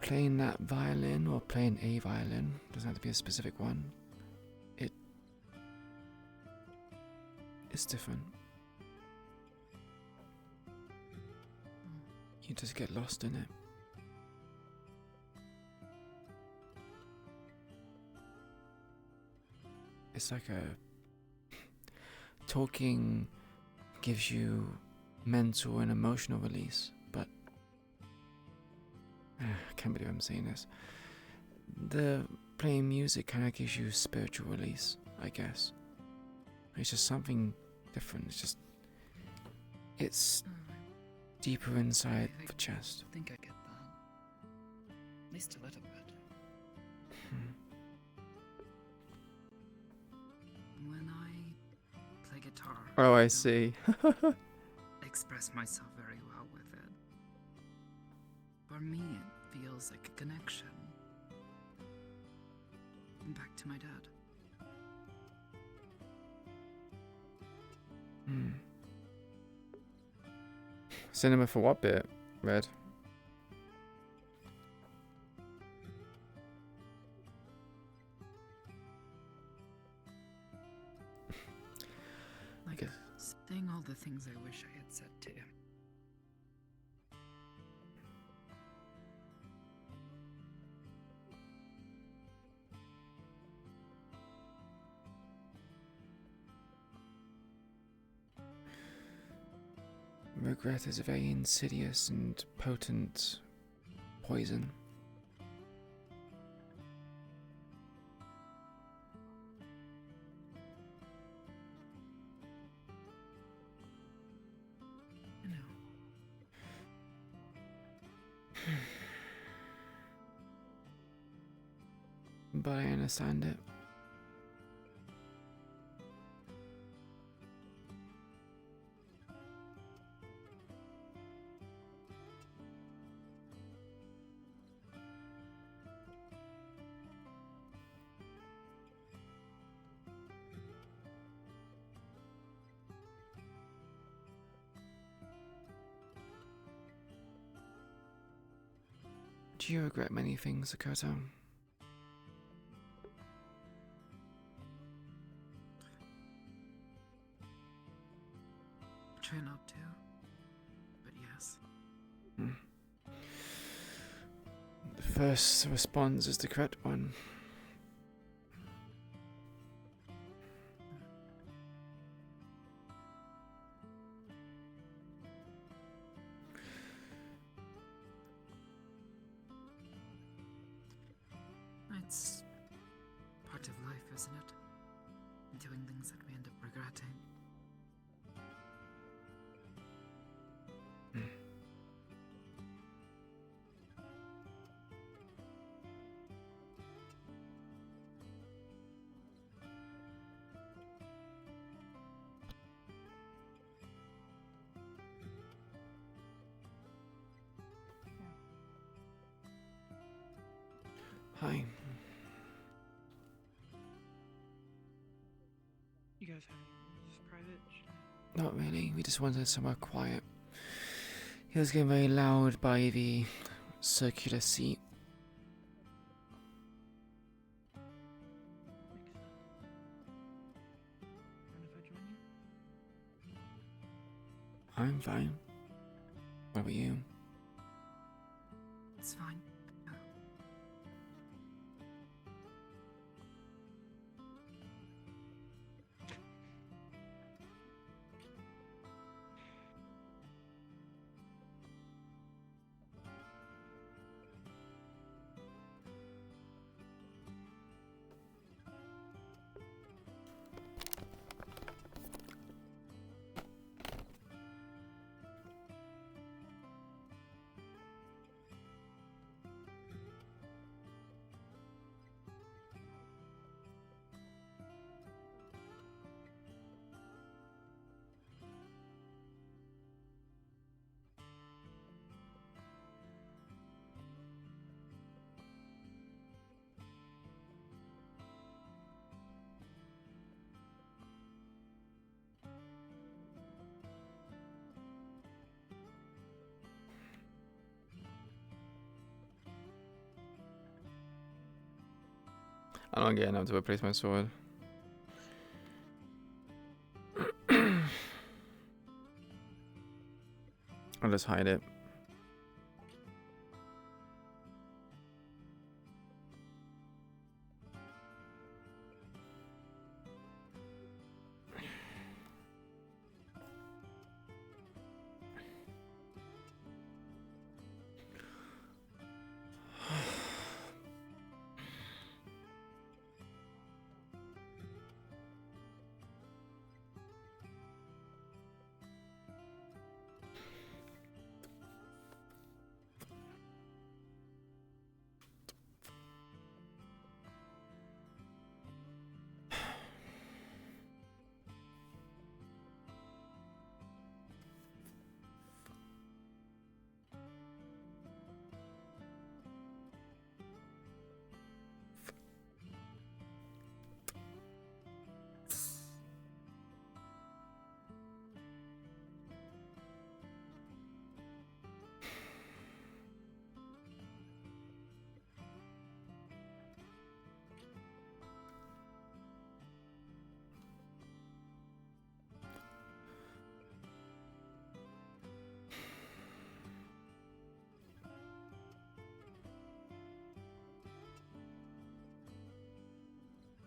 playing that violin or playing a violin, doesn't have to be a specific one, it's different. You just get lost in it. It's like talking gives you mental and emotional release, but I can't believe I'm saying this. The playing music kind of gives you spiritual release, I guess. It's just something different. It's deeper inside the chest. I think I get that. At least a little bit. When I play guitar, Oh, I don't see. express myself very well with it. For me, it feels like a connection. Back to my dad. Cinema for what bit, Red? Like saying all the things I wish I had said to him. Regret is a very insidious and potent poison. I know. But I understand it. Do you regret many things, Dakota? Try not to, but yes. The first response is the correct one. It's part of life, isn't it? Doing things that we end up regretting. Hi. You guys have just private? Not really. We just wanted somewhere quiet. He was getting very loud by the circular seat. I'm fine. What about you? It's fine. I'm not getting up to replace my sword. I'll just hide it.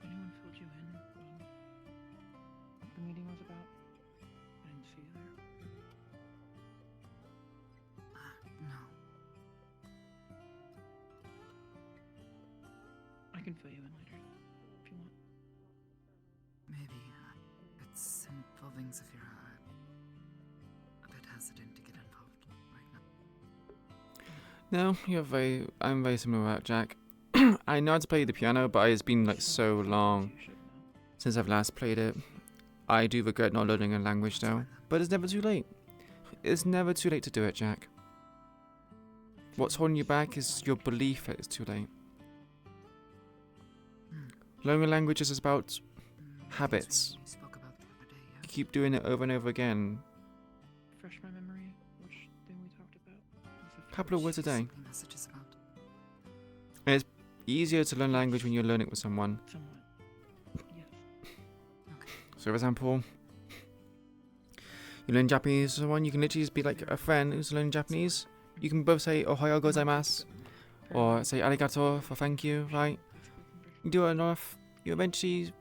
Anyone filled you in on what the meeting was about? I didn't see you there. No. I can fill you in later, if you want. Maybe. It's involving Zafira. I'm a bit hesitant to get involved right now. No, I'm very similar about Jack. I know how to play the piano, but it's been like so long since I've last played it. I do regret not learning a language though, but it's never too late. It's never too late to do it, Jack. What's holding you back is your belief that it's too late. Learning a language is about habits. You keep doing it over and over again. Refresh my memory. Which thing we talked about? A couple of words a day. Messages about. And it's easier to learn language when you're learning with someone. Somewhat. Yes. So, for example, you learn Japanese with someone, you can literally just be like a friend who's learning Japanese. You can both say "Ohayo gozaimasu" or say "arigato" for thank you, right? You do it enough, you eventually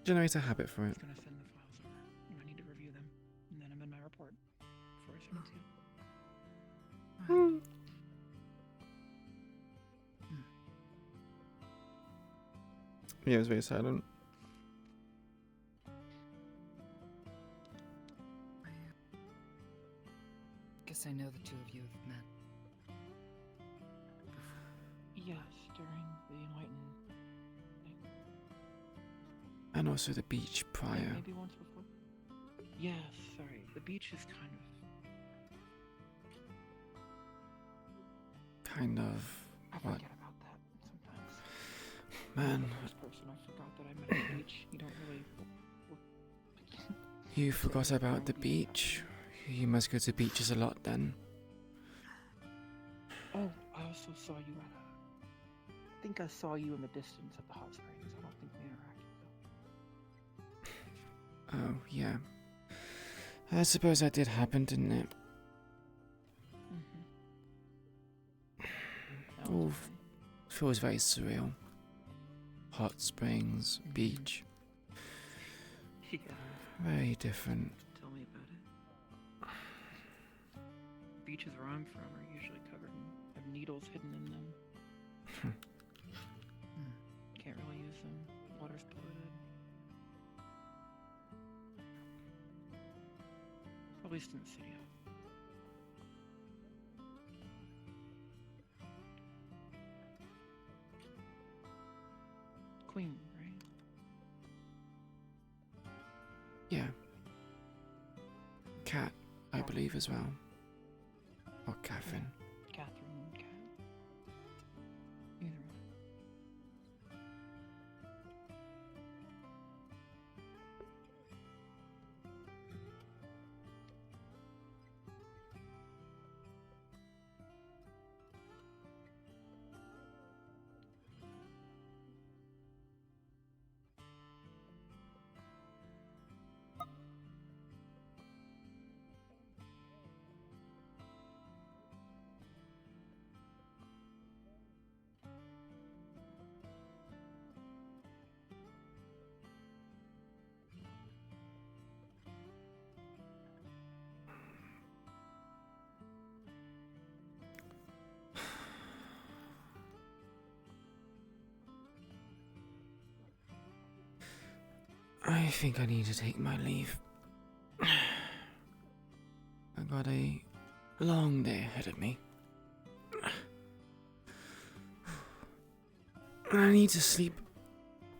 generate a habit for it. I'm gonna send the files over, and I need to review them, and then amend my report before I send it to you. Yeah, it was very silent. Guess I know the two of you have met. Yes, during the Enlightened thing. And also the beach prior. Maybe once before. Yes, sorry. The beach is Kind of. I What? forget about that sometimes. Man. The first person I forgot that I met at the beach. You don't really. You forgot about the beach? You must go to beaches a lot then. Oh, I also saw you at I think I saw you in the distance at the hot springs. I don't think we interacted though. Oh, yeah. I suppose that did happen, didn't it? Oh, feels very surreal. Hot springs, beach. Yeah. Very different. Tell me about it. Beaches where I'm from are usually covered in have needles hidden in them. Can't really use them. Water's polluted. At least in the city. Queen, right? Yeah. Cat, I believe as well. Or Catherine. Catherine, Cat. Either one. I think I need to take my leave. I got a long day ahead of me. And I need to sleep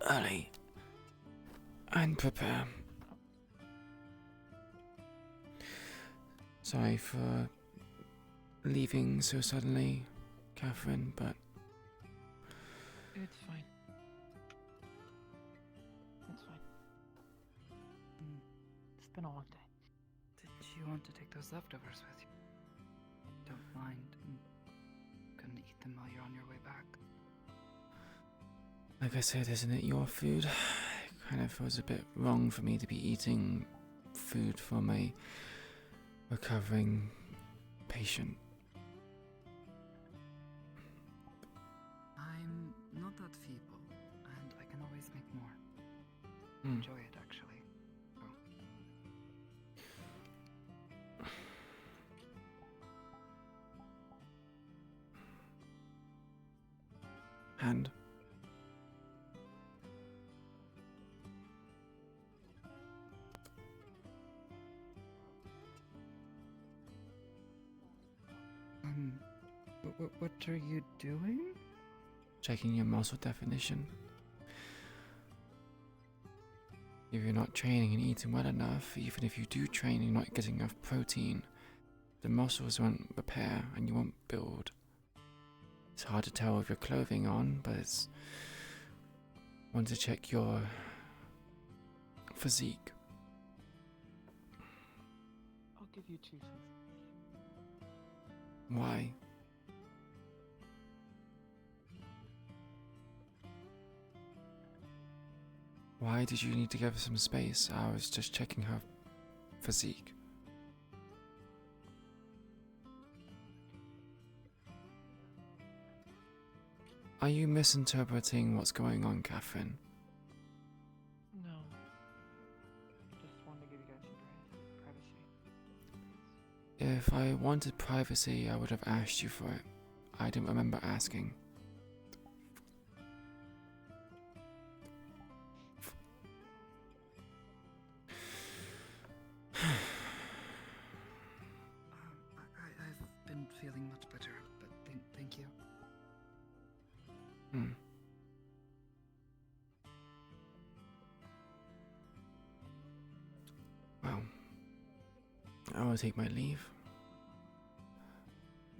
early and prepare. Sorry for leaving so suddenly, Catherine, but It's fine. It's fine. It's been a long day. Did you want to take those leftovers with you? Don't mind. Couldn't eat them while you're on your way back. like I said, isn't it your food? It kind of feels a bit wrong for me to be eating food from a recovering patient. I'm not that feeble, and I can always make more. Mm. Enjoy it, actually. And What are you doing? checking your muscle definition. If you're not training and eating well enough, even if you do train and you're not getting enough protein, the muscles won't repair and you won't build. It's hard to tell with your clothing on, but it's... want to check your physique. I'll give you 2 cents. Why? Why did you need to give her some space? I was just checking her physique. Are you misinterpreting what's going on, Catherine? No. Just wanted to give you guys some privacy. If I wanted privacy, I would have asked you for it. I don't remember asking. I've been feeling much better, but thank you. Hmm. Well, I will take my leave.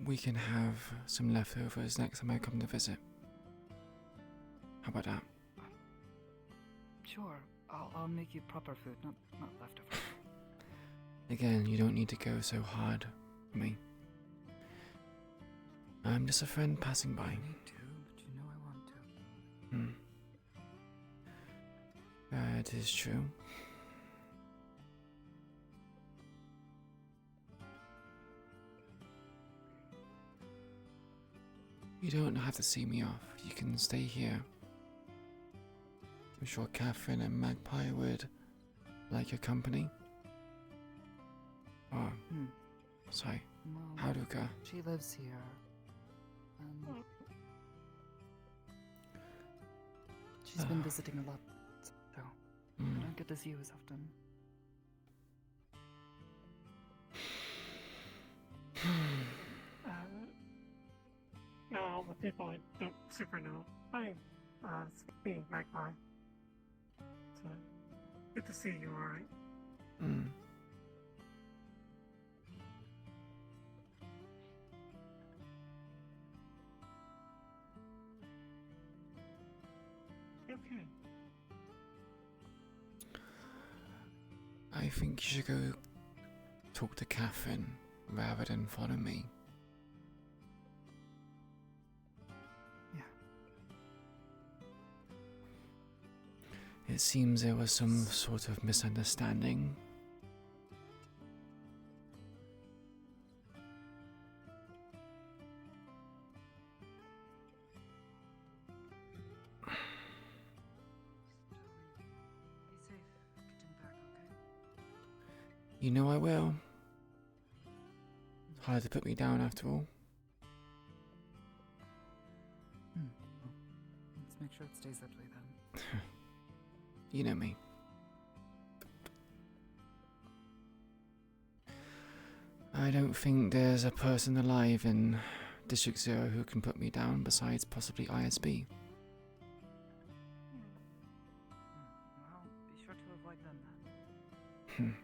We can have some leftovers next time I come to visit. How about that? Sure, I'll make you proper food, not leftovers. Again, you don't need to go so hard for me. I'm just a friend passing by. I need to, but you know I want to. That is true. You don't have to see me off. You can stay here. I'm sure Catherine and Magpie would like your company. Oh, sorry. Well, Haruka. she lives here. She's been visiting a lot, so I don't get to see you as often. No, the people I don't super know. I'm speaking Magpie. So, good to see you, alright? Okay. I think you should go talk to Catherine rather than follow me. It seems there was some sort of misunderstanding. Be safe. Getting back, okay? You know I will. Hard to put me down after all. Let's make sure it stays that way then. You know me. I don't think there's a person alive in District 0 who can put me down besides possibly ISB. Well, be sure to avoid them then.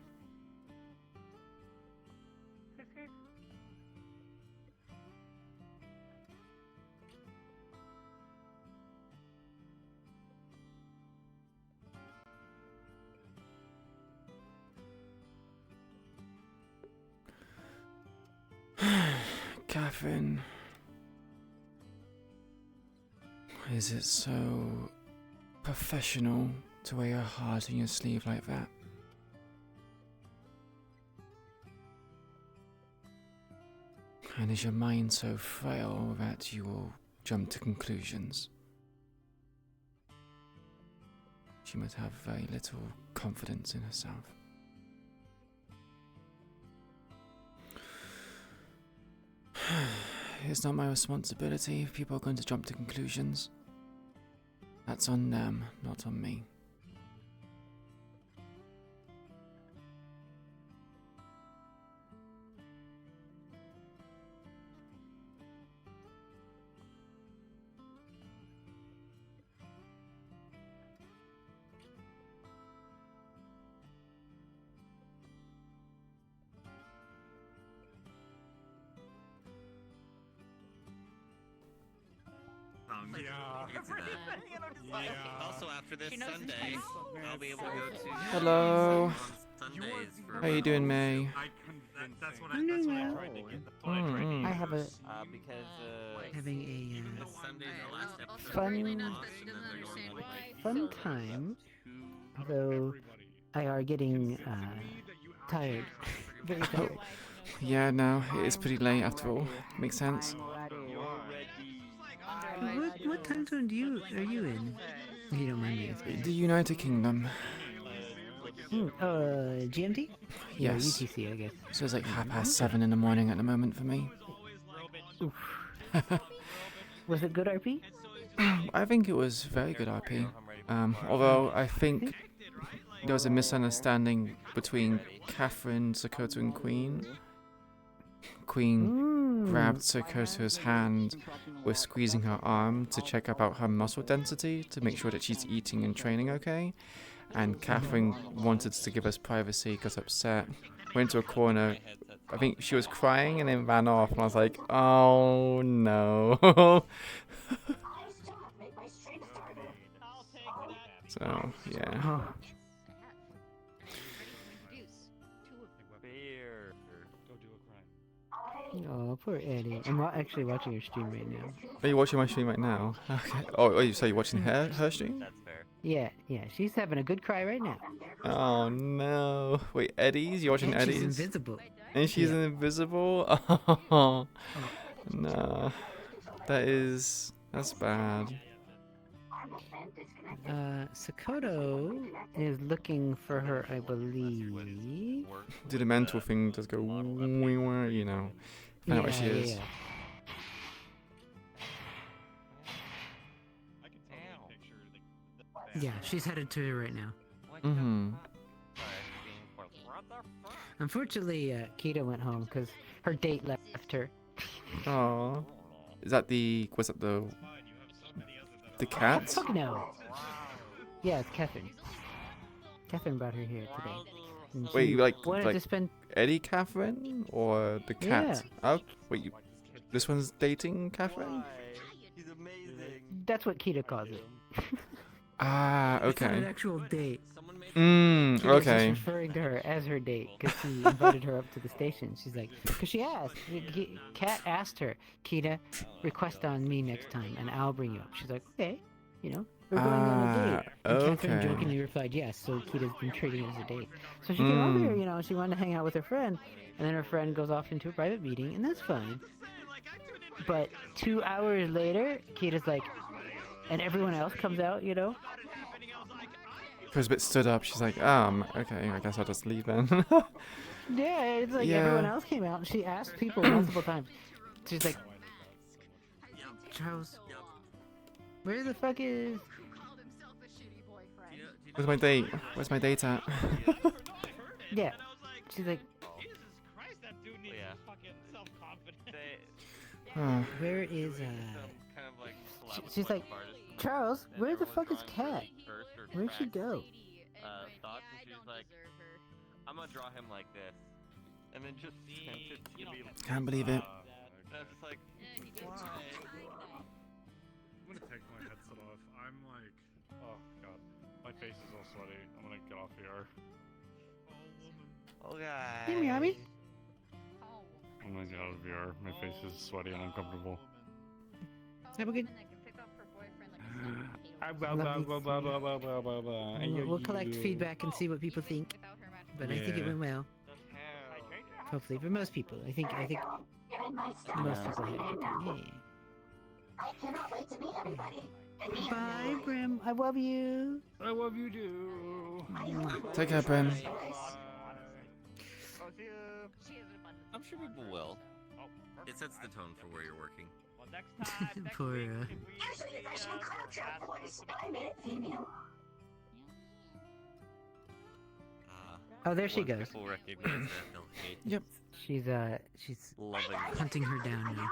Catherine, is it so professional to wear your heart on your sleeve like that? And is your mind so frail that you will jump to conclusions? She must have very little confidence in herself. It's not my responsibility if people are going to jump to conclusions. That's on them, not on me. Also, after this Sunday, I'll be able to go to. Hello. Sundays for How you doing, May? That's what I'm doing well. I have a having a Sunday's the last episode. fun time. Though I are getting tired. Very tired. Yeah, no, it is pretty late after all. Makes sense. What time zone are you in? If you don't mind me asking. The United Kingdom. GMT? Yeah, Yes. UTC, I guess. So it's like 7:30 in the morning at the moment for me. Was it good RP? I think it was very good RP. Although I think there was a misunderstanding between Catherine, Sokoto, and Queen. Queen grabbed Sokoto's hand with squeezing her arm to check about her muscle density to make sure that she's eating and training okay. And Catherine wanted to give us privacy, got upset, went to a corner. I think she was crying and then ran off. And I was like, oh no. So, yeah. Oh, poor Eddie. I'm actually watching your stream right now. Are you watching my stream right now? Okay. Oh, so you're watching her stream? That's fair. Yeah, she's having a good cry right now. Oh no. Wait, Eddie's? You're watching And Eddie's? she's invisible. And she's invisible? Oh, no. That's bad. Sakoto is looking for her, I believe. Do the mental thing just go, you know? Find out where she is. Yeah, she's headed to her right now. Mm-hmm. Unfortunately, Kita went home because her date left her. Oh, was that the cat? Fuck no. Yeah, it's Catherine. Catherine brought her here today. And Wait, she you like wanted to spend. Eddie Catherine or the cat? Yeah. Oh, wait, this one's dating Catherine? He's amazing. That's what Kita calls it. Ah, It's not an okay. actual date. Mm, She was okay. just referring to her as her date because he invited her up to the station. She's like, because she asked, Kat asked her, Kita, request on me next time, and I'll bring you up. She's like, okay, you know, we're going on a date. And Catherine okay. jokingly replied, yes, so Kita's been treating it as a date. So she came over here, you know, she wanted to hang out with her friend, and then her friend goes off into a private meeting, and that's fine. But 2 hours later, Kita's like, and everyone else comes out, you know? Chris a bit stood up. She's like, okay, I guess I'll just leave then. Yeah, it's like Yeah. everyone else came out and she asked people multiple times. She's like, Charles, where the fuck is... Where's my date? Where's my date at? Yeah. She's like, where is, she's like, Charles, where the fuck is Kat? Where'd she go? Thoughts, and she's like, I'm gonna draw him like this, and then just sent it to me. Can't believe it. And I was just like, why? I'm gonna take my headset off. I'm like, oh god, my face is all sweaty. I'm gonna get off VR. Okay. Hey, Miami. I'm gonna get out of VR. My face is sweaty and uncomfortable. Have a good... We'll collect feedback and see what people think. But I think it went well. Hopefully, for most people. I think most people had a good time. Yeah. I cannot wait to meet everybody. Bye, Grim. I love you. I love you too. Take care, Bren. I'm sure people will. It sets the tone for where you're working. Poor, Usually the freshman contract voice, but I made it female. Oh, there she goes. People recognize that, they'll hate. Yep. She's Loving hunting her down now.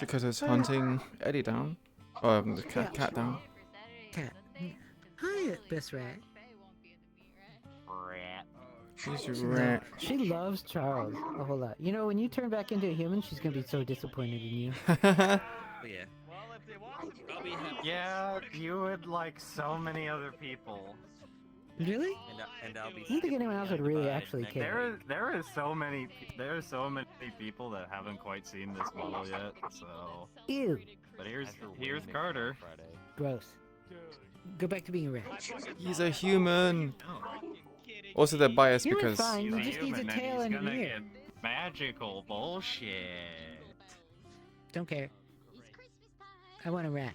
Dakota's hunting Eddie down. Oh, the cat down. Cat. Hi, best rat. She's a rat. She loves Charles a whole lot. You know, when you turn back into a human, she's gonna be so disappointed in you. Yeah. Yeah, you would like so many other people. Really? And I'll be. I don't think anyone else would really actually care. There are so many people that haven't quite seen this model yet. So. Ew. But here's Carter. Gross. Go back to being a rat. He's a human. Also, they're biased Human's because. fine. He just needs a tail and an ear. Magical bullshit. Don't care. I want a rat.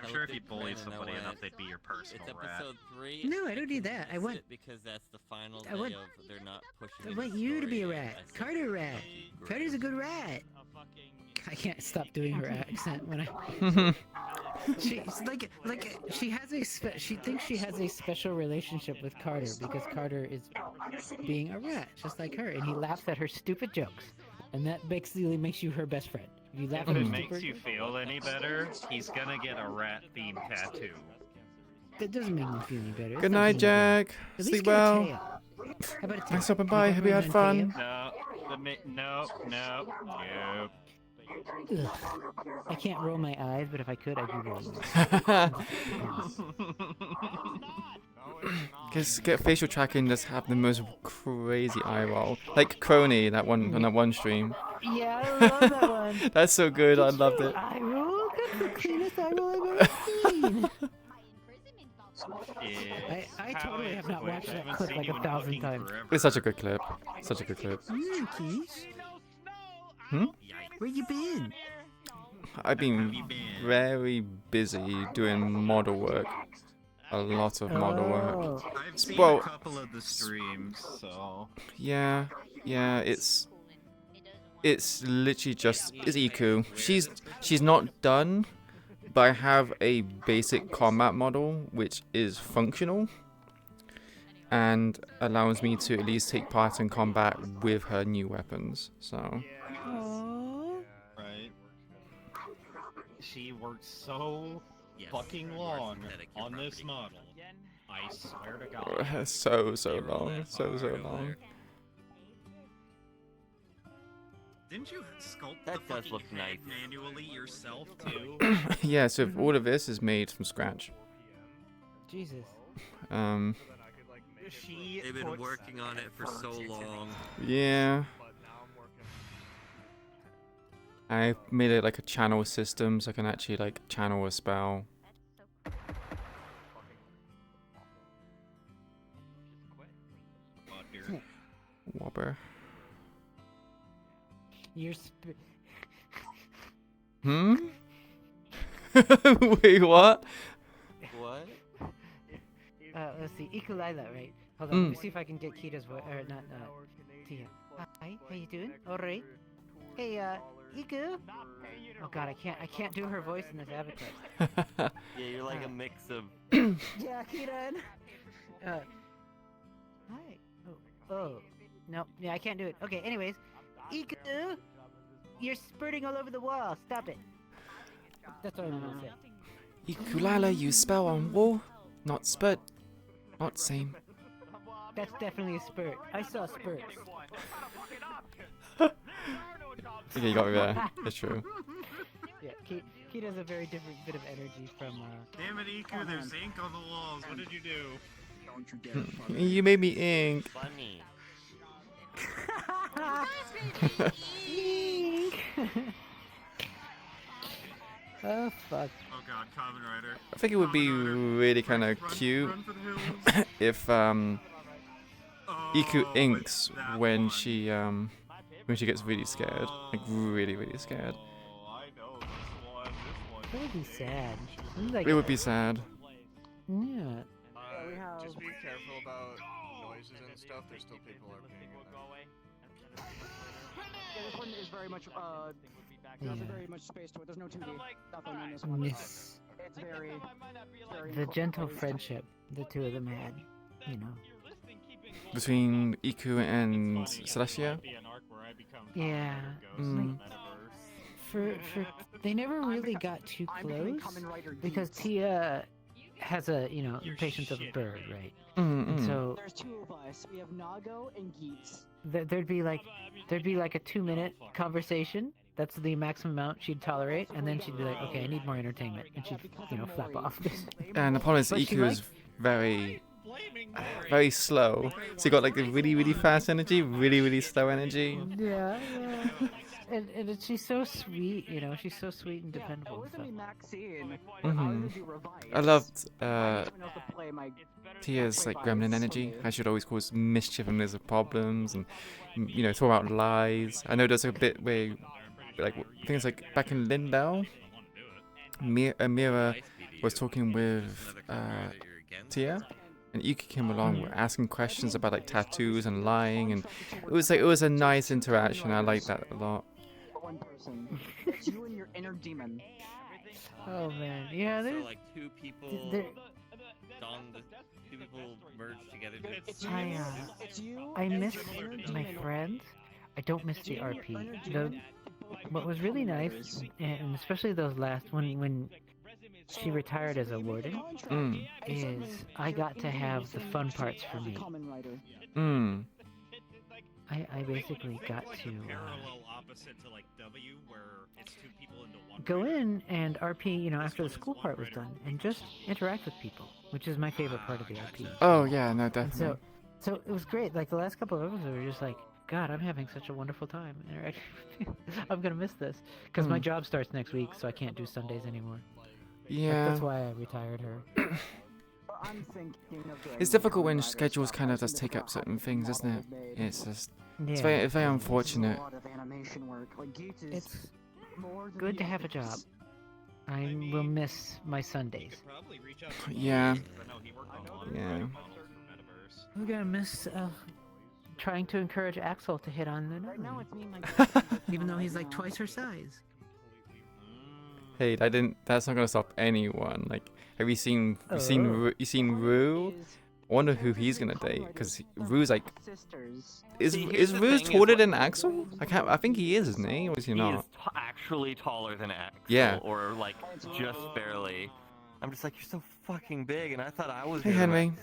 I'm sure if you bullied somebody enough, they'd be your personal It's rat. episode 3. No, I don't need that. I want. Because that's the final day I want. of they're not pushing. I want you to be a rat. Carter rat. Carter's a good rat. I can't stop doing her accent when I. She's like she has she thinks she has a special relationship with Carter because Carter is being a rat just like her, and he laughs at her stupid jokes, and that basically makes you her best friend. You laugh If at her it stupid. makes you feel any better, he's gonna get a rat-themed tattoo. That doesn't make me feel any better. Good night, Jack. At Sleep least get a well. tail. How about a tail? Thanks for stopping by. Hope you had fun. No. Ugh. I can't roll my eyes, but if I could, I'd be rolling my eyes. Just get facial tracking. Just have the most crazy eye roll, like Crony that one on that one stream. Yeah, I love that one. That's so good. I loved it. Eye roll? That's the cleanest eye roll I've ever seen. I I totally have not quick. watched I that haven't clip seen like you in 1,000 fucking times. forever. It's such a good clip. Such a good clip. Keys? Hmm? Where you been? I've been very busy doing model work. A lot of model work. Oh. I've seen Well, a couple of the streams, so yeah, it's literally just it's Iku. She's not done, but I have a basic combat model which is functional and allows me to at least take part in combat with her new weapons. So right. She worked so fucking long on this model. I swear to God. so long, so long. Didn't you sculpt That the does fucking look head nice. manually yourself too? Yeah, so all of this is made from scratch. Jesus. They've been working on it for so long. Yeah. I made it like a channel system so I can actually like channel a spell. Whopper. You're Hmm? Wait, what? What? Let's see, Ikulila, right? Hold on, let me see if I can get Kita's voice, or not, Tia. Hi, how you doing? Alright. Hey, Iku? Oh god, I can't do her voice in this avatar. Yeah, you're like a mix of. Yeah, Kita. Hi. Oh. No, yeah, I can't do it. Okay, anyways. Iku! You're spurting all over the wall. Stop it. That's what I'm gonna say. Ikulala, you spell on wall, not spurt. Not same. That's definitely a spurt. I saw spurts. Okay, you got me there. It's true. Yeah, Kita has a very different bit of energy from, Damn it, Iku, there's ink on the walls. What did you do? Don't you dare fuck You made me ink. Funny. Oh fuck. Oh god, Common Rider. I think it would be really kind of cute if Iku inks when she gets really scared, like really scared. That would be sad. It would be sad. Yeah. Just be careful about noises and stuff. There's still people are being Yeah, this one is very much Yeah. very much space to it. There's no 2D nothing on this one. Yes. It's very The gentle friendship the two of them had, you know. Between Iku and Celestia? Yeah. Mm. For they never really got too close because Tia has a patience of a bird, right? And so there's two of us. We have Nago and Geets. there'd be like a 2-minute conversation. That's the maximum amount she'd tolerate, and then she'd be like, "Okay, I need more entertainment," and she'd flap off. And the problem is But she Iku is very slow. So you got like the really fast energy, really slow energy. Yeah. And she's so sweet, she's so sweet and dependable. I loved Tia's like gremlin energy. How she'd always cause mischief and there's problems, and throw out lies. I know there's a bit where, like, things like back in Lindell, Mira was talking with Tia, and Yuki came along asking questions about like tattoos and lying, and it was a nice interaction. I like that a lot. One person. It's you and your inner demon. Oh man, yeah. So There's like two people merged together. I miss my friends. I don't miss the RP. What was really nice, and especially those last when she retired as a warden, is I got to have the fun parts for me. I basically got to go in and RP, after the school part was done, and just interact with people, which is my favorite part of the RP. Oh yeah, no, definitely. So it was great. Like the last couple of episodes were just like, God, I'm having such a wonderful time interacting with you. I'm gonna miss this because my job starts next week, so I can't do Sundays anymore. Yeah. That's why I retired her. I'm thinking of doing It's difficult when schedules kind of just take up certain things, isn't it? It's just it's Yeah. very unfortunate. It's good to have a job. I will miss my Sundays. Yeah. Yeah. We're gonna miss trying to encourage Axel to hit on the even though he's like twice her size. Hey, that's not gonna stop anyone. Like, have you seen Rue? I wonder who he's gonna date, because Rue's like, is Rue taller than Axel? I think he is, isn't he? Or is he He not? is actually taller than Axel. Yeah. Or like just barely. I'm just like, you're so fucking big, and I thought I was. Hey, Henry.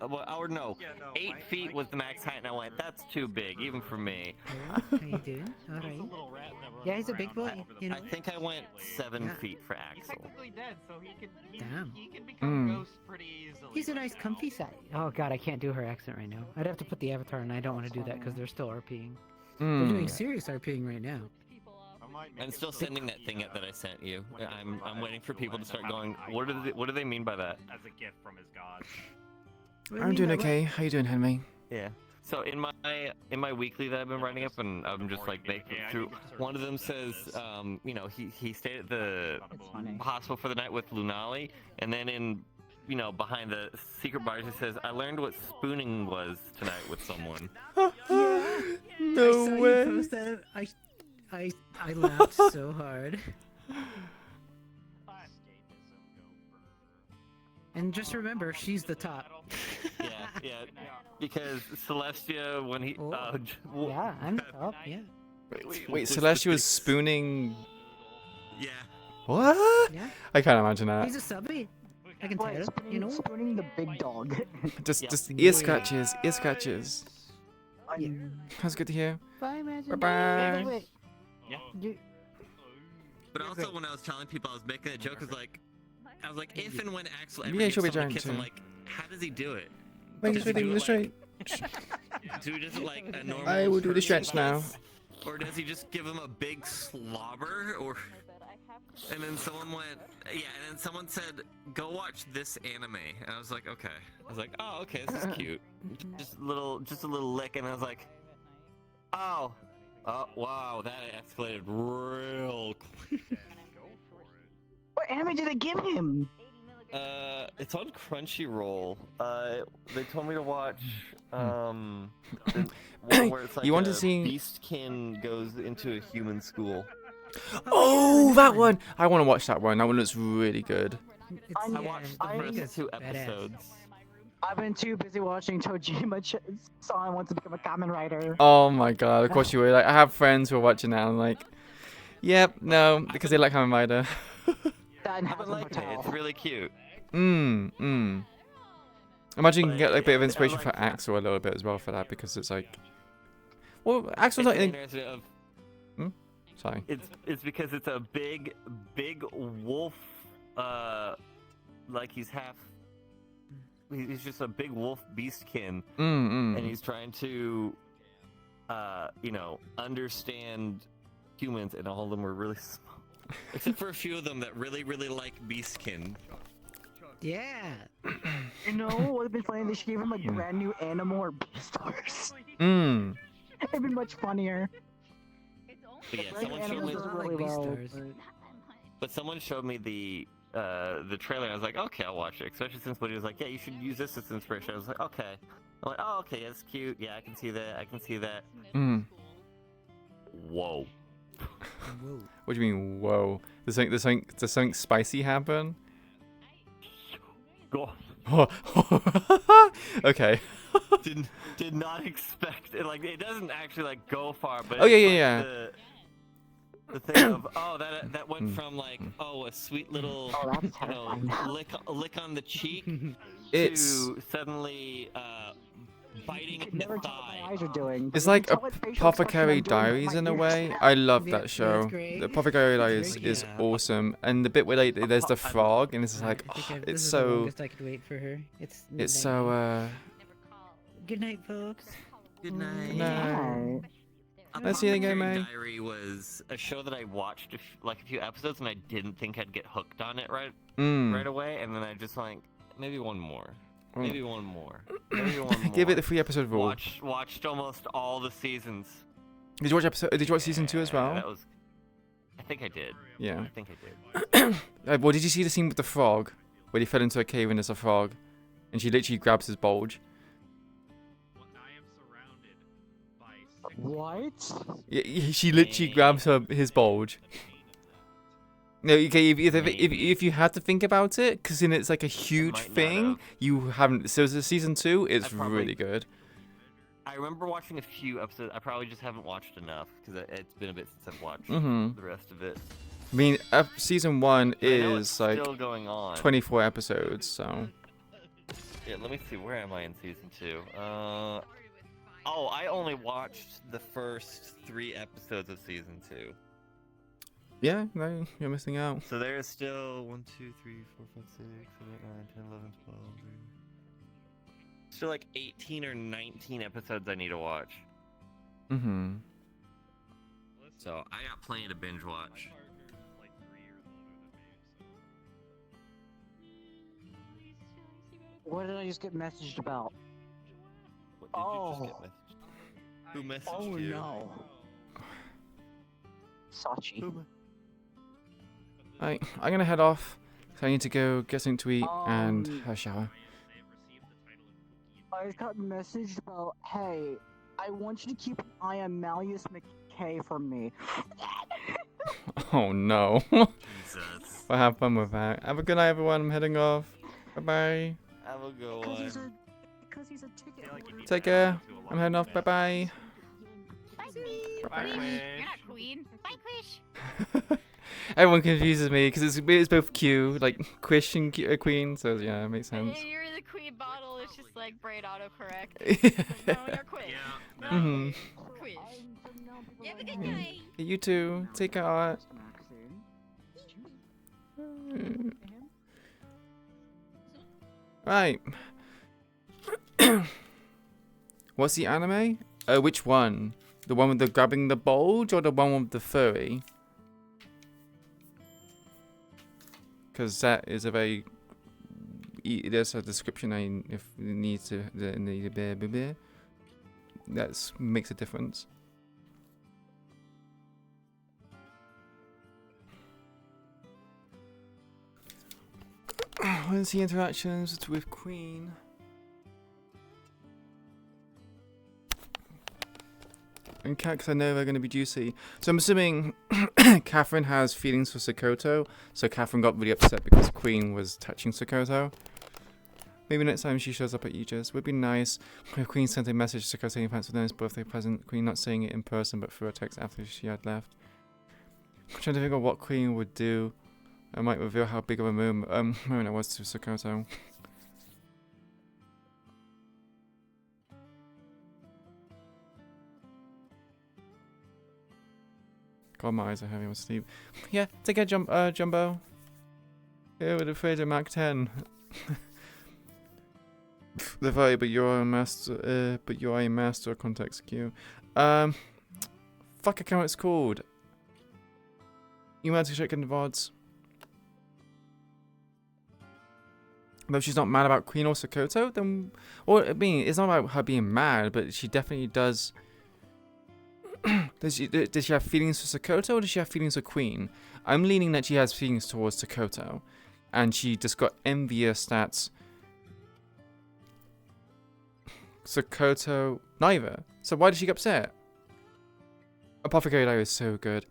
Well, or no, 8 feet was the max height, and I went, that's too big, even for me. How you doing? All right. Yeah, he's a big boy. You know. I think I went 7 feet for Axel. Damn. Mm. He's a nice, comfy size. Oh god, I can't do her accent right now. I'd have to put the avatar, and I don't want to do that because they're still RPing. They're doing serious RPing right now. I'm still sending that thing that I sent you. I'm waiting for people to start going. What do they mean by that? As a gift from his god. I'm doing okay. How you doing, Henry? Yeah. So in my weekly that I've been writing up, and I'm just like making through. One of them says, you know, he stayed at the hospital for the night with Lunali, and then in, you know, behind the secret bars it says, I learned what spooning was tonight with someone. No way. You post that. I laughed so hard. And just remember, she's the top. Yeah. Because Celestia, when he, yeah, I'm the top. Yeah. Wait, Celestia was spooning. Yeah. What? Yeah. I can't imagine that. He's a subby. I can tell. You know. Spooning the big dog. Just ear scratches, ear scratches. Yeah. That's good to hear. Bye, Magic. Bye-bye. Yeah. But also, when I was telling people I was making a joke, I was like, if and when Axel ever Yeah, gives she'll be someone a trying kiss, to. I'm like, how does he do it? Wait, Does he's he do the it straight. Do he just like a normal I will do the person stretch now. does? Or does he just give him a big slobber? Or and then someone went, yeah, and then someone said, go watch this anime. And I was like, okay. I was like, oh, okay, this is cute. Just a little lick, and I was like, oh, wow, that escalated real quick. What anime did they give him? It's on Crunchyroll. They told me to watch the one where it's like You want to see- Beastkin goes into a human school. Oh, that one! I want to watch that one. That one looks really good. I watched the first 2 episodes. I've been too busy watching Tojima so I want to become a Kamen Rider. Oh my god, of course you would. Like, I have friends who are watching that, and I'm like, yep, no, because they like Kamen Rider. That I've been liking it. It's really cute. Imagine you can get like a bit of inspiration for Axel a little bit as well for that, because it's like, well, Axel's not in. Sorry. It's because it's a big wolf. Like he's half. He's just a big wolf beastkin, and he's trying to, you know, understand humans, and all of them are really small, except for a few of them that really like beastkin. Yeah. You know what would have been funny? They should give him like brand new animal or Beastars. It'd been much funnier. But yeah, someone showed me. But someone showed me the trailer. And I was like, okay, I'll watch it. Especially since Woody was like, yeah, you should use this as inspiration. I was like, okay. I'm like, oh, okay, that's cute. Yeah, I can see that. I can see that. Whoa. What do you mean, whoa? Does something spicy happen? Go. Okay. Did not expect it. Like, it doesn't actually like go far, but Oh, it's yeah. like the thing of that went from like a sweet little you know, lick on the cheek to suddenly biting in the thigh. It's like Apothecary Diaries in a way. I love that show. The Apothecary Diaries is awesome, and the bit where like there's the frog, and it's like, it's so. The longest I could wait for her. It's so. Good night, folks. Good night. Good night. Let's see it again, man. Diary was a show that I watched a few episodes, and I didn't think I'd get hooked on it right away, and then I just like maybe one more. Oh. Maybe one more. Maybe one more. Give it the 3-episode rule. Watched almost all the seasons. Did you watch season 2 as well? That was. I think I did. Yeah. I think I did. Well, did you see the scene with the frog where he fell into a cave and there's a frog, and she literally grabs his bulge? What? Yeah, she literally grabs his bulge. No, okay. If you had to think about it, because then it's like a huge thing. You haven't. So the season 2 is really good. I remember watching a few episodes. I probably just haven't watched enough because it's been a bit since I've watched the rest of it. I mean, season 1 is like still going on. 24 episodes, so. Yeah, let me see. Where am I in season 2? Oh, I only watched the first 3 episodes of season 2. Yeah, no, you're missing out. So there's still 1, 2, 3, 4, 5, 6, 7, 8, 9, 10, 11, 12. Still like 18 or 19 episodes I need to watch. Mm-hmm. So I got plenty to binge watch. What did I just get messaged about? What did you just get messaged? Who messaged you? Oh no. Sachi. I'm gonna head off. So I need to go get something to eat and have a shower. I just got messaged about, hey, I want you to keep an eye on Malleus McKay for me. Oh no. Jesus. Well, have fun with that. Have a good night, everyone. I'm heading off. Bye bye. Have a good one. Because he's a ticket holder. Take care. I'm heading off. Bye bye. Bye, Quish. You're not Queen. Bye, Quish. Everyone confuses me because it's both Q, like Quish and Queen, so yeah, it makes sense. And you're in the Queen bottle, it's just like brain autocorrect. No, you're Quish. No, Quish. You have a good night. You too. Take care. Right. What's the anime? Which one? The one with the grabbing the bulge or the one with the furry? Because that is a very... There's a description if you need to... That makes a difference. When's the interactions with Queen? And because I know they're going to be juicy. So I'm assuming Catherine has feelings for Sokoto. So Catherine got really upset because Queen was touching Sokoto. Maybe next time she shows up at Aegis. Would be nice if Queen sent a message to Sokoto in advance of Noah's birthday present. Queen not saying it in person but through a text after she had left. I'm trying to figure out what Queen would do. I might reveal how big of a moment it was to Sokoto. God, my eyes are heavy with sleep. Yeah, take care, Jumbo. Yeah, we're afraid of Mac 10. The vibe, but you're a master. But you are a master context queue. Fuck, I can't know what it's called. You might have to check in the VODs. Though she's not mad about Queen or Sokoto, then, or I mean, it's not about her being mad, but she definitely does. Does she have feelings for Sokoto or does she have feelings for Queen? I'm leaning that she has feelings towards Sokoto. And she just got envious that Sokoto neither. So why did she get upset? Apothecary Diary is so good.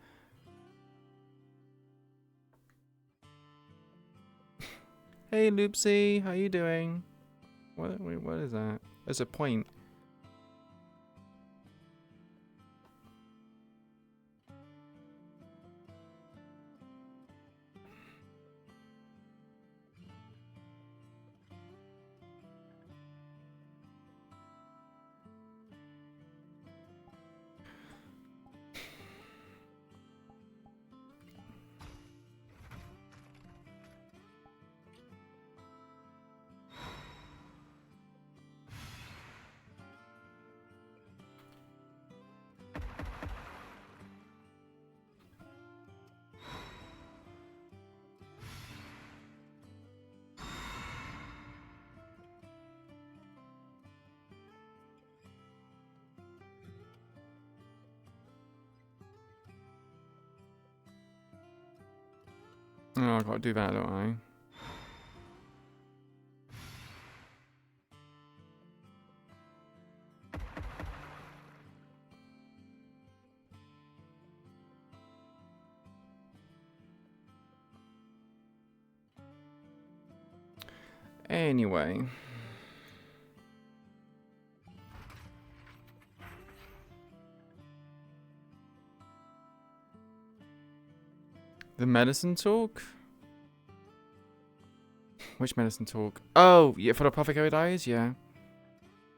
Hey Loopsy, how you doing? What is that? There's a point. Oh, I gotta do that, don't I? Anyway. The medicine talk? Which medicine talk? Oh, yeah, for the apothecary dies, yeah.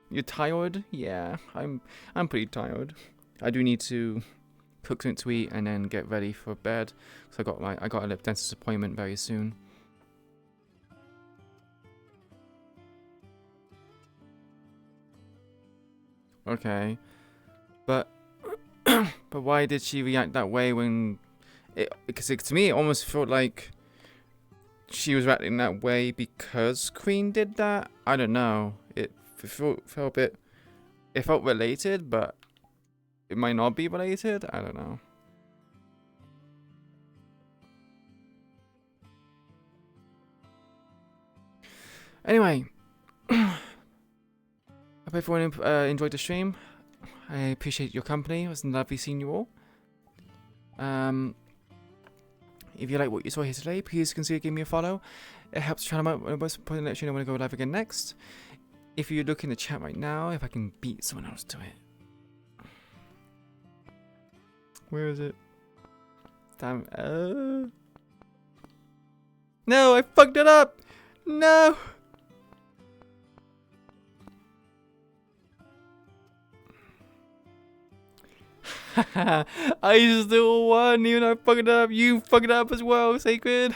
You're tired? Yeah, I'm pretty tired. I do need to cook something to eat and then get ready for bed. So I got a dentist appointment very soon. Okay. But but why did she react that way when because to me it almost felt like she was reacting that way because Queen did that. I don't know. It felt a bit. It felt related, but it might not be related. I don't know. Anyway, I hope everyone enjoyed the stream. I appreciate your company. It was lovely seeing you all. If you like what you saw here today, please consider giving me a follow. It helps the channel out. Most importantly, let you know when I go live again next. If you look in the chat right now, if I can beat someone else to it. Where is it? Damn. No, I fucked it up. No. I still won, even though I fucked it up. You fucked it up as well, Sacred.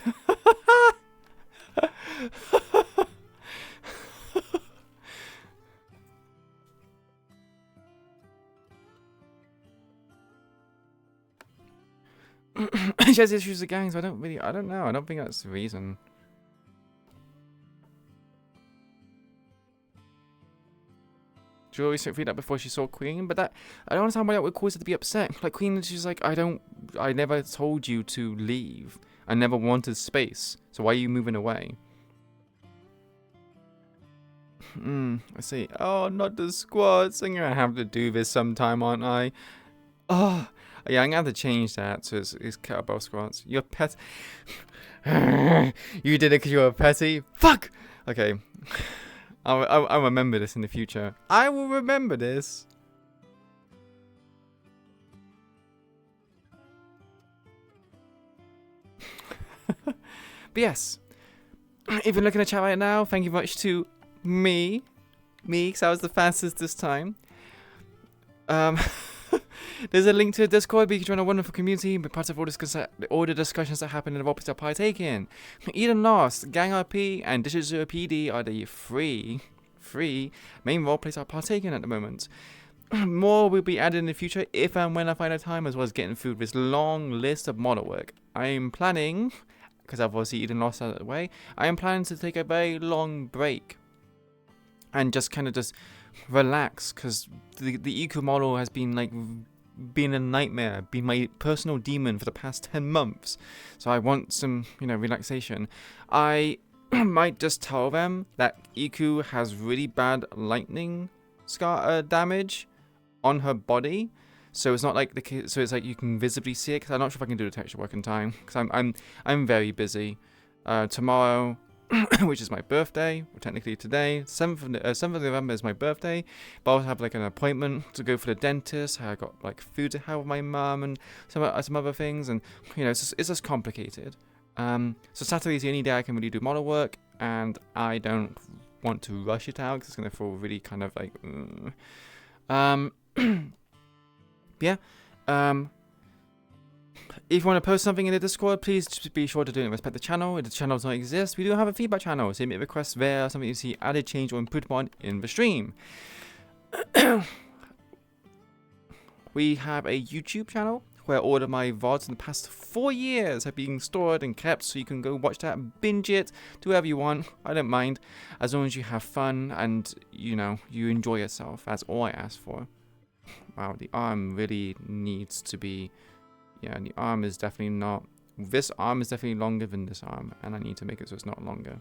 She has issues with gangs. I don't know. I don't think that's the reason. She always took that before she saw Queen, but that I don't understand why that would cause her to be upset. Like Queen, she's like, I never told you to leave. I never wanted space. So why are you moving away? I see. Oh, not the squats. I'm gonna have to do this sometime, aren't I? Oh, yeah, I'm gonna have to change that to his kettlebell squats. You're pet. You did it because you were petty. Fuck. Okay. I'll remember this in the future. I will remember this. But yes, if you're looking at chat right now, thank you very much to me, because I was the fastest this time. There's a link to the Discord where you can join a wonderful community and be part of all the discussions that happen in the roleplays I partake in. Eden Lost, GangRP, and Digital PD are the free main roleplays I partake in at the moment. More will be added in the future if and when I find a time, as well as getting through this long list of model work. I am planning, because I've obviously Eden Lost out of the way, I am planning to take a very long break and just kind of just relax, because the eco model has been like been a nightmare, been my personal demon for the past 10 months. So I want some, relaxation. I might just tell them that Iku has really bad lightning scar damage on her body, so it's not like so it's like you can visibly see it. Because I'm not sure if I can do the texture work in time, because I'm very busy. Tomorrow, which is my birthday, or technically today, 7th of November is my birthday, but I'll have like an appointment to go for the dentist. I got like food to have with my mum and some other things, and it's just complicated. So Saturday is the only day I can really do model work, and I don't want to rush it out because it's going to feel really kind of like yeah. If you want to post something in the Discord, please just be sure to do it and respect the channel. If the channel does not exist, we do have a feedback channel. Submit requests there, something you see added, change, or input on in the stream. We have a YouTube channel where all of my VODs in the past 4 years have been stored and kept, so you can go watch that, binge it, do whatever you want. I don't mind, as long as you have fun and you enjoy yourself. That's all I ask for. Wow, the arm really needs to be. Yeah, the arm is definitely not this arm is definitely longer than this arm, and I need to make it so it's not longer.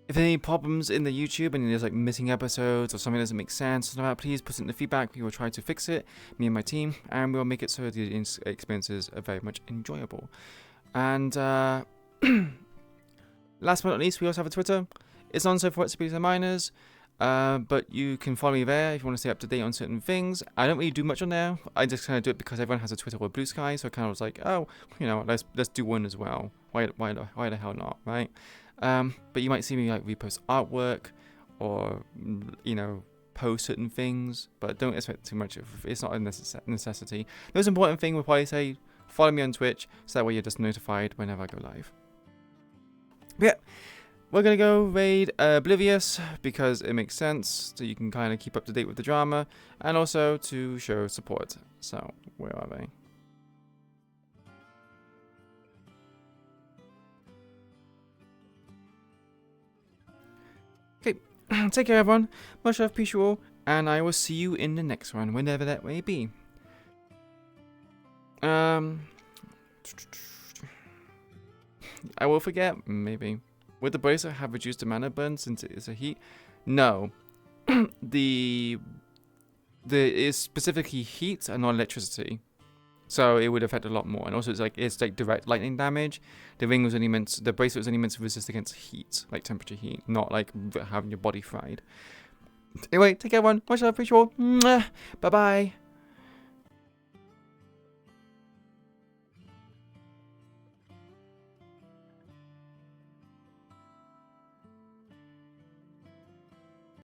If there are any problems in the YouTube and there's like missing episodes or something doesn't make sense, please put it in the feedback. We will try to fix it, me and my team, and we'll make it so the experiences are very much enjoyable. And last but not least, we also have a Twitter. It's on so for Recipes and Miners, but you can follow me there if you want to stay up to date on certain things. I don't really do much on there. I just kind of do it because everyone has a Twitter or Blue Sky, so I kind of was like, oh, you know, let's do one as well. Why the hell not, right? But you might see me like repost artwork or, you know, post certain things, but don't expect too much. It's not a necessity. The most important thing would probably say follow me on Twitch, so that way you're just notified whenever I go live. But yeah, we're gonna go raid Oblivious because it makes sense, so you can kind of keep up to date with the drama, and also to show support. So where are they? Okay, take care everyone, much love, peace you all, and I will see you in the next one, whenever that may be. I will forget, maybe. Would the bracelet have reduced the mana burn since it is a heat? No. the is specifically heat and not electricity. So it would affect a lot more. And also it's like direct lightning damage. The bracelet was only meant to resist against heat, like temperature heat, not like having your body fried. Anyway, take care everyone. Much love, appreciate you all. Bye bye.